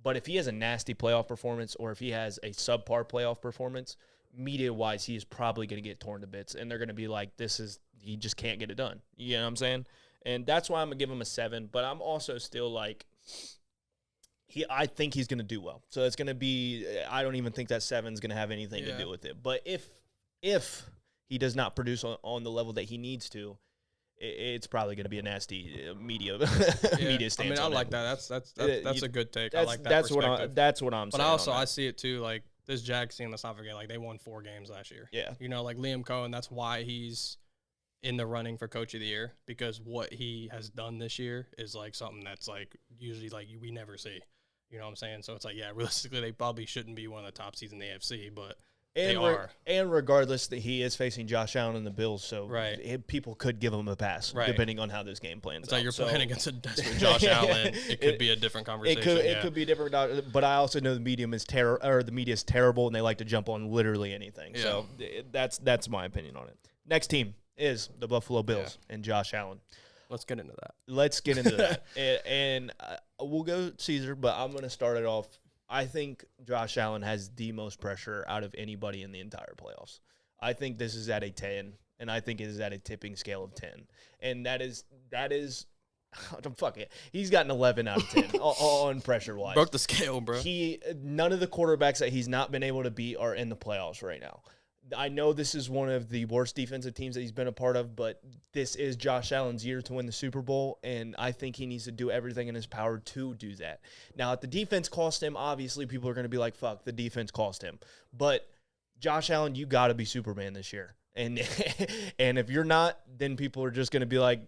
But if he has a nasty playoff performance or if he has a subpar playoff performance, media-wise, he is probably going to get torn to bits. And they're going to be like, he just can't get it done. You know what I'm saying? And that's why I'm going to give him a 7. But I'm also still like, I think he's going to do well. So it's going to be, I don't even think that 7 is going to have anything to do with it. But if he does not produce on the level that he needs to, it's probably going to be a nasty media stance. I mean, I like that. That's a good take. I like that perspective. That's what I'm saying. But I see it too. Like this Jags team, let's not forget, like they won 4 games last year. Yeah. You know, like Liam Cohen, that's why he's in the running for Coach of the Year because what he has done this year is like something that's like usually like we never see. You know what I'm saying? So it's like, yeah, realistically, they probably shouldn't be one of the top seeds in the AFC, but they are. And regardless, that he is facing Josh Allen and the Bills, so people could give him a pass, depending on how this game plans it's out. Like you're playing against a desperate Josh Allen. It could be a different conversation. It could be different, but I also know the media is terrible, and they like to jump on literally anything. Yeah. So that's my opinion on it. Next team is the Buffalo Bills and Josh Allen. Let's get into that. And we'll go Caesar, but I'm going to start it off. I think Josh Allen has the most pressure out of anybody in the entire playoffs. I think this is at a 10, and I think it is at a tipping scale of 10. And that is fuck it. He's got an 11 out of 10 on pressure-wise. Broke the scale, bro. None of the quarterbacks that he's not been able to beat are in the playoffs right now. I know this is one of the worst defensive teams that he's been a part of, but this is Josh Allen's year to win the Super Bowl, and I think he needs to do everything in his power to do that. Now, if the defense cost him, obviously people are going to be like, fuck, the defense cost him. But Josh Allen, you got to be Superman this year. And and if you're not, then people are just going to be like,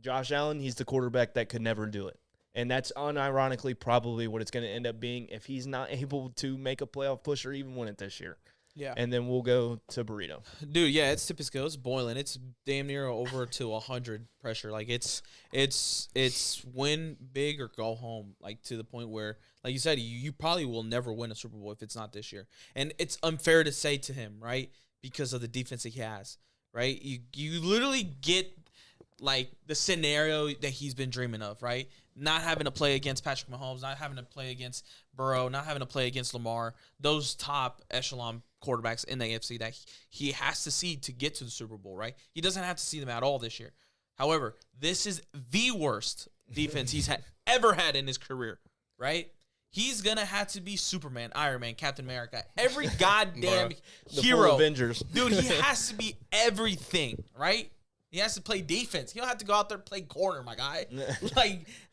Josh Allen, he's the quarterback that could never do it. And that's unironically probably what it's going to end up being if he's not able to make a playoff push or even win it this year. Yeah. And then we'll go to Burrito. Dude, yeah, it's tipping scale. It's boiling. It's damn near over to 100 pressure. Like it's win big or go home. Like to the point where, like you said, you probably will never win a Super Bowl if it's not this year. And it's unfair to say to him, right? Because of the defense he has, right? You literally get like the scenario that he's been dreaming of, right? Not having to play against Patrick Mahomes, not having to play against Burrow, not having to play against Lamar, those top echelon quarterbacks in the AFC that he has to see to get to the Super Bowl, right? He doesn't have to see them at all this year. However, this is the worst defense he's ever had in his career, right? He's going to have to be Superman, Iron Man, Captain America, every goddamn hero. The Avengers. Dude, he has to be everything, right? He has to play defense. He don't have to go out there and play corner, my guy.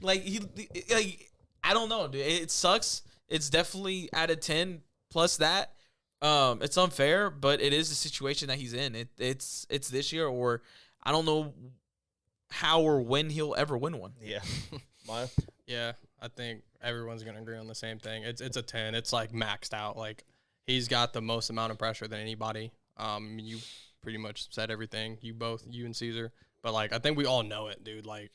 I don't know, dude. It sucks. It's definitely out of 10 plus that. It's unfair, but it is the situation that he's in. It's this year, or I don't know how or when he'll ever win one. Yeah. Maya? Yeah, I think everyone's gonna agree on the same thing. It's a 10. It's like maxed out. Like he's got the most amount of pressure than anybody. You pretty much said everything. You and Caesar. But like I think we all know it, dude. Like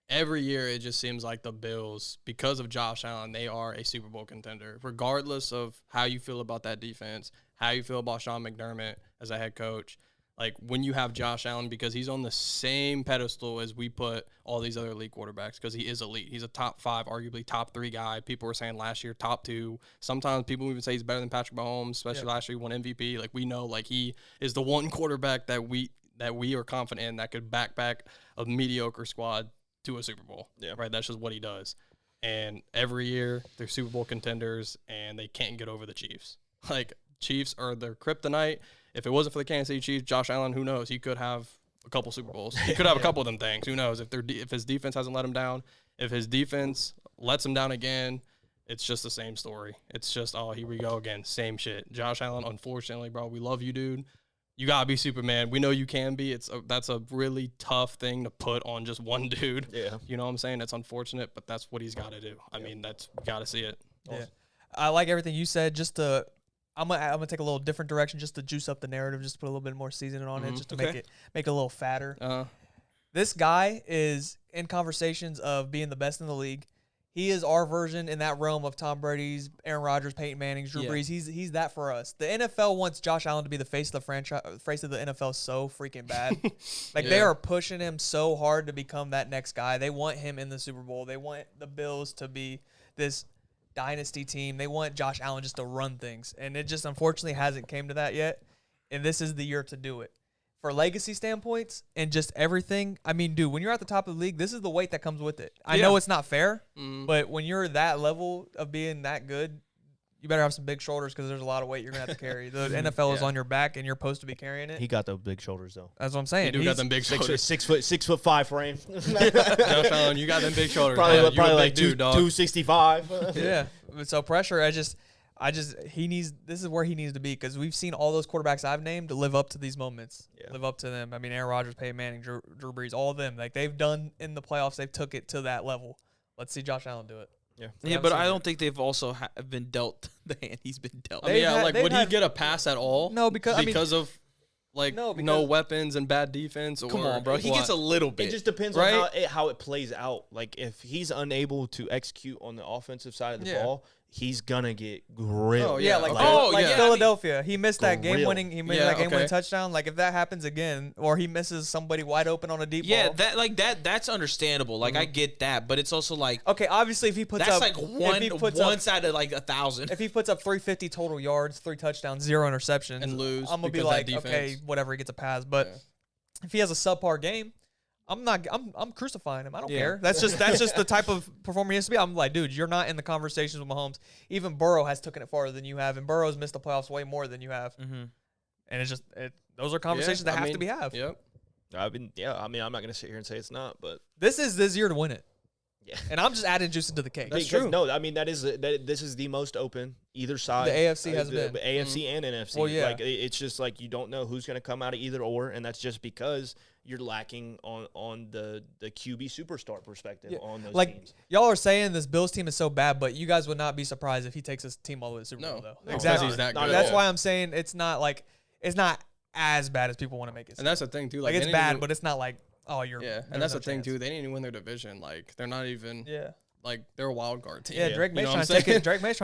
every year it just seems like the Bills, because of Josh Allen, they are a Super Bowl contender. Regardless of how you feel about that defense, how you feel about Sean McDermott as a head coach, like when you have Josh Allen, because he's on the same pedestal as we put all these other elite quarterbacks, because he is elite. He's a top 5, arguably top 3 guy. People were saying last year top 2. Sometimes people even say he's better than Patrick Mahomes, especially last year he won MVP. Like we know, like he is the one quarterback that we are confident in that could back a mediocre squad to a Super Bowl. Yeah. Right. That's just what he does. and every year they're Super Bowl contenders, and they can't get over the Chiefs. Like, Chiefs are their kryptonite. If it wasn't for the Kansas City Chiefs, Josh Allen, who knows? He could have a couple Super Bowls. He could have a couple of them things. Who knows? If his defense hasn't let him down, if his defense lets him down again, it's just the same story. It's just, oh, here we go again, same shit. Josh Allen, unfortunately, bro, we love you, dude. You gotta be Superman. We know you can be. That's a really tough thing to put on just one dude. Yeah. You know what I'm saying? It's unfortunate, but that's what he's got to do. I mean, you gotta see it. Yeah. I like everything you said. I'm gonna take a little different direction just to juice up the narrative, just to put a little bit more seasoning on it, just to make it a little fatter. This guy is in conversations of being the best in the league. He is our version in that realm of Tom Brady's, Aaron Rodgers, Peyton Manning's, Drew Brees. He's that for us. The NFL wants Josh Allen to be the face of the franchise, face of the NFL so freaking bad. They are pushing him so hard to become that next guy. They want him in the Super Bowl. They want the Bills to be this dynasty team. They want Josh Allen just to run things, and it just unfortunately hasn't came to that yet. And this is the year to do it. For legacy standpoints and just everything, I mean, dude, when you're at the top of the league, this is the weight that comes with it. I know it's not fair, but when you're that level of being that good, you better have some big shoulders because there's a lot of weight you're going to have to carry. The NFL is on your back, and you're supposed to be carrying it. He got those big shoulders, though. That's what I'm saying. You got them big shoulders. 6'5" frame. Josh Allen, you got them big shoulders. Probably like like 265. Yeah. So pressure, he needs. This is where he needs to be because we've seen all those quarterbacks I've named to live up to these moments, live up to them. I mean, Aaron Rodgers, Peyton Manning, Drew Brees, all of them. Like they've done in the playoffs, they've took it to that level. Let's see Josh Allen do it. Yeah, but I don't think they've also been dealt the hand he's been dealt. I mean, would he get a pass at all? No, because of no weapons and bad defense. Come on, bro. He gets a little bit. It just depends on how it plays out. Like if he's unable to execute on the offensive side of the ball, he's gonna get grilled. Philadelphia. He missed that game-winning. He made that game-winning touchdown. Like if that happens again, or he misses somebody wide open on a deep ball. That's understandable. Like I get that, but it's also like obviously if he puts that's up like one side of like 1,000. If he puts up 350 total yards, 3 touchdowns, 0 interceptions, and lose, I'm gonna be like, okay, whatever, he gets a pass. But if he has a subpar game, I'm crucifying him. I don't care. That's just the type of performer he has to be. I'm like, dude, you're not in the conversations with Mahomes. Even Burrow has taken it farther than you have, and Burrow's missed the playoffs way more than you have. Mm-hmm. And it's just those are conversations that have to be had. Yep. I mean, I'm not gonna sit here and say it's not, but this is this year to win it. Yeah. And I'm just adding juice into the cake. That's true. No, I mean this is the most open either side. The AFC has been AFC and NFC. Well, yeah. Like it's just like you don't know who's gonna come out of either or, and that's just because you're lacking on the QB superstar perspective on those teams. Y'all are saying this Bills team is so bad, but you guys would not be surprised if he takes his team all the way to the Super Bowl, though. No, exactly. He's that good. That's why I'm saying it's not as bad as people want to make it seem. And that's the thing too. Like it's bad, but it's not like you're. Yeah, and that's the thing too. They didn't even win their division. Like they're not even. Yeah. Like they're a wild card team. Yeah, Drake May's trying to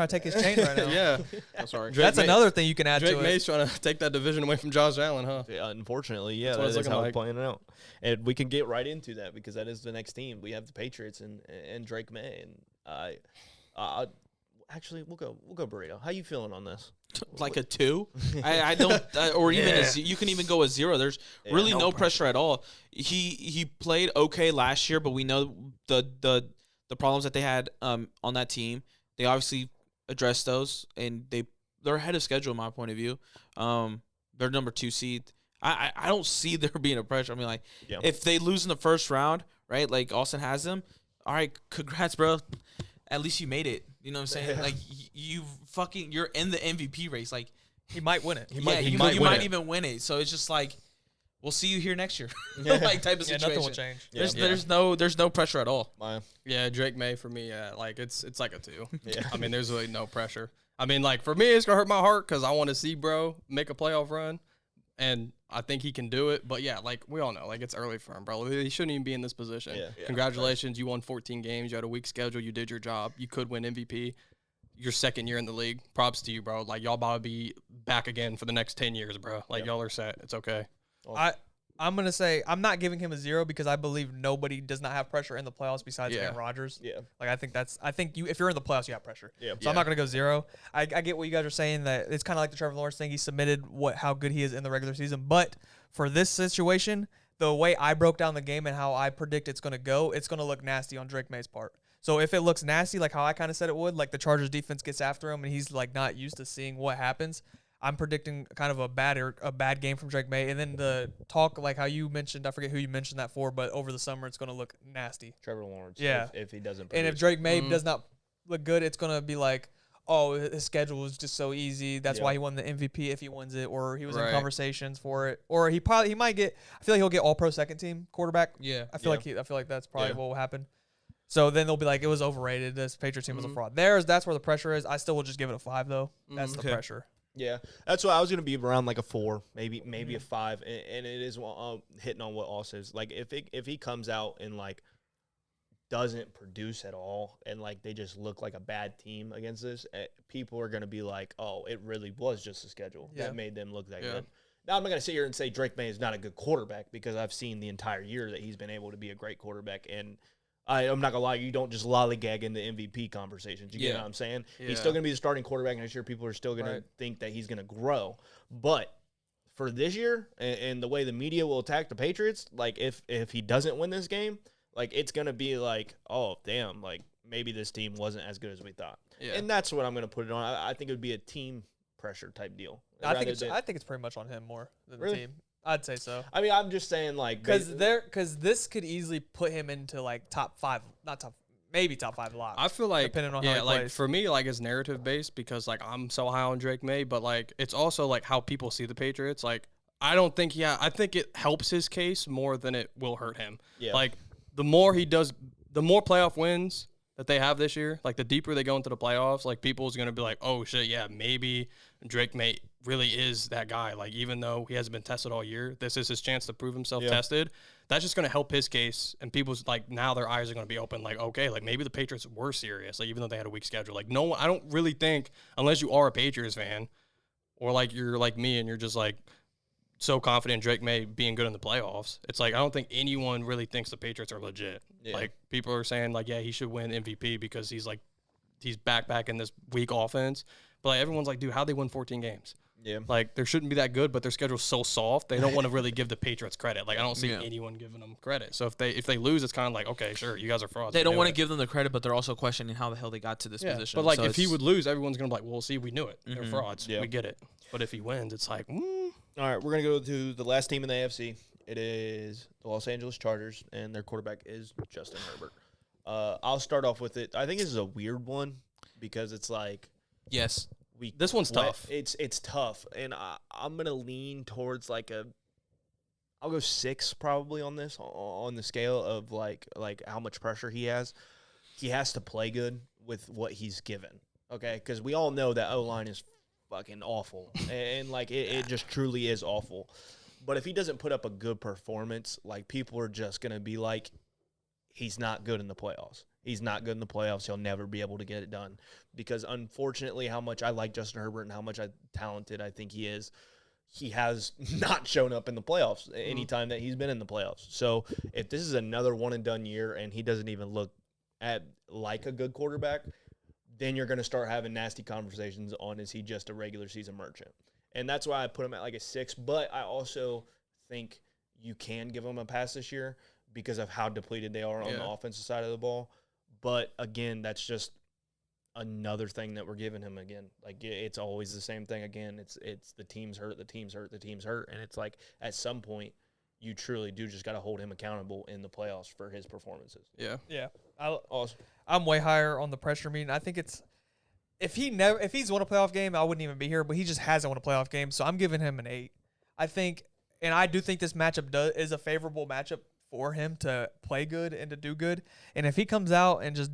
take his chain right now. Yeah, I'm sorry. That's another thing you can add to it. Drake May's trying to take that division away from Josh Allen, huh? Yeah, unfortunately, that's how it's playing out. And we can get right into that because that is the next team. We have the Patriots and Drake May, and actually we'll go Burrito. How you feeling on this? Like a 2? I don't, or even you can even go a 0. There's really no pressure at all. He played okay last year, but we know the problems that they had on that team. They obviously addressed those, and they're ahead of schedule in my point of view. They're number 2 seed. I don't see there being a pressure. I mean, like if they lose in the first round, right? Like Austin has them. All right, congrats, bro. At least you made it. You know what I'm saying? Like you're in the MVP race. Like he might win it. You might even win it. So it's just like we'll see you here next year. Like type of situation. Nothing will change. There's no pressure at all. Yeah, Drake May for me, like it's like a 2. Yeah. I mean, there's really no pressure. I mean, like for me, it's gonna hurt my heart because I want to see bro make a playoff run, and I think he can do it. But yeah, like we all know, like it's early for him, bro. He shouldn't even be in this position. Yeah. Congratulations, you won 14 games. You had a weak schedule. You did your job. You could win MVP. Your second year in the league. Props to you, bro. Like y'all about to be back again for the next 10 years, bro. Like y'all are set. It's okay. I'm going to say I'm not giving him a 0 because I believe nobody does not have pressure in the playoffs besides Aaron Rodgers. Yeah. Like I think if you're in the playoffs, you have pressure. Yeah. So I'm not going to go 0. I get what you guys are saying that it's kind of like the Trevor Lawrence thing. He submitted how good he is in the regular season. But for this situation, the way I broke down the game and how I predict it's going to go, it's going to look nasty on Drake May's part. So if it looks nasty, like how I kind of said it would, like the Chargers defense gets after him and he's like not used to seeing what happens, I'm predicting kind of a bad game from Drake May. And then the talk, like how you mentioned, I forget who you mentioned that for, but over the summer it's going to look nasty. Trevor Lawrence. Yeah. If he doesn't And if produce. Drake May does not look good, it's going to be like, oh, his schedule was just so easy. That's why he won the MVP if he wins it, or he was in conversations for it, or he might get. I feel like he'll get All-Pro second team quarterback. Yeah, I feel like that's probably what will happen. So then they'll be like, it was overrated. This Patriots team was a fraud. That's where the pressure is. I still will just give it a 5 though. That's the pressure. Yeah, that's why I was gonna be around like a 4, maybe a 5, and it is hitting on what also is like if he comes out and like doesn't produce at all and like they just look like a bad team against this, people are gonna be like, oh, it really was just the schedule that made them look that good. Now I'm not gonna sit here and say Drake May is not a good quarterback because I've seen the entire year that he's been able to be a great quarterback, and I'm not gonna lie, you don't just lollygag into MVP conversations. You get what I'm saying? Yeah. He's still gonna be the starting quarterback next year. People are still gonna think that he's gonna grow. But for this year and the way the media will attack the Patriots, like if he doesn't win this game, like it's gonna be like, oh damn, like maybe this team wasn't as good as we thought. Yeah. And that's what I'm gonna put it on. I think it would be a team pressure type deal. I think it's pretty much on him more than the team. I'd say so. I mean, I'm just saying, like, because this could easily put him into like top 5, maybe top 5 locks. I feel like, depending on how he plays. For me, like it's narrative based because like I'm so high on Drake May, but like it's also like how people see the Patriots. Like I don't think I think it helps his case more than it will hurt him. Yeah. Like the more he does, the more playoff wins that they have this year, like the deeper they go into the playoffs, like people's gonna be like, oh shit, yeah, maybe Drake May really is that guy. Like even though he hasn't been tested all year, this is his chance to prove himself tested. That's just gonna help his case, and people's like now their eyes are gonna be open. Like okay, like maybe the Patriots were serious. Like even though they had a weak schedule, like no one, I don't really think unless you are a Patriots fan, or like you're like me and you're just like so confident in Drake May being good in the playoffs. It's like I don't think anyone really thinks the Patriots are legit. Yeah. Like people are saying like, yeah, he should win MVP because he's back in this weak offense. But like everyone's like, dude, how'd they win 14 games? Yeah. Like they shouldn't be that good, but their schedule's so soft, they don't want to really give the Patriots credit. Like I don't see anyone giving them credit. So if they lose, it's kind of like, okay, sure, you guys are frauds. They don't want to give them the credit, but they're also questioning how the hell they got to this position. But like if he would lose, everyone's gonna be like, well, see, we knew it. They're frauds. Yeah. We get it. But if he wins, it's like, All right, we're going to go to the last team in the AFC. It is the Los Angeles Chargers, and their quarterback is Justin Herbert. I'll start off with it. I think this is a weird one because it's like this one's tough. It's tough, and I'm going to lean towards like I'll go 6 probably on this, on the scale of like how much pressure he has. He has to play good with what he's given, okay? Because we all know that O-line is fucking awful, and like it just truly is awful. But if he doesn't put up a good performance, like people are just gonna be like, he's not good in the playoffs. He's not good in the playoffs. He'll never be able to get it done because unfortunately, how much I like Justin Herbert and how much talented I think he is, he has not shown up in the playoffs anytime that he's been in the playoffs. So if this is another one and done year and he doesn't even look at like a good quarterback, then you're going to start having nasty conversations on, is he just a regular season merchant? And that's why I put him at like a 6. But I also think you can give him a pass this year because of how depleted they are on the offensive side of the ball. But again, that's just another thing that we're giving him again. Like it's always the same thing again. It's the team's hurt, and it's like at some point you truly do just got to hold him accountable in the playoffs for his performances. Yeah. I'm way higher on the pressure meter. I think it's if he's won a playoff game, I wouldn't even be here. But he just hasn't won a playoff game, so I'm giving him an 8. I think, and I do think this matchup is a favorable matchup for him to play good and to do good. And if he comes out and just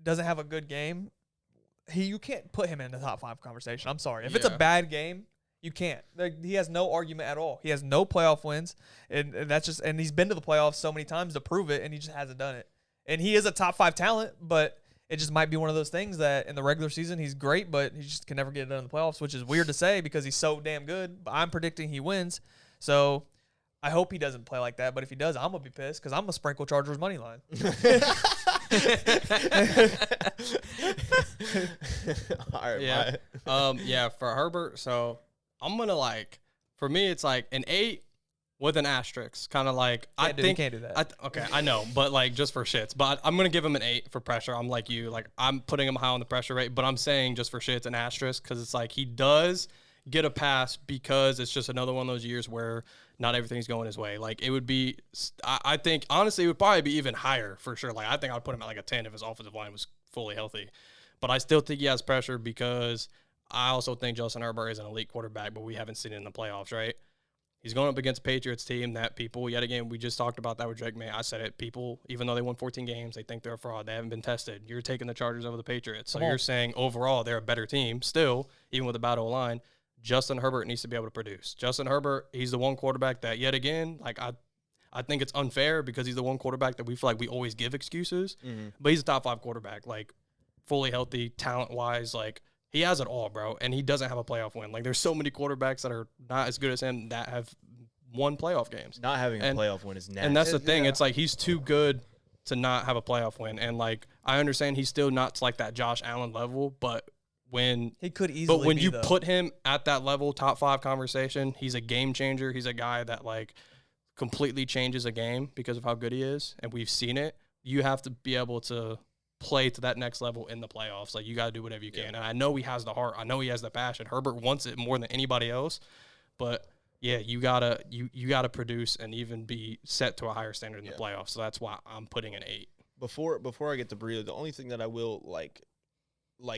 doesn't have a good game, you can't put him in the top 5 conversation. I'm sorry. If it's a bad game, you can't. He has no argument at all. He has no playoff wins, and that's just. And he's been to the playoffs so many times to prove it, and he just hasn't done it. And he is a top 5 talent, but it just might be one of those things that in the regular season he's great, but he just can never get it done in the playoffs, which is weird to say because he's so damn good. But I'm predicting he wins, so I hope he doesn't play like that. But if he does, I'm gonna be pissed because I'm gonna sprinkle Chargers money line. All right, for Herbert, so I'm gonna for me it's like an 8 with an asterisk, kind of like I You think. can't do that. Okay, I know, but like just for shits. But I'm gonna give him an 8 for pressure. I'm like you, like I'm putting him high on the pressure rate, but I'm saying just for shits an asterisk because it's like he does get a pass because it's just another one of those years where not everything's going his way. Like it would be, I think honestly it would probably be even higher for sure. Like I think I'd put him at like a 10 if his offensive line was fully healthy, but I still think he has pressure because I also think Justin Herbert is an elite quarterback, but we haven't seen it in the playoffs, right? He's going up against a Patriots team that people, yet again, we just talked about that with Drake May. I said it. People, even though they won 14 games, they think they're a fraud. They haven't been tested. You're taking the Chargers over the Patriots. So you're saying overall they're a better team still, even with a bad O-line. Justin Herbert needs to be able to produce. Justin Herbert, he's the one quarterback that, yet again, like I think it's unfair because he's the one quarterback that we feel like we always give excuses. But he's a top 5 quarterback, like fully healthy, talent-wise, like he has it all, bro, and he doesn't have a playoff win. Like, there's so many quarterbacks that are not as good as him that have won playoff games. Not having a playoff win is nasty. And that's the thing. It's like he's too good to not have a playoff win. And, like, I understand he's still not to, like, that Josh Allen level, but when he could easily But when be, you though. put him at that level, top 5 conversation, he's a game changer. He's a guy that, like, completely changes a game because of how good he is, and we've seen it. You have to be able to play to that next level in the playoffs. Like, you got to do whatever you can. And I know he has the heart. I know he has the passion. Herbert wants it more than anybody else. But yeah, you gotta produce and even be set to a higher standard in the playoffs. So that's why I'm putting an 8. Before I get to Breeder, the only thing that I will like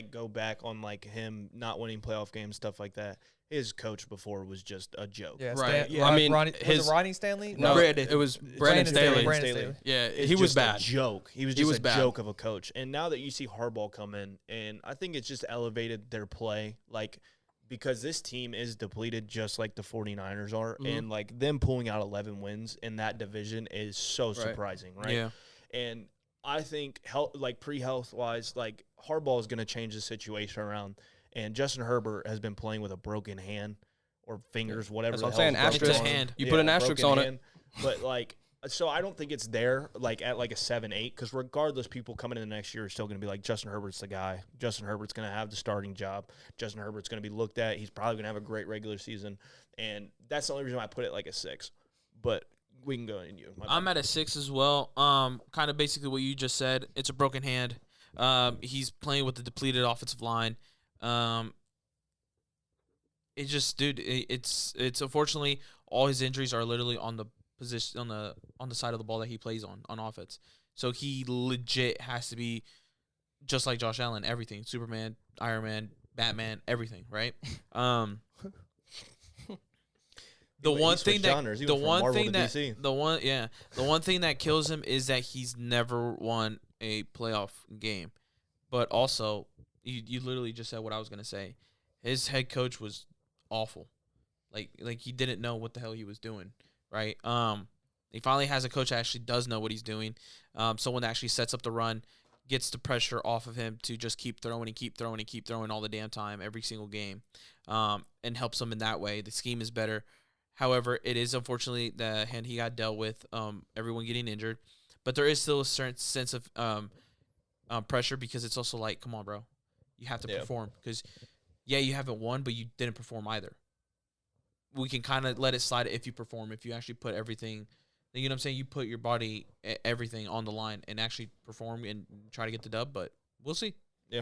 go back on like him not winning playoff games, stuff like that. His coach before was just a joke. Yeah, Right. Yeah, I mean, was his- it Ronnie Stanley? No, Brandon. it was Brandon Staley. Staley. Yeah, It's he was just bad. A joke. He was He just was a bad. joke of a coach. And now that you see Harbaugh come in, and I think it's just elevated their play, like because this team is depleted just like the 49ers are, and like them pulling out 11 wins in that division is so surprising, right? Yeah. And I think pre-health wise, like Harbaugh is going to change the situation around, and Justin Herbert has been playing with a broken hand or fingers, whatever. That's the what I'm saying. hell is broken Asterisk. on him. hand. You put an asterisk broken on it. hand. But like, so I don't think it's there like at like a 7-8 because regardless, people coming in the next year are still going to be like Justin Herbert's the guy. Justin Herbert's going to have the starting job. Justin Herbert's going to be looked at. He's probably going to have a great regular season, and that's the only reason why I put it like a 6. But we can go into you. I'm at a 6 as well. Kind of basically what you just said. It's a broken hand. He's playing with the depleted offensive line. It's just, dude. It's unfortunately all his injuries are literally on the position on the side of the ball that he plays on offense. So he legit has to be just like Josh Allen. Everything, Superman, Iron Man, Batman, everything. Right. The one thing that kills him is that he's never won a playoff game. But also, you literally just said what I was gonna say. His head coach was awful. Like he didn't know what the hell he was doing, right? He finally has a coach that actually does know what he's doing. Someone that actually sets up the run, gets the pressure off of him to just keep throwing all the damn time, every single game, and helps him in that way. The scheme is better. However, it is unfortunately the hand he got dealt with, everyone getting injured. But there is still a certain sense of pressure because it's also like, come on, bro. You have to perform because, you haven't won, but you didn't perform either. We can kind of let it slide if you perform, if you actually put everything, you know what I'm saying? You put your body, everything on the line and actually perform and try to get the dub, but we'll see. Yeah.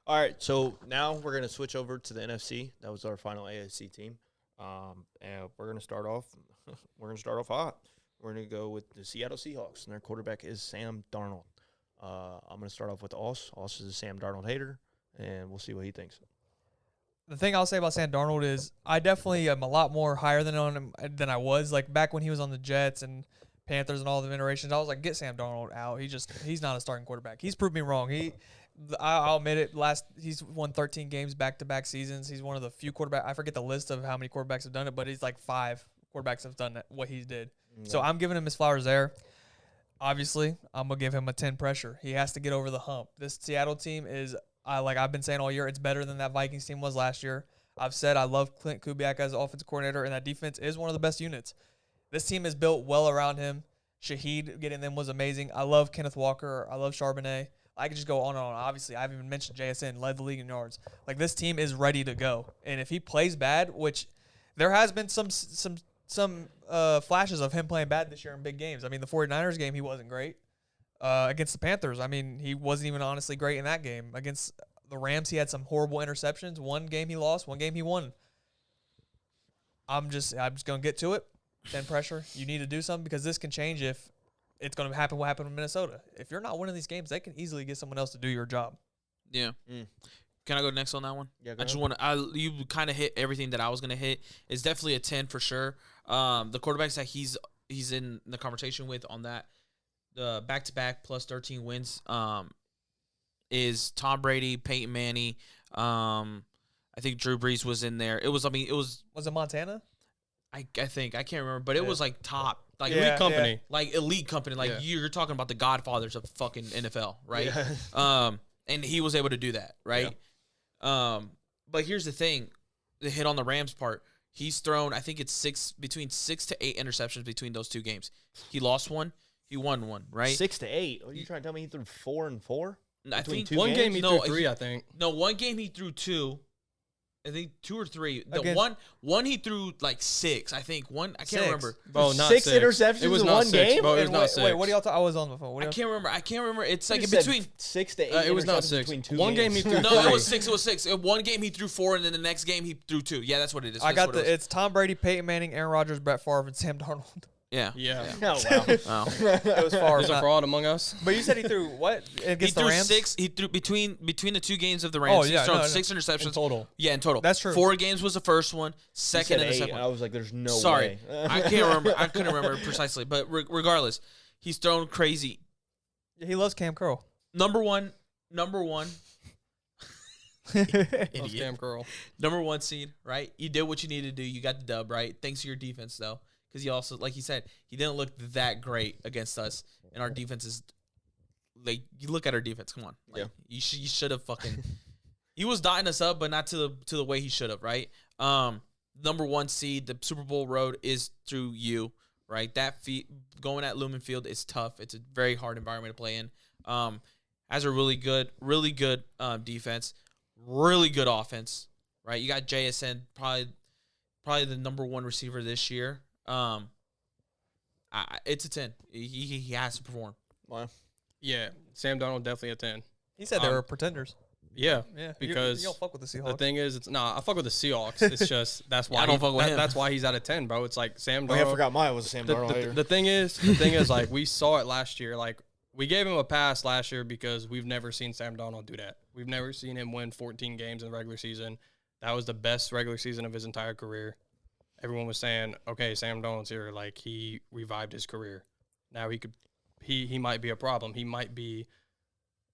All right, so now we're going to switch over to the NFC. That was our final AFC team. And we're going to start off hot. We're going to go with the Seattle Seahawks, and their quarterback is Sam Darnold. I'm going to start off with Oss. Oss is a Sam Darnold hater, and we'll see what he thinks. The thing I'll say about Sam Darnold is I definitely am a lot more higher than him than I was. Like back when he was on the Jets and Panthers and all the iterations, I was like, get Sam Darnold out. He's not a starting quarterback. He's proved me wrong. I'll admit it. He's won 13 games back-to-back seasons. He's one of the few quarterbacks. I forget the list of how many quarterbacks have done it, but he's like 5 quarterbacks have done what he did. Yeah. So I'm giving him his flowers there. Obviously, I'm gonna give him a 10 pressure. He has to get over the hump. This Seattle team is. Like I've been saying all year, it's better than that Vikings team was last year. I've said I love Clint Kubiak as offensive coordinator, and that defense is one of the best units. This team is built well around him. Shaheed getting them was amazing. I love Kenneth Walker. I love Charbonnet. I could just go on and on. Obviously, I haven't even mentioned JSN, led the league in yards. Like, this team is ready to go. And if he plays bad, which there has been some some flashes of him playing bad this year in big games. I mean, the 49ers game, he wasn't great. Against the Panthers, I mean, he wasn't even honestly great in that game. Against the Rams, he had some horrible interceptions. One game he lost, one game he won. I'm just going to get to it. 10 pressure. You need to do something because this can change if it's going to happen what happened in Minnesota. If you're not winning these games, they can easily get someone else to do your job. Yeah. Can I go next on that one? Yeah, I just want to. You kind of hit everything that I was gonna hit. It's definitely a 10 for sure. The quarterbacks that he's in the conversation with on that, the back-to-back plus 13 wins, is Tom Brady, Peyton Manning. I think Drew Brees was in there. It was. I mean, it was. Was it Montana? I think I can't remember, but it was like top, like Elite company. like elite company. Like you're talking about the godfathers of fucking NFL, right? Yeah. And he was able to do that, right? Yeah. But here's the thing, the hit on the Rams part. He's thrown, I think it's between 6 to 8 interceptions between those two games. He lost one, he won one, right? 6 to 8. Are you trying to tell me he threw 4 and 4? I think one game he threw 3. I think one game he threw 2. I think 2 or 3. The Against- one he threw like 6. I think one. I can't 6. remember. Bro, not 6 6 interceptions It was in not one 6, game? Bro, it was And not wait, 6. wait, what do y'all I was on the phone. What I do y'all can't remember. It's like You in said between. 6 to 8. It was not interceptions 6. between two One game he games. threw No, it 3. was 6. It was 6. One game he threw 4, and then the next game he threw 2. Yeah, that's what it is. I That's got what it was. it's Tom Brady, Peyton Manning, Aaron Rodgers, Brett Favre, and Sam Darnold. Yeah. Yeah. Oh, wow. Wow. It was Favre. There's a fraud among us. But you said he threw what He against the threw Rams? 6. He threw between the two games of the Rams. Oh, yeah, he's thrown no, 6 interceptions In total. Yeah, in total. That's true. 4 games was the first one. You Second said and the 8. second I one. was like, there's no Sorry, way. I can't remember. I couldn't remember precisely, but regardless, he's thrown crazy. He loves Cam Curl. Number one. Let's Idiot. damn girl. Number 1 seed, right? You did what you needed to do. You got the dub, right? Thanks to your defense, though. Because he also, like he said, he didn't look that great against us. And our defense is, like, you look at our defense. Come on. Like, you should have fucking, he was dotting us up, but not to the way he should have, right? Number 1 seed, the Super Bowl road is through you, right? That going at Lumen Field is tough. It's a very hard environment to play in. Has a really good defense. Really good offense, right? You got JSN, probably the number 1 receiver this year. It's a 10. He has to perform. Wow. Yeah, Sam Darnold definitely a 10. He said they were pretenders. Yeah, Yeah, because you don't fuck with the Seahawks. the thing is, I fuck with the Seahawks. It's just that's why I don't fuck with him. That's why he's at a 10, bro. It's like Sam Darnold. Oh, yeah, I forgot mine was Sam Darnold. later. The thing is, like we saw it last year. Like we gave him a pass last year because we've never seen Sam Darnold do that. We've never seen him win 14 games in the regular season. That was the best regular season of his entire career. Everyone was saying, okay, Sam Darnold's here. Like he revived his career. Now he might be a problem. He might be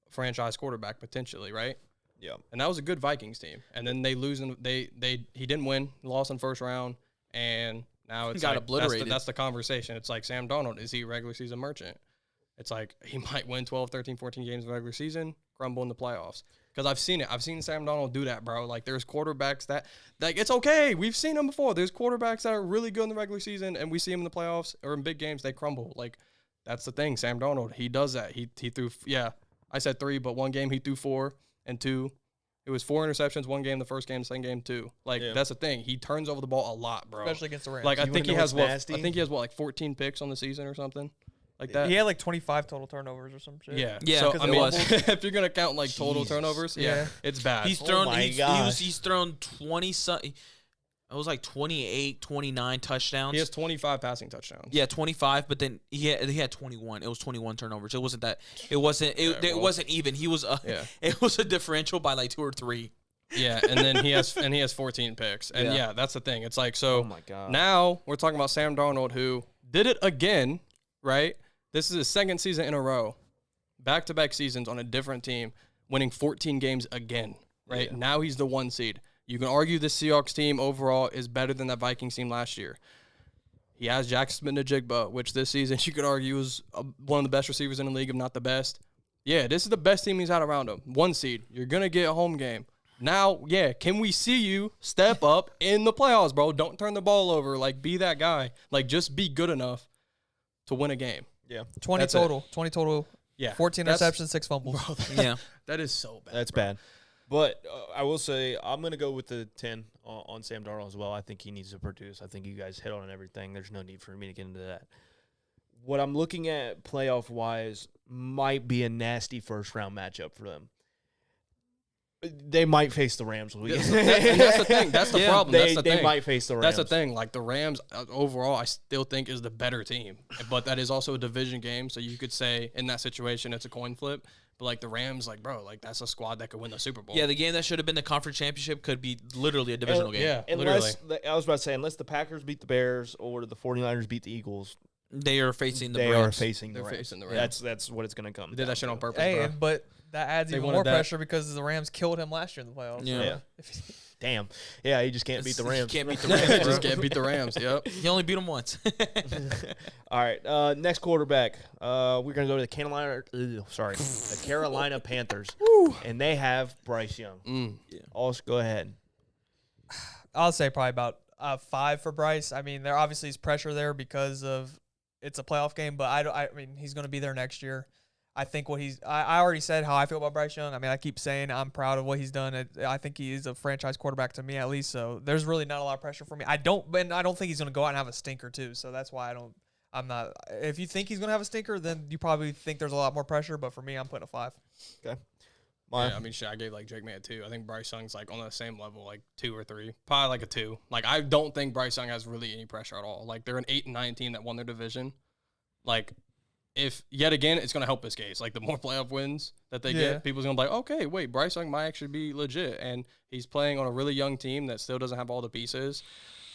a franchise quarterback potentially, right? Yeah. And that was a good Vikings team. And then they lose and he didn't win, lost in first round, and now it's Got like, obliterated. That's the conversation. It's like Sam Darnold, is he a regular season merchant? It's like he might win 12, 13, 14 games in the regular season, crumble in the playoffs. Because I've seen it. I've seen Sam Darnold do that, bro. Like, there's quarterbacks that, like, it's okay. We've seen them before. There's quarterbacks that are really good in the regular season, and we see them in the playoffs or in big games, they crumble. Like, that's the thing. Sam Darnold, he does that. He threw, I said 3, but one game he threw 4 and 2. It was 4 interceptions, one game, the first game, the second game, 2. Like, that's the thing. He turns over the ball a lot, bro. Especially against the Rams. Like, I You think wanna he know has what's what? nasty? I think he has what, like 14 picks on the season or something like that. He had like 25 total turnovers or some shit. Yeah. Yeah, So, 'cause I it mean, was. if you're gonna count like total Jesus. turnovers, Yeah. it's bad. He's thrown. my he's gosh. thrown 20. It was like 28, 29 touchdowns. He has 25 passing touchdowns. Yeah, 25, but then he had 21. It was 21 turnovers. It wasn't that. It wasn't. It well, wasn't even. He was. Yeah. It was a differential by like 2 or 3. Yeah, and then he has 14 picks. And Yeah. that's the thing. It's like, so Oh my God. now we're talking about Sam Darnold, who did it again, right? This is his second season in a row. Back-to-back seasons on a different team, winning 14 games again, right? Yeah. Now he's the 1 seed. You can argue the Seahawks team overall is better than that Vikings team last year. He has Jackson Smith-Njigba, which this season you could argue is one of the best receivers in the league, if not the best. Yeah, this is the best team he's had around him. 1 seed. You're going to get a home game. Now, can we see you step up in the playoffs, bro? Don't turn the ball over. Like, be that guy. Like, just be good enough to win a game. Yeah. 20 That's it. total. 20 total. Yeah. 14 That's- interceptions, 6 fumbles. Yeah. That is so bad. That's bro. bad. But I will say I'm going to go with the 10 on Sam Darnold as well. I think he needs to produce. I think you guys hit on everything. There's no need for me to get into that. What I'm looking at playoff-wise might be a nasty first-round matchup for them. They might face the Rams. That's the thing. That's the problem. They might face the Rams. That's the thing. Like, the Rams, overall, I still think is the better team. But that is also a division game, so you could say in that situation it's a coin flip. But, like, the Rams, like, bro, like, that's a squad that could win the Super Bowl. Yeah, the game that should have been the conference championship could be literally a divisional game. Yeah, unless, I was about to say, unless the Packers beat the Bears or the 49ers beat the Eagles, they are facing the Rams. They are facing the They're Rams. facing the Rams. That's what it's going to come They did that shit on purpose, Hey, bro. but that adds They even wanted more that. pressure because the Rams killed him last year in the playoffs. Yeah. Damn. Yeah, he just can't beat the Rams. He can't beat the Rams. Just can't beat the Rams. Yep. He only beat them once. All right, next quarterback. We're going to go to the Carolina Panthers. And they have Bryce Young. Also, go ahead. I'll say probably about 5 for Bryce. I mean, there obviously is pressure there because of it's a playoff game, but I mean, he's going to be there next year. I think I already said how I feel about Bryce Young. I mean, I keep saying I'm proud of what he's done. I think he is a franchise quarterback to me at least. So there's really not a lot of pressure for me. I don't think he's going to go out and have a stinker too. So that's why I'm not. If you think he's going to have a stinker, then you probably think there's a lot more pressure. But for me, I'm putting a 5. Okay. Yeah, I mean, shit, I gave, like, Drake May a 2. I think Bryce Young's, like, on the same level, like, 2 or 3. Probably, like, a 2. Like, I don't think Bryce Young has really any pressure at all. Like, they're an 8-9 team that won their division. Like, if, yet again, it's going to help his case. Like, the more playoff wins that they get, people's going to be like, okay, wait, Bryce Young might actually be legit. And he's playing on a really young team that still doesn't have all the pieces.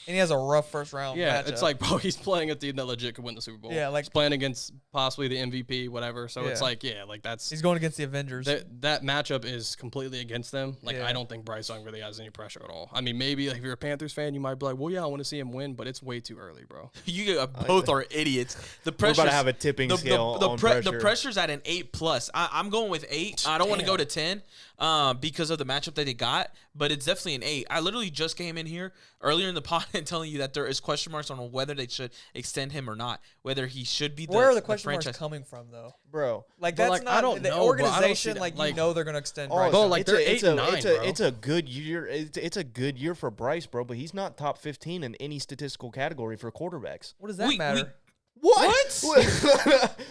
And he has a rough first round. Yeah, matchup. it's like, bro, he's playing a team that legit could win the Super Bowl. Yeah, like, he's playing against possibly the MVP, whatever. So it's like, like that's he's going against the Avengers. that matchup is completely against them. Like, Yeah. I don't think Bryce Young really has any pressure at all. I mean, maybe like if you're a Panthers fan, you might be like, well, yeah, I want to see him win, but it's way too early, bro. You both are idiots. The We're pressure. about to have a tipping scale on pressure. The pressure's at an 8+. I'm going with 8. I don't want to go to 10 because of the matchup that they got, but it's definitely an 8. I literally just came in here earlier in the pod and telling you that there is question marks on whether they should extend him or not, whether he should be Where are the question franchise. marks coming from, though? Bro. Like, But, that's like, not I don't the know, bro. I don't organization. see Like, that. you know they're going to extend Oh, Bryce. Bro, Young. like, they're 8-9, bro. It's a good year. It's a good year for Bryce, bro, but he's not top 15 in any statistical category for quarterbacks. What does that matter? What?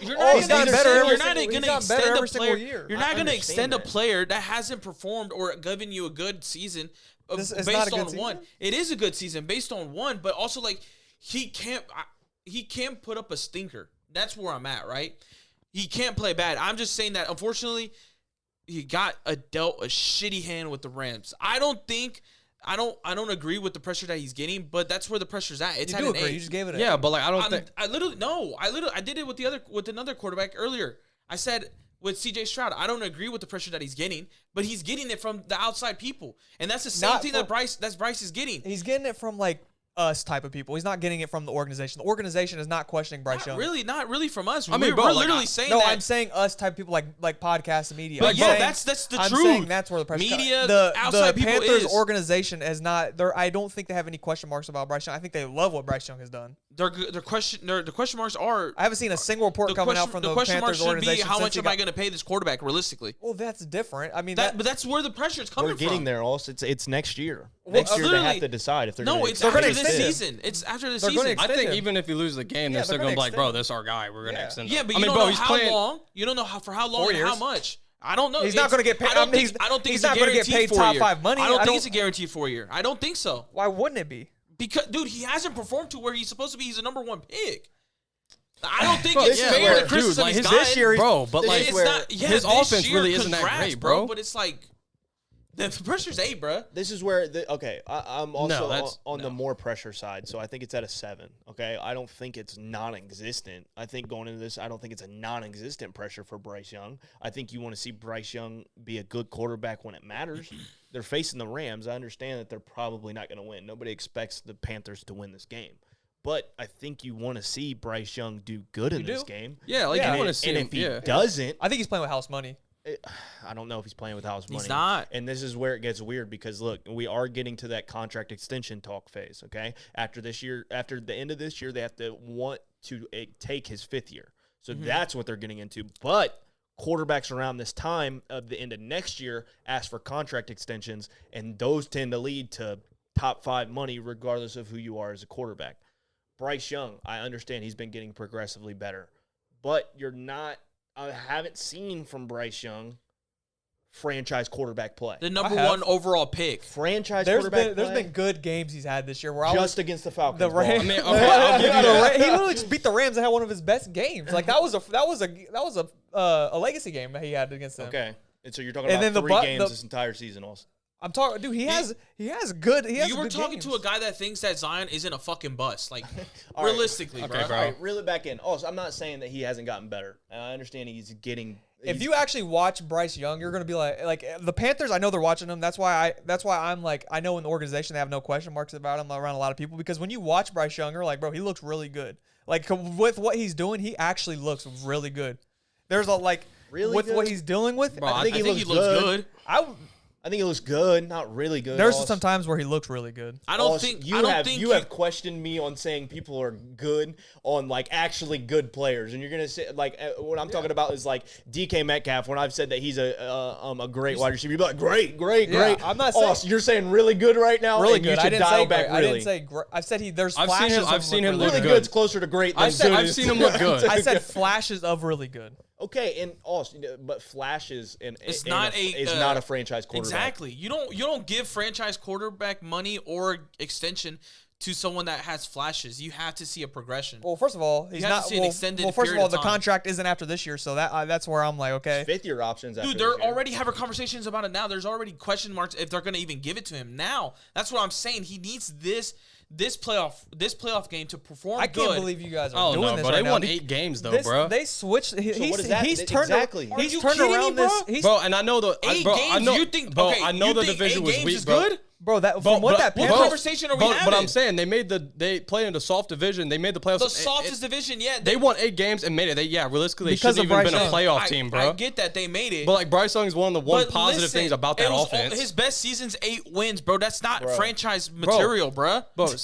You're not he's gotten better every single- going he's to gotten better extend a every single player. year. You're not going to understand extend a that. player that hasn't performed or given you a good season It's based not a good on one. season? It is a good season based on one, but also like he can't put up a stinker. That's where I'm at, right? He can't play bad. I'm just saying that unfortunately he got dealt a shitty hand with the Rams. I don't agree with the pressure that he's getting, but that's where the pressure's at. It's You at do an agree. 8. You just gave it. Yeah, but like I don't think. I did it with another quarterback earlier. I said with CJ Stroud, I don't agree with the pressure that he's getting, but he's getting it from the outside people, and that's the same Not thing from- that Bryce is getting. He's getting it from like us type of people. He's not getting it from the organization. The organization is not questioning Bryce Young. Not really from us. I mean, we're bro, like, literally saying No, that. I'm saying us type of people like podcasts and media. But I'm yeah, saying- that's the I'm truth. saying that's where the pressure Media, the outside people Panthers is. organization is not there. I don't think they have any question marks about Bryce Young. I think they love what Bryce Young has done. The question marks are. I haven't seen a single report coming out from the question marks Panthers should be organization. how since much he am I got- going to pay this quarterback realistically? Well, that's different. I mean, But that's where the pressure is coming We're getting from. there, also. It's next year. Well, Next year they literally- have to decide if they're No, going it's to after gonna this extend him. season. It's after the They're gonna season. I think him. even if you lose the game, Yeah, they're still they're gonna be gonna like, bro, extend this is our guy. We're gonna Yeah. extend. Yeah, him. but I you mean, don't bro, know he's how playing. long. You don't know for how long 4 and how years. much. I don't know. He's not gonna get paid- I don't I mean, think. I don't think he's it's a not gonna get guaranteed paid 4 top year. 5 money. I don't I think it's don't- a guaranteed 4 year. I don't think so. Why wouldn't it be? Because, dude, he hasn't performed to where he's supposed to be. He's a number 1 pick. I don't think Bro, it's yeah, fair bro, to criticism dude, like, he's his- gotten. this year, bro, but like It's not. Yeah, his this offense year, really isn't that congrats, great, bro. But it's like the pressure's 8, bro. This is where I'm also that's- on the no. more pressure side, so I think it's at a 7. Okay, I don't think it's non-existent. I think going into this, I don't think it's a non-existent pressure for Bryce Young. I think you want to see Bryce Young be a good quarterback when it matters. They're facing the Rams. I understand that they're probably not going to win. Nobody expects the Panthers to win this game. But I think you want to see Bryce Young do good in this game. Yeah, like Yeah. you want to And see and him. if he Yeah. doesn't, I think he's playing with house money. I don't know if he's playing with house money. He's not. And this is where it gets weird because, look, we are getting to that contract extension talk phase, okay? After the end of this year, they have to want to take his 5th year. So that's what they're getting into. But quarterbacks around this time of the end of next year ask for contract extensions, and those tend to lead to top 5 money regardless of who you are as a quarterback. Bryce Young, I understand he's been getting progressively better, but I haven't seen from Bryce Young franchise quarterback play. The number 1 overall pick. Franchise There's quarterback play. there's been good games he's had this year where Just against the Falcons. the Rams. I mean, okay, I'll give you that. He literally just beat the Rams and had one of his best games. Like that was a legacy game that he had against them. Okay. And so you're talking And about then 3 games this entire season also. I'm talking, dude. He has good. You were talking to a guy that thinks that Zion isn't a fucking bust. Like, All right. realistically, Okay, bro. bro. All right, reel it back in. Also, I'm not saying that he hasn't gotten better. I understand he's getting. If you actually watch Bryce Young, you're gonna be like the Panthers. I know they're watching him. That's why I'm like, I know in the organization they have no question marks about him around a lot of people, because when you watch Bryce Young, you're like, bro, he looks really good. Like with what he's doing, he actually looks really good. There's a Really with good? what he's dealing with. Bro, I think he looks good. I think he looks good, not really good. There's Also, some times where he looks really good. I don't Also, think you have questioned me on saying people are good on like actually good players, and you're gonna say like what I'm talking about is like DK Metcalf. When I've said that he's a great wide receiver, you're like great. I'm not saying you're saying really good right now. really and good. You I should didn't dial say back great. really. I didn't say great. I said there's I've seen flashes. him- I've of seen him really look really good. good's closer to great than good. I've seen him look good. I said flashes of really good. Okay, and also, but flashes It's not a franchise quarterback. Exactly. You don't give franchise quarterback money or extension to someone that has flashes. You have to see a progression. Well, first of all, he's have to not. see an extended Well, first of period all, of the time. contract isn't after this year, so that's where I'm like, okay. 5th-year options. After Dude, this they're year. already having conversations about it now. There's already question marks if they're going to even give it to him now. That's what I'm saying. He needs this playoff game to perform I can't good. believe you guys are Oh doing no, this bro! right They now. won 8 games though, This- bro. They switched. what is that? He's turned Exactly. Are He's you turned kidding around me, this. bro? He's, Bro, and I know the 8 bro, games. I know, You think? bro, Okay, I know you the think division 8 was games weak, is bro. good? bro, that Bro, from what that what Panthers- conversation are we having? But I'm saying they played in the soft division. They made the playoffs. The softest division yet. They won 8 games and made it. Realistically, they Because shouldn't of even been Bryce a playoff I team, bro. I get that they made it. But like Bryce Young is one of the But positive listen, things about that it was offense. His best season's 8 wins, bro. That's not franchise material, bro. Bro,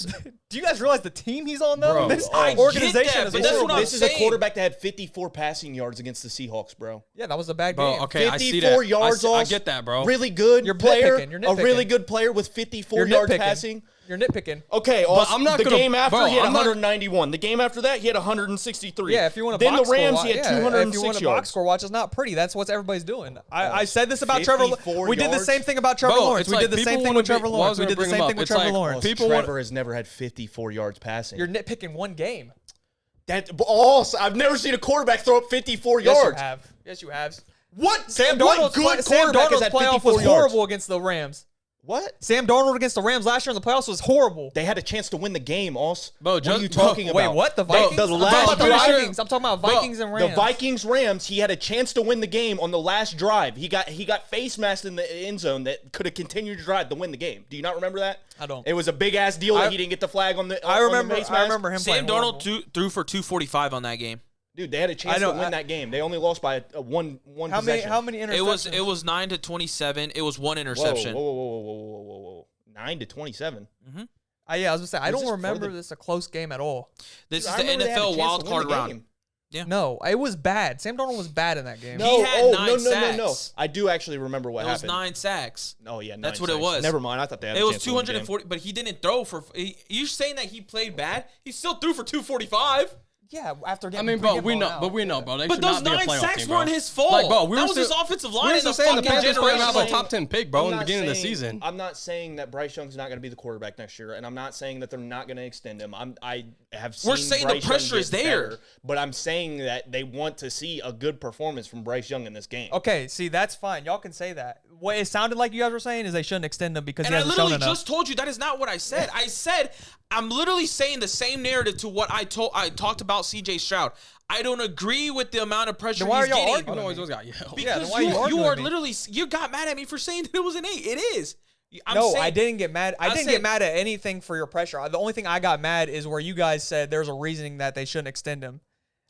Do you guys realize the team he's on though? Bro, This I get organization that, is but that's horrible. what I'm This is a saying. quarterback that had 54 passing yards against the Seahawks, bro. Yeah, that was a bad game. bro, okay, I see 54 that. yards I off. get that, bro. Really good You're player. nitpicking, you're A really nitpicking. good player with 54 You're yards nitpicking. passing. You're nitpicking. Okay, also, I'm not the gonna- game after bro, he had I'm not- 191. The game after that he had 163. Yeah, if you want to then box the Rams score he had watch, if you 206 want to box yards. score watch, it's not pretty. That's what everybody's doing. I said this about Trevor. 54 We did the yards? same thing about Trevor Bro, Lawrence. it's We like did the people same thing wanna with Trevor be- well, I Lawrence. was We gonna did the bring same him thing up. with It's Trevor like Lawrence. people Trevor has never had 54 yards passing. You're nitpicking one game. I've never seen a quarterback throw up 54 Yes, you yards. have. Yes, you have. What? Sam What Darnold's good Sam quarterback has Darnold's had playoff 54 was yards? horrible against the Rams. What? Sam Darnold against the Rams last year in the playoffs was horrible. They had a chance to win the game, also. Bro, What are just- you talking Wait, about? what? The Bro, Vikings? the I'm talking last about the drive- Vikings. I'm talking about Vikings and Rams. The Vikings-Rams, he had a chance to win the game on the last drive. He got face masked in the end zone that could have continued to drive to win the game. Do you not remember that? I don't. It was a big-ass deal that he didn't get the flag on the I remember. on the face I mask. remember him Sam playing Darnold horrible. threw for 245 on that game. Dude, they had a chance know, to win that game. They only lost by a one How many? possession. How many interceptions? It was 9-27. It was 1 Whoa, interception. whoa. 9-27. Yeah, I was gonna say I Was don't this remember for the- this a close game at all. This Dude, is I the remember they had a NFL chance to wild win card the round. game. Yeah. No, it was bad. Sam Darnold was bad in that game. No, He had 9 no. sacks. I do actually remember what It was happened. 9 sacks. Oh yeah, That's 9 what it sacks. was. Never mind. I thought they had. It a was chance to win the game. 240, but he didn't throw for. You're saying that he played bad? He still threw for 245. Yeah, after I getting. mean, bro, getting we blown know, out. but we know, bro. They But should those not be a 9 playoff sacks team, bro. weren't his fault. Like, bro, we that were was still, his offensive we line were in still the saying the fucking Panthers were gonna have a generation. top 10 pick, bro, I'm in the not beginning of the saying- season. I'm not saying that Bryce Young's not going to be the quarterback next year, and I'm not saying that they're not going to extend him. I have seen We're saying Bryce the pressure Young is get there. better, but I'm saying that they want to see a good performance from Bryce Young in this game. Okay, see, that's fine. Y'all can say that. What it sounded like you guys were saying is they shouldn't extend him because And he I hasn't shown literally enough. just told you that is not what I said. I said I'm literally saying the same narrative to what I talked about CJ Stroud. I don't agree with the amount of pressure Then why he's are y'all getting. arguing? I know those got yelled. Yeah, then Because why are you you arguing are with me? literally you got mad at me for saying that it was an 8. It is. No, I didn't get mad. I didn't said- get mad at anything for your pressure. The only thing I got mad is where you guys said there's a reasoning that they shouldn't extend him.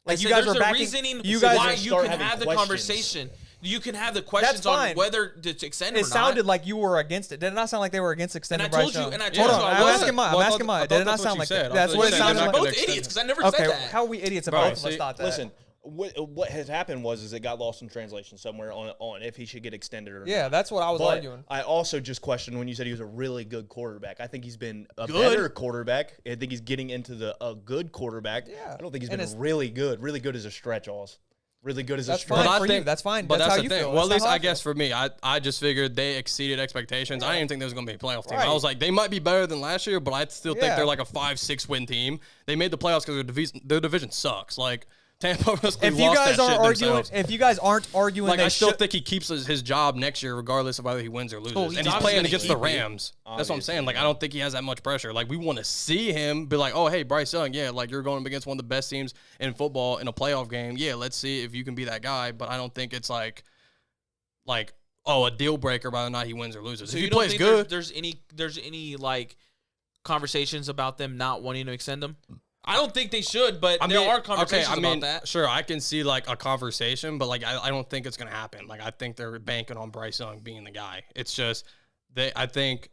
Like you guys there's were a backing. reasoning You guys why are- you start can having have the questions. conversation. You can have the questions fine. on whether to extend It or not. sounded like you were against it. Did it not sound like they were against extending And I told Bryce you- Young? and I Hold told on, you I I'm wasn't. asking mine. Well, I'm I asking thought- I mine. thought Did it not that's what sound you like said. that? I That's thought what you it said sounded they're like. not Both gonna idiots extend because I never Okay, said that. how are we idiots if Bro, both of us see, thought that? Listen, what has happened is it got lost in translation somewhere on if he should get extended or Yeah, not. that's what I was But arguing. I also just questioned when you said he was a really good quarterback. I think he's been a better quarterback. I think he's getting into a good quarterback. Yeah. I don't think he's And been really good. Really good as a stretch, Oz. Really good as a That's stretch. fine But I for think- you. That's fine. But That's how the you thing. feel. Well, at That's least how I guess feel. for me, I just figured they exceeded expectations. I didn't think there was going to be a playoff team. Right. I was like, they might be better than last year, but I still think Yeah. they're like a 5-6 win team. They made the playoffs because their division sucks. Like Tampa basically If you lost guys that are shit arguing, themselves. if you guys aren't arguing, Like they I still should. think he keeps his job next year, regardless of whether he wins or loses. Oh, he's And he's obviously playing gonna against the keep it. Rams. That's what I'm Obviously, saying. Like I don't think he has that much pressure. Like we want to see him be like, oh hey, Bryce Young, yeah, like you're going up against one of the best teams in football in a playoff game. Yeah, let's see if you can be that guy. But I don't think it's like a deal breaker whether or not he wins or loses. So if you he don't plays think good, there's any like conversations about them not wanting to extend him? I don't think they should, but there are conversations about that. Sure, I can see like a conversation, but like I don't think it's gonna happen. Like I think they're banking on Bryce Young being the guy. It's just I think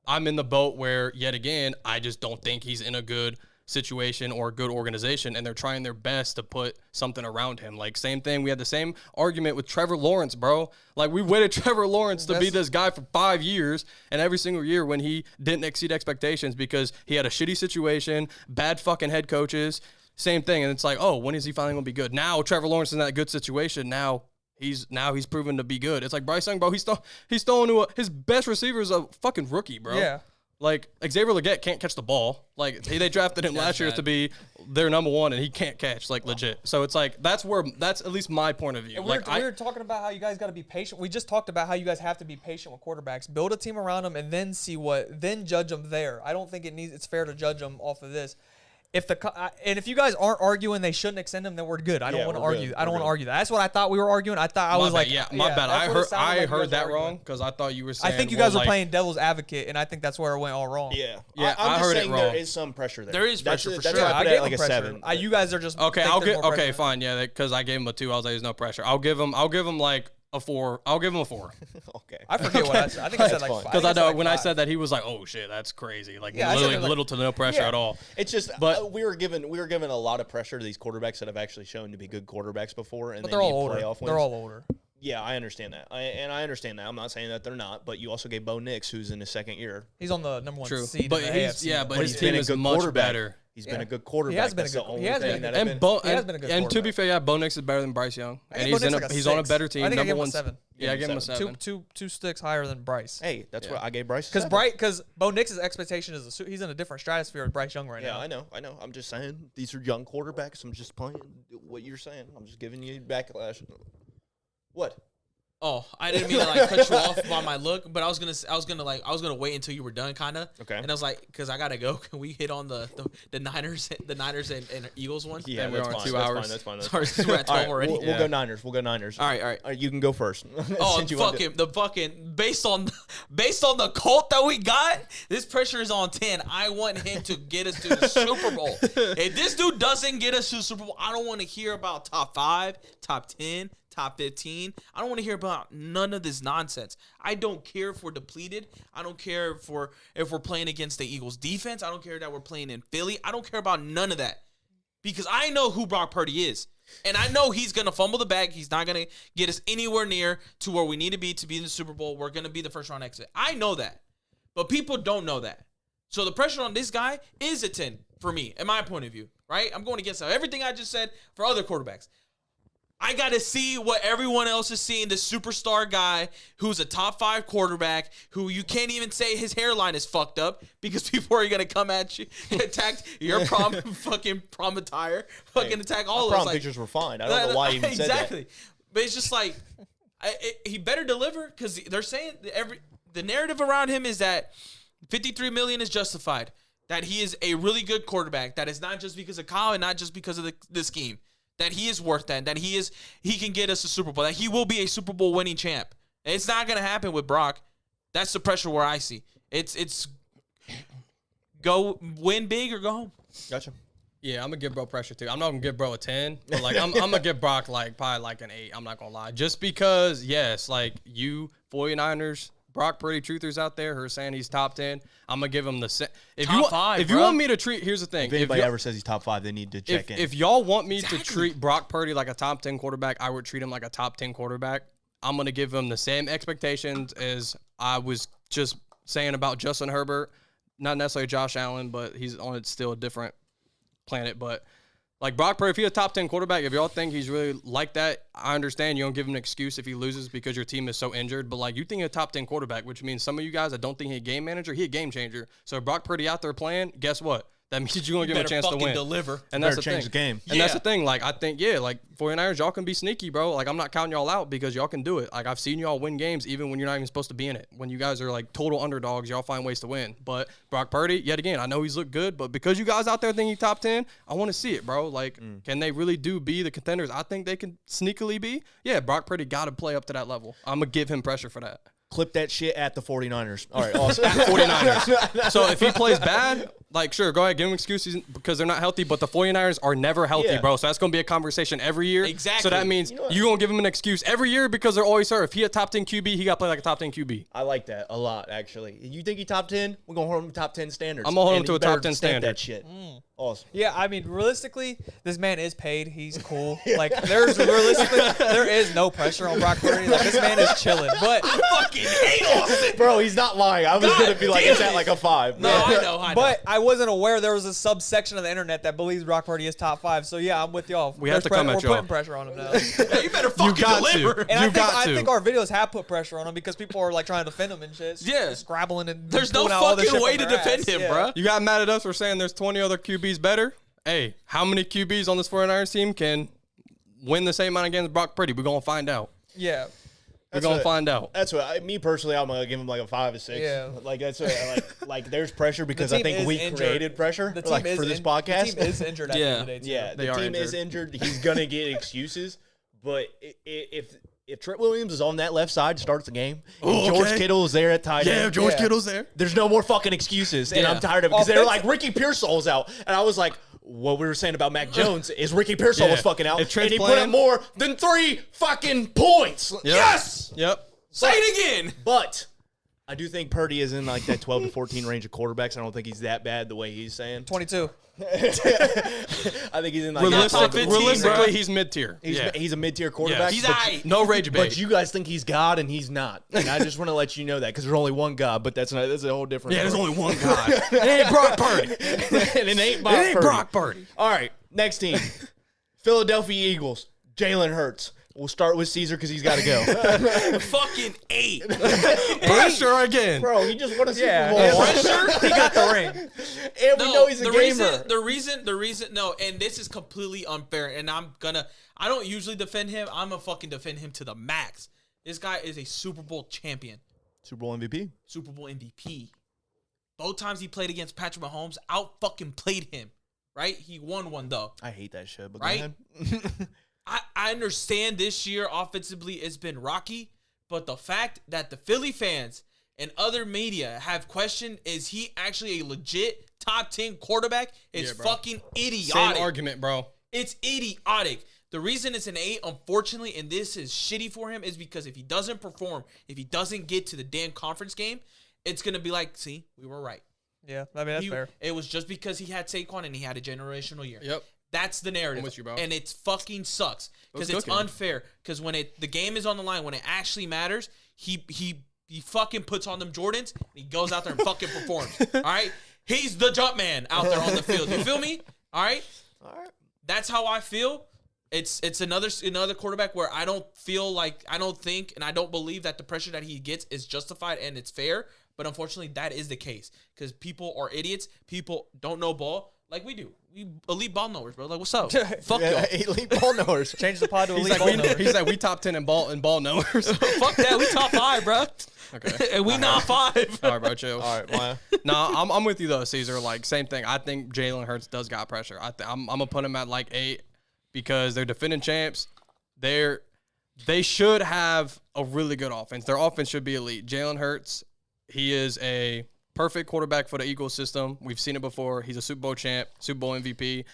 I'm in the boat where yet again I just don't think he's in a good situation or a good organization, and they're trying their best to put something around him. Like same thing, we had the same argument with Trevor Lawrence, bro. Like we waited Trevor Lawrence to be this guy for 5 years, and every single year when he didn't exceed expectations because he had a shitty situation, bad fucking head coaches, same thing. And it's like, oh, when is he finally gonna be good? Now Trevor Lawrence is in that good situation. Now he's proven to be good. It's like Bryce Young, bro. He's throwing to his best receiver is a fucking rookie, bro. Yeah. Like Xavier Legette can't catch the ball. Like they drafted him last year to be their number one, and he can't catch like legit. So it's like that's at least my point of view. And we were talking about how you guys got to be patient. We just talked about how you guys have to be patient with quarterbacks. Build a team around them, and then then judge them there. I don't think it's fair to judge them off of this. If you guys aren't arguing they shouldn't extend them, then we're good. I don't want to argue. I don't want to argue that. That's what I thought we were arguing. I thought I was like, my bad. I heard that arguing. wrong because I thought you were saying. I think you guys were playing devil's advocate, and I think that's where it went all wrong. Yeah. I I'm heard just it saying wrong. there is some pressure there. There is pressure for that's sure. why I I put it gave at like him a pressure. 7. You guys are just Okay, think there's more pressure. fine, yeah, because I gave him a 2. I was like, there's no pressure. I'll give him like a 4. I'll give him a 4 Okay. I forget what I said. I think I said like fine. 5. because I know like when I 5. said that he was like, oh shit, that's crazy. Like Yeah, I said literally it like- little to no pressure Yeah. at all. It's just, But- we were given a lot of pressure to these quarterbacks that have actually shown to be good quarterbacks before, and But they they're need all older. playoff wins. They're all older. Yeah, I understand that. I understand that. I'm not saying that they're not, but you also gave Bo Nix, who's in his second year. He's on the number 1 True, seed. but in the he's AFC. but his he's team been a is good much quarterback. better. He's been Yeah. a good quarterback. He has been That's a the good- only he has been a thing good that I've been. He has been a good And to be quarterback. fair, yeah, Bo Nix is better than Bryce Young, I and think Bo Nix like a he's on a 6. better team. I think I Number gave him a one. 7. Yeah, I gave him a 7. 7. Two sticks higher than Bryce. Hey, that's Yeah. what I gave Bryce. Because Bo Nix's expectation is he's in a different stratosphere with Bryce Young right Yeah, now. I know. I'm just saying these are young quarterbacks. I'm just playing what you're saying. I'm just giving you backlash. What? Oh, I didn't mean to like cut you off by my look, but I was gonna wait until you were done, kind of. Okay. And I was like, because I gotta go. Can we hit on the Niners, and Eagles one? Yeah, And we're that's on fine. 2 that's hours. fine. That's fine. That's Sorry, fine. since we're at 12 All right, already. We'll go Niners. We'll go Niners. All right. You can go first. Oh, Since you want to- the fucking based on the cult that we got, this pressure is on 10. I want him to get us to the Super Bowl. If this dude doesn't get us to the Super Bowl, I don't want to hear about top 5, top 10, top 15. I don't want to hear about none of this nonsense. I don't care if we're depleted. I don't care if we're playing against the Eagles defense. I don't care that we're playing in Philly. I don't care about none of that. Because I know who Brock Purdy is. And I know he's going to fumble the bag. He's not going to get us anywhere near to where we need to be in the Super Bowl. We're going to be the first round exit. I know that. But people don't know that. So the pressure on this guy is a 10 for me, in my point of view. Right? I'm going against everything I just said for other quarterbacks. I got to see what everyone else is seeing. This superstar guy who's a top 5 quarterback who you can't even say his hairline is fucked up because people are going to come at you, attack your prom attire, fucking attack all of us. prom pictures were fine. I don't know why he even said that. Exactly. But it's just like, he better deliver because they're saying the narrative around him is that $53 million is justified, that he is a really good quarterback, that it's not just because of Kyle and not just because of the scheme. That he is worth that he can get us a Super Bowl, that he will be a Super Bowl winning champ. It's not going to happen with Brock. That's the pressure where I see. It's go win big or go home. Gotcha. Yeah, I'm gonna give bro pressure too. I'm not gonna give bro a 10, but like I'm gonna give Brock like probably like an 8. I'm not gonna lie, just because yes, like you 49ers Brock Purdy truthers out there who are saying he's top 10, I'm gonna give him the Top 5, If bro. you want me to treat, here's the thing. If anybody ever says he's top 5, they need to check in. If y'all want me to treat Brock Purdy like a top 10 quarterback, I would treat him like a top 10 quarterback. I'm going to give him the same expectations as I was just saying about Justin Herbert. Not necessarily Josh Allen, but he's on still a different planet. But like Brock Purdy, if he's a top 10 quarterback, if y'all think he's really like that, I understand you don't give him an excuse if he loses because your team is so injured. But like you think he's a top 10 quarterback, which means some of you guys that don't think he's a game manager, he's a game changer. So if Brock Purdy out there playing, guess what? That means you're going to give him a chance to win. Deliver. And that's the change thing. the game. And that's the thing. Like, I think, like, 49ers, y'all can be sneaky, bro. Like, I'm not counting y'all out because y'all can do it. Like, I've seen y'all win games even when you're not even supposed to be in it. When you guys are, like, total underdogs, y'all find ways to win. But Brock Purdy, yet again, I know he's looked good, but because you guys out there think he's top 10, I want to see it, bro. Like, can they really be the contenders I think they can sneakily be? Yeah, Brock Purdy got to play up to that level. I'm going to give him pressure for that. Clip that shit at the 49ers. All right, awesome. At 49ers. So if he plays bad, like, sure, go ahead, give him excuses because they're not healthy, but the 49ers are never healthy, Yeah. bro. So that's going to be a conversation every year. Exactly. So that means you're going to give him an excuse every year because they're always hurt. If he a top 10 QB, he got to play like a top 10 QB. I like that a lot, actually. You think he top 10? We're going to hold him to top 10 standards. I'm gonna hold him And to you a top better 10 stamp standard. that shit. Awesome. Yeah, I mean, realistically, this man is paid. He's cool. Like, there is no pressure on Brock Purdy. Like, this man is chilling. But Fucking hate Austin. Bro, he's not lying. I was God going to be like, damn it's at it. like a 5. No, I know. But I wasn't aware there was a subsection of the internet that believes Brock Purdy is top 5. So yeah, I'm with y'all. We have to come at We're y'all. putting pressure on him now. You better fucking got deliver. to. And You got I to. think our videos have put pressure on him because people are like trying to defend him and shit. Yeah. Scrabbling and There's no pulling out all this fucking shit way from to their defend ass. him, Yeah. bro. You got mad at us for saying there's 20 other QBs better? Hey, how many QBs on this 49ers team can win the same amount of games as Brock Purdy? We're going to find out. Yeah. We're going to find out. That's what me personally. I'm gonna give him like a 5 or 6. Yeah. Like that's what, like there's pressure because I team think is we injured. created pressure The team like is for this in- podcast. The team is injured at the end of the day, too. Yeah, They the are team is injured. He's gonna get excuses, but if Trent Williams is on that left side, starts the game, and George Kittle is there at tight end. George Yeah. Kittle's there. There's no more fucking excuses, and Yeah. I'm tired of it because they're like Ricky Pearsall's out, and I was like, what we were saying about Mac Jones is Ricky Pearsall was fucking out, If and Trent's he put up playing- more than 3 fucking points. Yes, Yep. Say it again. but I do think Purdy is in like that 12 to 14 range of quarterbacks. I don't think he's that bad the way he's saying. 22. I think he's in like top 15, Realistically, bro. he's mid-tier. he's a mid-tier quarterback. He's but- aight. No rage bait. But you guys think he's God and he's not. And I just want to let you know that because there's only one God, but that's a whole different Yeah, there's story. only one guy. It ain't Brock Purdy. and it ain't Brock Purdy. All right, next team. Philadelphia Eagles. Jalen Hurts. We'll start with Caesar because he's got to go. Fucking 8. Pressure again. Bro, he just won a Super Yeah. Bowl. He got the ring. And we know he's a the gamer. reason, no, and this is completely unfair, and I don't usually defend him. I'm gonna fucking defend him to the max. This guy is a Super Bowl champion, Super Bowl MVP. Super Bowl MVP. Both times he played against Patrick Mahomes, out fucking played him, right? He won one though. I hate that shit, but Right? go ahead. I understand this year offensively it's been rocky, but the fact that the Philly fans and other media have questioned is he actually a legit top 10 quarterback is fucking idiotic. Same argument, bro. It's idiotic. The reason it's an 8, unfortunately, and this is shitty for him, is because if he doesn't perform, if he doesn't get to the damn conference game, it's going to be like, see, we were right. Yeah, I mean, that's fair. It was just because he had Saquon and he had a generational year. Yep. That's the narrative. I'm with you, bro. And it fucking sucks because Let's it's cook it. unfair. Because when the game is on the line, when it actually matters, he fucking puts on them Jordans and he goes out there and fucking performs. All right, he's the jump man out there on the field. You feel me? All right. That's how I feel. It's another quarterback where I don't think and I don't believe that the pressure that he gets is justified and it's fair. But unfortunately, that is the case because people are idiots. People don't know ball like we do. We elite ball knowers, bro. Like, what's up? Fuck y'all. Elite ball knowers. Change the pod to He's elite like, ball knowers. he's like, we top 10 in ball knowers. Fuck that. We top 5, bro. Okay. And we not 5. All right, bro, chill. All right, Maya. No, I'm with you though, Caesar. Like, same thing. I think Jalen Hurts does got pressure. I'm gonna put him at like 8 because they're defending champs. They should have a really good offense. Their offense should be elite. Jalen Hurts, he is a perfect quarterback for the Eagles system. We've seen it before. He's a Super Bowl champ, Super Bowl MVP.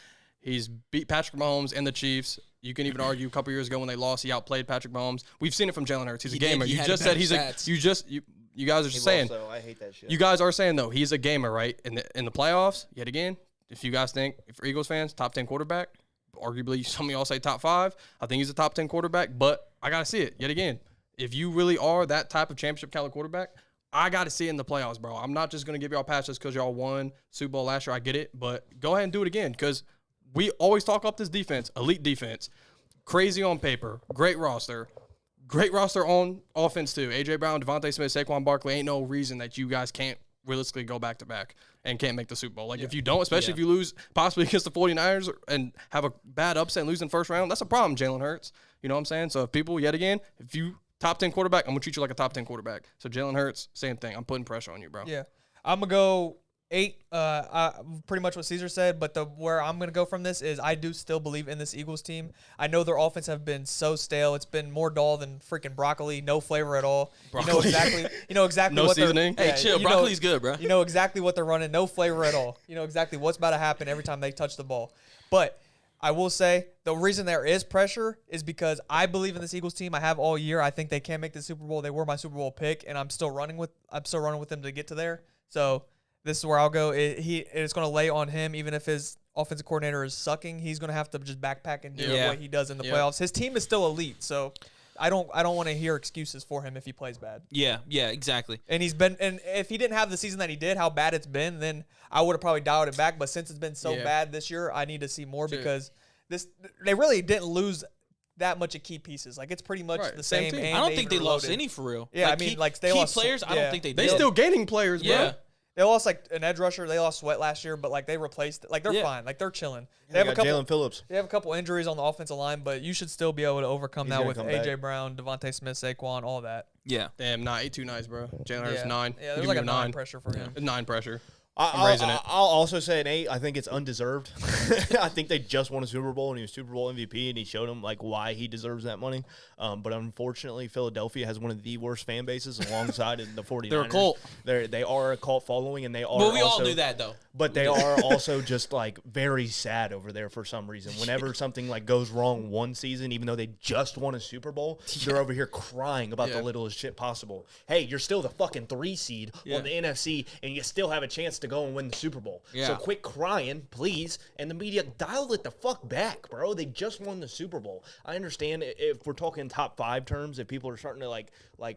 He's beat Patrick Mahomes and the Chiefs. You can even argue a couple years ago when they lost, he outplayed Patrick Mahomes. We've seen it from Jalen Hurts. He's a gamer. He You had just better said he's stats. a you guys are just saying. I hate that shit. You guys are saying though he's a gamer, right? In the playoffs, yet again, if you guys think if Eagles fans top 10 quarterback, arguably some of y'all say top 5. I think he's a top 10 quarterback, but I gotta see it yet again. If you really are that type of championship caliber quarterback, I got to see it in the playoffs, bro. I'm not just going to give y'all a pass just because y'all won Super Bowl last year. I get it, but go ahead and do it again because we always talk up this defense, elite defense, crazy on paper, great roster on offense too. A.J. Brown, Devontae Smith, Saquon Barkley, ain't no reason that you guys can't realistically go back-to-back and can't make the Super Bowl. Like, if you don't, especially if you lose possibly against the 49ers and have a bad upset and lose in the first round, that's a problem, Jalen Hurts. You know what I'm saying? So if people, yet again, if you top 10 quarterback, I'm going to treat you like a top 10 quarterback. So Jalen Hurts, same thing. I'm putting pressure on you, bro. Yeah. I'm going to go 8. Pretty much what Caesar said, but where I'm going to go from this is I do still believe in this Eagles team. I know their offense have been so stale. It's been more dull than freaking broccoli, no flavor at all. Broccoli. You know exactly No what seasoning? Hey, chill. Broccoli's good, bro. You know exactly what they're running, no flavor at all. You know exactly what's about to happen every time they touch the ball. But I will say the reason there is pressure is because I believe in this Eagles team. I have all year. I think they can make the Super Bowl. They were my Super Bowl pick, and I'm still running with them to get to there. So this is where I'll go. It's going to lay on him, even if his offensive coordinator is sucking. He's going to have to just backpack and do what he does in the playoffs. His team is still elite, so I don't want to hear excuses for him if he plays bad. Yeah, exactly. And if he didn't have the season that he did, how bad it's been, then I would have probably dialed it back. But since it's been so bad this year, I need to see more because they really didn't lose that much of key pieces. Like, it's pretty much the Same same. team. And I don't think they lost reloaded. any for real. Yeah, like, I mean, they key lost players. I don't think they They did. still gaining players, bro. Yeah. They lost like an edge rusher. They lost Sweat last year, but like they replaced. Like they're fine. Like they're chilling. They have a couple. Jalen Phillips. They have a couple injuries on the offensive line, but you should still be able to overcome that with A.J. Brown, Devontae Smith, Saquon, all that. Yeah. Damn, 8 too nice, bro. Jalen Hurts 9. Yeah, there's like a 9 pressure for him. 9 pressure. I'll raising it. I'll also say an 8. I think it's undeserved. I think they just won a Super Bowl, and he was Super Bowl MVP, and he showed them like why he deserves that money. But unfortunately, Philadelphia has one of the worst fan bases alongside the 49ers. They're a cult. They are a cult following, and they are. Well, we also, all knew that, though. But they are also just like very sad over there for some reason. Whenever something like goes wrong one season, even though they just won a Super Bowl, they're over here crying about the littlest shit possible. Hey, you're still the fucking 3 seed on the NFC, and you still have a chance to go and win the Super Bowl. Yeah. So quit crying, please. And the media, dial it the fuck back, bro. They just won the Super Bowl. I understand if we're talking top 5 terms, if people are starting to like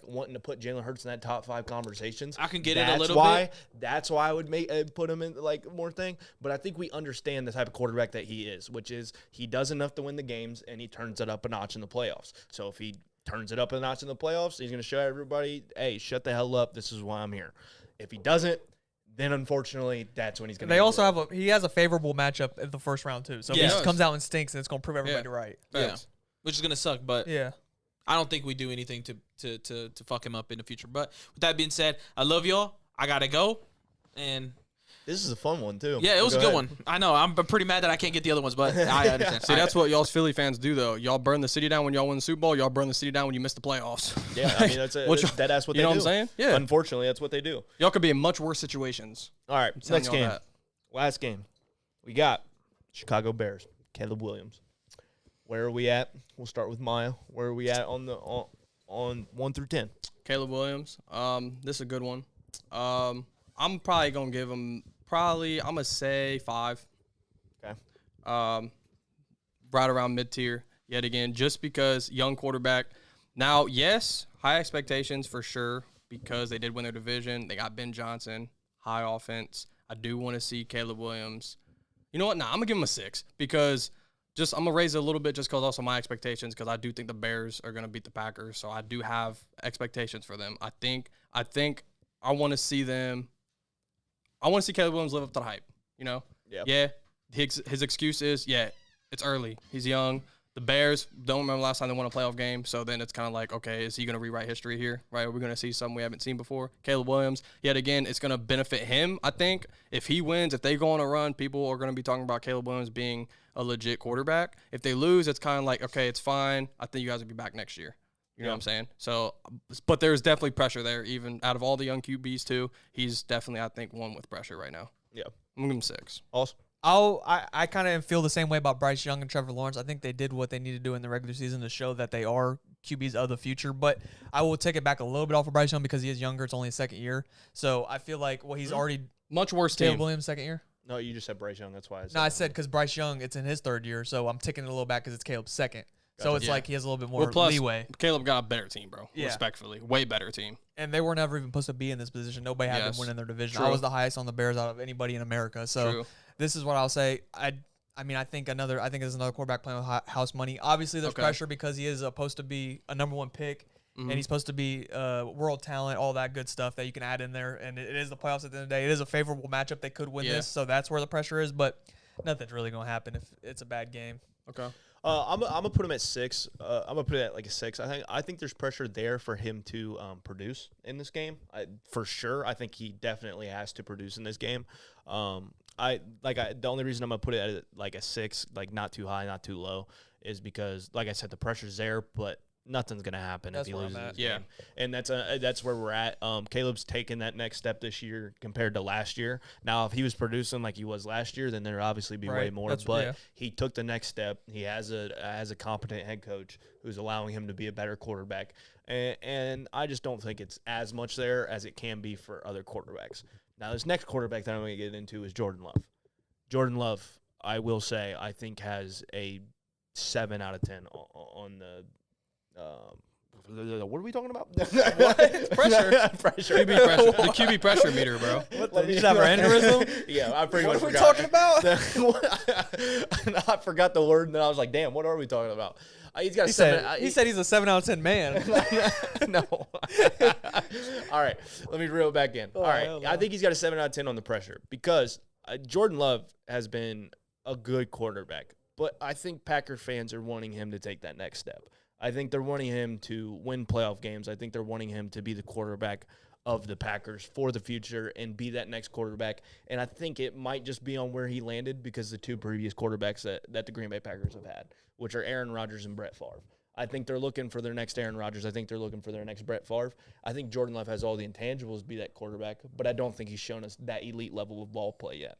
wanting to put Jalen Hurts in that top 5 conversations. I can get it a little bit. That's why I would put him in like more thing. But I think we understand the type of quarterback that he is, which is he does enough to win the games and he turns it up a notch in the playoffs. So if he turns it up a notch in the playoffs, he's going to show everybody, hey, shut the hell up. This is why I'm here. If he doesn't, then unfortunately, that's when he's going to. They also have he has a favorable matchup in the first round too. So if he just comes out and stinks, and it's going to prove everybody right. Yeah, which is going to suck. But yeah, I don't think we do anything to fuck him up in the future. But with that being said, I love y'all. I gotta go, and this is a fun one too. Yeah, it was a good one. I know. I'm pretty mad that I can't get the other ones, but I understand. See, that's what y'all's Philly fans do, though. Y'all burn the city down when y'all win the Super Bowl. Y'all burn the city down when you miss the playoffs. Yeah, I mean that's what they do. You know what I'm saying? Yeah. Unfortunately, that's what they do. Y'all could be in much worse situations. All right, next game, that. last game, we got Chicago Bears. Caleb Williams. Where are we at? We'll start with Maya. Where are we at on 1 through 10? Caleb Williams. This is a good one. I'm probably gonna give him. I'm going to say 5. Okay. Right around mid-tier yet again, just because young quarterback. Now, yes, high expectations for sure because they did win their division. They got Ben Johnson, high offense. I do want to see Caleb Williams. You know what? Nah, I'm going to give him a 6 because I'm going to raise it a little bit just because also my expectations because I do think the Bears are going to beat the Packers, so I do have expectations for them. I think I want to see them. I want to see Caleb Williams live up to the hype, you know? Yeah. His excuse is, it's early. He's young. The Bears, don't remember last time they won a playoff game, so then it's kind of like, okay, is he going to rewrite history here, right? Are we going to see something we haven't seen before? Caleb Williams, yet again, it's going to benefit him, I think. If he wins, if they go on a run, people are going to be talking about Caleb Williams being a legit quarterback. If they lose, it's kind of like, okay, it's fine. I think you guys will be back next year. You know what I'm saying? So, but there's definitely pressure there, even out of all the young QBs, too. He's definitely, I think, one with pressure right now. Yeah. I'm going to give him 6. Awesome. I kind of feel the same way about Bryce Young and Trevor Lawrence. I think they did what they need to do in the regular season to show that they are QBs of the future. But I will take it back a little bit off of Bryce Young because he is younger. It's only his second year. So I feel like, he's already Much worse Caleb team. Williams' second year. No, you just said Bryce Young. That's why I said No, I said because Bryce Young, it's in his third year. So I'm taking it a little back because it's Caleb's second. So it's Yeah. like he has a little bit more Plus, leeway. Caleb got a better team, bro. Yeah. Respectfully. Way better team. And they were never even supposed to be in this position. Nobody had Yes. them winning their division. True. I was the highest on the Bears out of anybody in America. So True. this is what I'll say. I think there's another quarterback playing with house money. Obviously, there's Okay. pressure because he is supposed to be a number one pick, Mhm. and he's supposed to be world talent, all that good stuff that you can add in there. And it is the playoffs at the end of the day. It is a favorable matchup. They could win Yeah. this, so that's where the pressure is. But nothing's really going to happen if it's a bad game. Okay. I'm gonna put him at 6. I'm gonna put it at like a 6. I think there's pressure there for him to produce in this game. For sure. I think he definitely has to produce in this game. The only reason I'm gonna put it at like a 6, like not too high, not too low, is because like I said, the pressure's there, but nothing's gonna happen That's if he where I'm loses. at. This game. And that's where we're at. Caleb's taken that next step this year compared to last year. Now, if he was producing like he was last year, then there'd obviously be way Right. more. But he took the next step. He has a competent head coach who's allowing him to be a better quarterback. And I just don't think it's as much there as it can be for other quarterbacks. Now, this next quarterback that I'm going to get into is Jordan Love. Jordan Love, I will say, I think has a 7 out of 10 on the what are we talking about? What? Pressure. Pressure. QB pressure. The QB pressure meter, bro. What the, you just have an aneurysm? Yeah, I pretty much What are we forgot. talking about? I forgot the word, and then I was like, damn, what are we talking about? He's got a He 7. said he's a 7 out of 10 man. No. All right, let me reel it back in. All right, hell no. I think he's got a 7 out of 10 on the pressure because Jordan Love has been a good quarterback, but I think Packer fans are wanting him to take that next step. I think they're wanting him to win playoff games. I think they're wanting him to be the quarterback of the Packers for the future and be that next quarterback. And I think it might just be on where he landed because the two previous quarterbacks that the Green Bay Packers have had, which are Aaron Rodgers and Brett Favre. I think they're looking for their next Aaron Rodgers. I think they're looking for their next Brett Favre. I think Jordan Love has all the intangibles to be that quarterback, but I don't think he's shown us that elite level of ball play yet.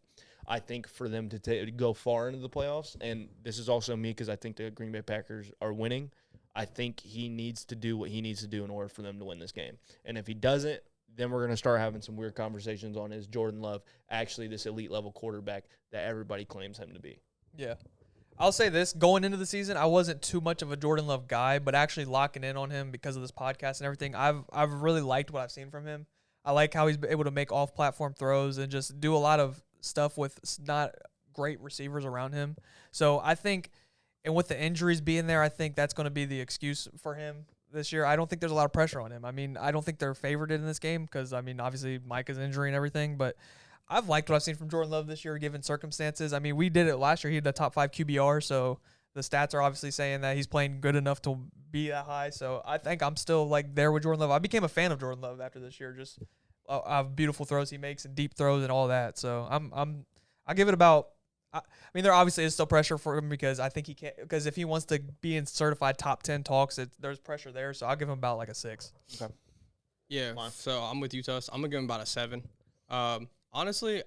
I think for them to go far into the playoffs, and this is also me because I think the Green Bay Packers are winning, I think he needs to do what he needs to do in order for them to win this game. And if he doesn't, then we're going to start having some weird conversations on is Jordan Love actually this elite level quarterback that everybody claims him to be. Yeah. I'll say this, going into the season, I wasn't too much of a Jordan Love guy, but actually locking in on him because of this podcast and everything, I've really liked what I've seen from him. I like how he's able to make off-platform throws and just do a lot of stuff with not great receivers around him. So I think, and with the injuries being there, I think that's going to be the excuse for him this year. I don't think there's a lot of pressure on him. I mean, I don't think they're favored in this game because, I mean, obviously Micah's injury and everything, but I've liked what I've seen from Jordan Love this year given circumstances. I mean, we did it last year. He had the top 5 QBR, so the stats are obviously saying that he's playing good enough to be that high. So I think I'm still like there with Jordan Love. I became a fan of Jordan Love after this year, just beautiful throws he makes and deep throws and all that. So I give it about. I mean, there obviously is still pressure for him because I think he can't. Because if he wants to be in certified top 10 talks, there's pressure there. So I'll give him about like a 6. Okay. Yeah. So I'm with you, Tuss. I'm gonna give him about a 7. Honestly,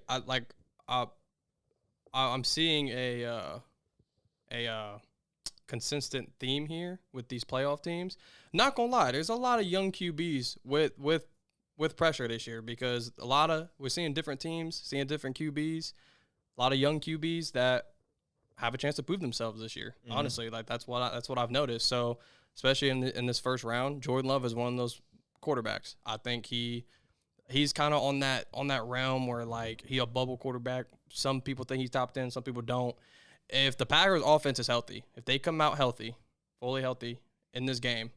I'm seeing a consistent theme here with these playoff teams. Not gonna lie, there's a lot of young QBs with pressure this year because we're seeing different teams, seeing different QBs, a lot of young QBs that have a chance to prove themselves this year. Mm-hmm. Honestly, like that's what I've noticed. So especially in this first round, Jordan Love is one of those quarterbacks. I think he's kind of on that realm where like he a bubble quarterback. Some people think he's top 10, some people don't. If the Packers offense is healthy, if they come out healthy, fully healthy in this game,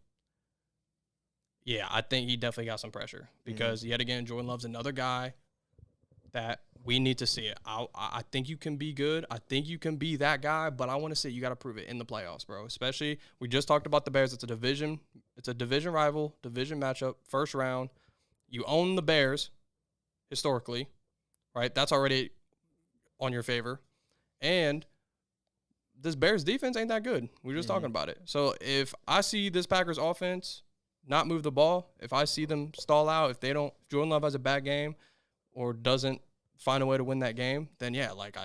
yeah, I think he definitely got some pressure because yet again, Jordan Love's another guy that we need to see it. I think you can be good. I think you can be that guy, but I want to see you got to prove it in the playoffs, bro. Especially we just talked about the Bears. It's a division rival, division matchup, first round. You own the Bears historically, right? That's already on your favor. And this Bears defense ain't that good. We were just talking about it. So if I see this Packers offense not move the ball, if I see them stall out, if Jordan Love has a bad game or doesn't find a way to win that game, then yeah, like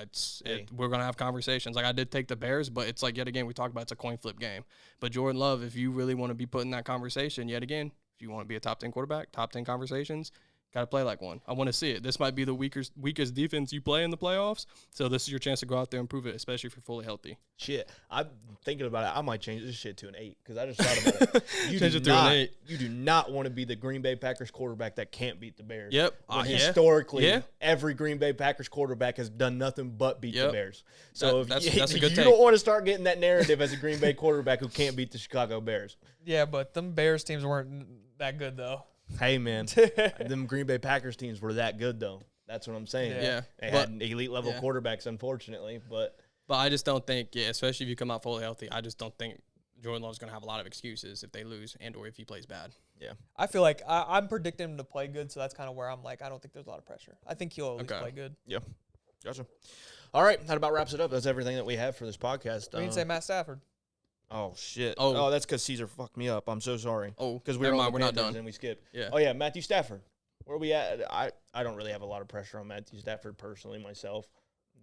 we're gonna have conversations. Like I did take the Bears, but it's like yet again we talked about it's a coin flip game. But Jordan Love, if you really want to be put in that conversation, yet again, if you want to be a top 10 quarterback, top 10 conversations, got to play like one. I want to see it. This might be the weakest defense you play in the playoffs, so this is your chance to go out there and prove it, especially if you're fully healthy. Shit, I'm thinking about it. I might change this shit to an 8 because I just thought about it. Change it to an 8. You do not want to be the Green Bay Packers quarterback that can't beat the Bears. Yep. Historically, every Green Bay Packers quarterback has done nothing but beat the Bears. So that's a good you take. don't want to start getting that narrative as a Green Bay quarterback who can't beat the Chicago Bears. Yeah, but them Bears teams weren't that good though. Hey, man, them Green Bay Packers teams were that good, though. That's what I'm saying. Yeah. They had elite-level quarterbacks, unfortunately. But I just don't think, especially if you come out fully healthy, I just don't think Jordan Love's going to have a lot of excuses if they lose and or if he plays bad. Yeah. I feel like I'm predicting him to play good, so that's kind of where I'm like, I don't think there's a lot of pressure. I think he'll at least play good. Yeah. Gotcha. All right. That about wraps it up. That's everything that we have for this podcast. We didn't say Matt Stafford. Oh, shit. Oh, that's because Caesar fucked me up. I'm so sorry. Oh, because we're not done. And we skipped. Yeah. Oh, yeah, Matthew Stafford. Where are we at? I don't really have a lot of pressure on Matthew Stafford personally myself.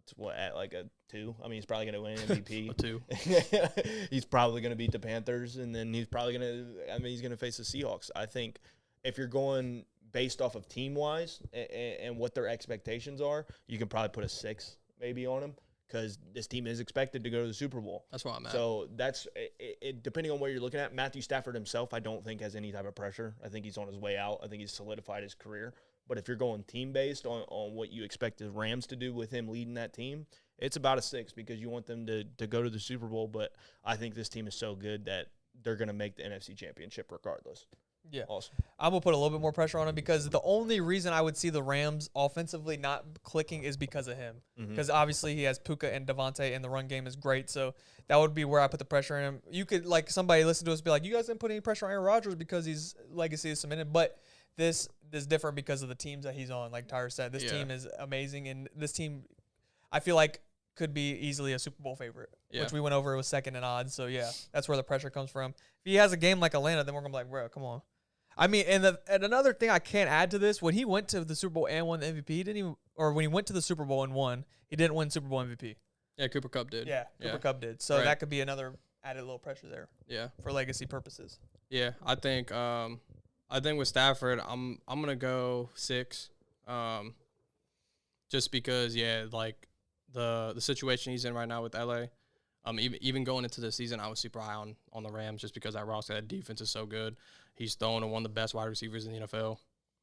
It's at like a 2. I mean, he's probably going to win MVP. A 2. He's probably going to beat the Panthers, and then he's probably going to – I mean, he's going to face the Seahawks. I think if you're going based off of team-wise and what their expectations are, you can probably put a 6 maybe on him. Because this team is expected to go to the Super Bowl. That's where I'm at. So that's it, depending on where you're looking at. Matthew Stafford himself, I don't think has any type of pressure. I think he's on his way out. I think he's solidified his career. But if you're going team-based on what you expect the Rams to do with him leading that team, it's about a 6 because you want them to go to the Super Bowl. But I think this team is so good that they're going to make the NFC Championship regardless. Yeah. Awesome. I'm going to put a little bit more pressure on him because the only reason I would see the Rams offensively not clicking is because of him. Because obviously he has Puka and Devontae and the run game is great. So that would be where I put the pressure on him. You could, like, somebody listen to us be like, you guys didn't put any pressure on Aaron Rodgers because his legacy is cemented. But this is different because of the teams that he's on. Like Tyler said, this team is amazing. And this team, I feel like, could be easily a Super Bowl favorite, which we went over. It was second in odds. So, yeah, that's where the pressure comes from. If he has a game like Atlanta, then we're going to be like, bro, come on. I mean, and another thing I can't add to this, when he went to the Super Bowl and won the MVP, when he went to the Super Bowl and won, he didn't win Super Bowl MVP. Yeah, Cooper Kupp did. Yeah, Cooper Kupp did. So that could be another added little pressure there. Yeah, for legacy purposes. Yeah, I think with Stafford, I'm gonna go 6, just because like the situation he's in right now with LA. Even going into the season, I was super high on the Rams just because that defense is so good. He's thrown to one of the best wide receivers in the NFL.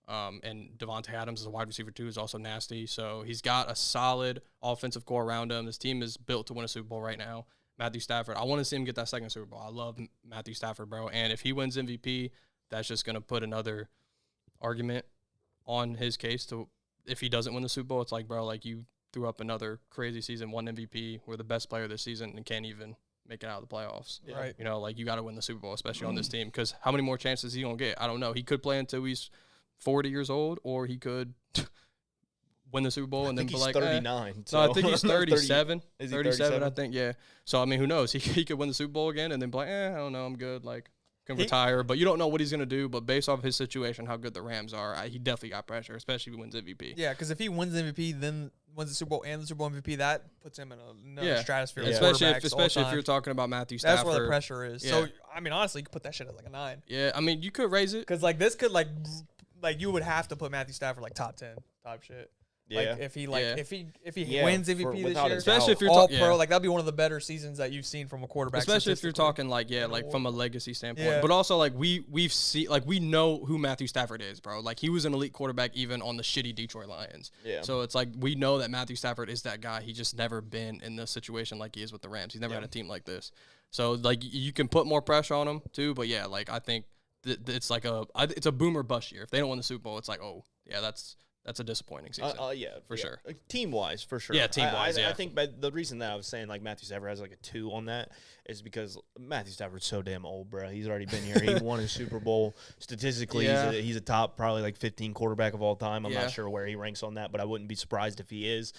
And Devontae Adams is a wide receiver too, is also nasty. So he's got a solid offensive core around him. This team is built to win a Super Bowl right now. Matthew Stafford, I want to see him get that second Super Bowl. I love Matthew Stafford, bro. And if he wins MVP, that's just going to put another argument on his case to if he doesn't win the Super Bowl. It's like, bro, like you threw up another crazy season, won MVP, we're the best player this season, and can't even make it out of the playoffs. Yeah. Right. You know, like you got to win the Super Bowl, especially on this team, because how many more chances is he going to get? I don't know. He could play until he's 40 years old, or he could win the Super Bowl and then be like, 39. No, I think he's 37. 30, is he 37, I think, yeah. So, I mean, who knows? He could win the Super Bowl again and then be like, I don't know, I'm good. Like, can retire. But you don't know what he's going to do. But based off his situation, how good the Rams are, he definitely got pressure, especially if he wins MVP. Yeah, because if he wins MVP, then wins the Super Bowl and the Super Bowl MVP, that puts him in another stratosphere. Especially if you're talking about Matthew Stafford. That's where the pressure is. Yeah. So, I mean, honestly, you could put that shit at like a 9. Yeah, I mean, you could raise it. Because, like, this could, like you would have to put Matthew Stafford, like, top 10 type shit. Yeah. Like, if he wins MVP this year, especially if you're all pro, like, that'd be one of the better seasons that you've seen from a quarterback. Especially if you're talking, like, from a legacy standpoint. But also, like, we know who Matthew Stafford is, bro. Like, he was an elite quarterback even on the shitty Detroit Lions. Yeah. So it's like we know that Matthew Stafford is that guy. He just never been in this situation like he is with the Rams. He's never had a team like this. So, like, you can put more pressure on him, too. But, yeah, like, I think it's like it's a boom or bust year. If they don't win the Super Bowl, it's like, oh, yeah, that's a disappointing season. For sure. Team-wise, for sure. Yeah, team-wise, I think the reason that I was saying, like, Matthew Stafford has, like, a 2 on that is because Matthew Stafford's so damn old, bro. He's already been here. He won his Super Bowl. Statistically, he's a top probably, like, 15 quarterback of all time. I'm not sure where he ranks on that, but I wouldn't be surprised if he is.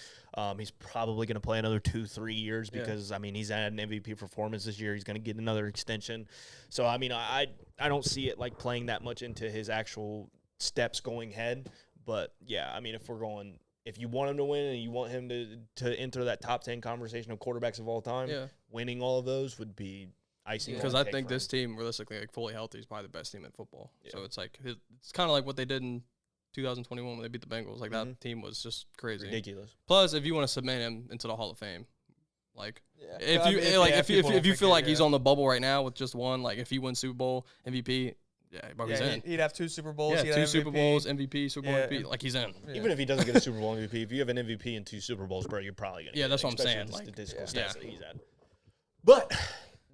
He's probably going to play another 2-3 years because, I mean, he's had an MVP performance this year. He's going to get another extension. So, I mean, I don't see it, like, playing that much into his actual steps going ahead. But, yeah, I mean, if we're going if you want him to win and you want him to enter that top 10 conversation of quarterbacks of all time, winning all of those would be icing. Because I think this team, realistically, like fully healthy, is probably the best team in football. Yeah. So it's like it's kind of like what they did in 2021 when they beat the Bengals. Like that team was just crazy, ridiculous. Plus, if you want to submit him into the Hall of Fame, like if you feel like he's on the bubble right now with just one, like if he wins Super Bowl MVP. Yeah, bro, he's in. He'd have 2 Super Bowls. Yeah, 2 Super Bowls, MVP, Super Bowl MVP. Like, he's in. Yeah. Even if he doesn't get a Super Bowl MVP, if you have an MVP and 2 Super Bowls, bro, you're probably going to get that's it, what I'm saying. Like, statistical stats that he's at. But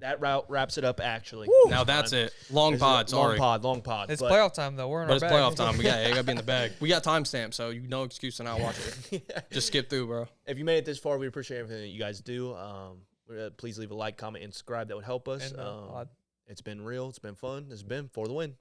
that route wraps it up, actually. Woo. Now that's it. Long pod, sorry. Long pod. It's playoff time, though. We're in our bag. But it's playoff time. You got to be in the bag. We got timestamps, so you no excuse to not watch it. Just skip through, bro. If you made it this far, we appreciate everything that you guys do. Please leave a like, comment, and subscribe. That would help us. It's been real. It's been fun. This has been For the Win.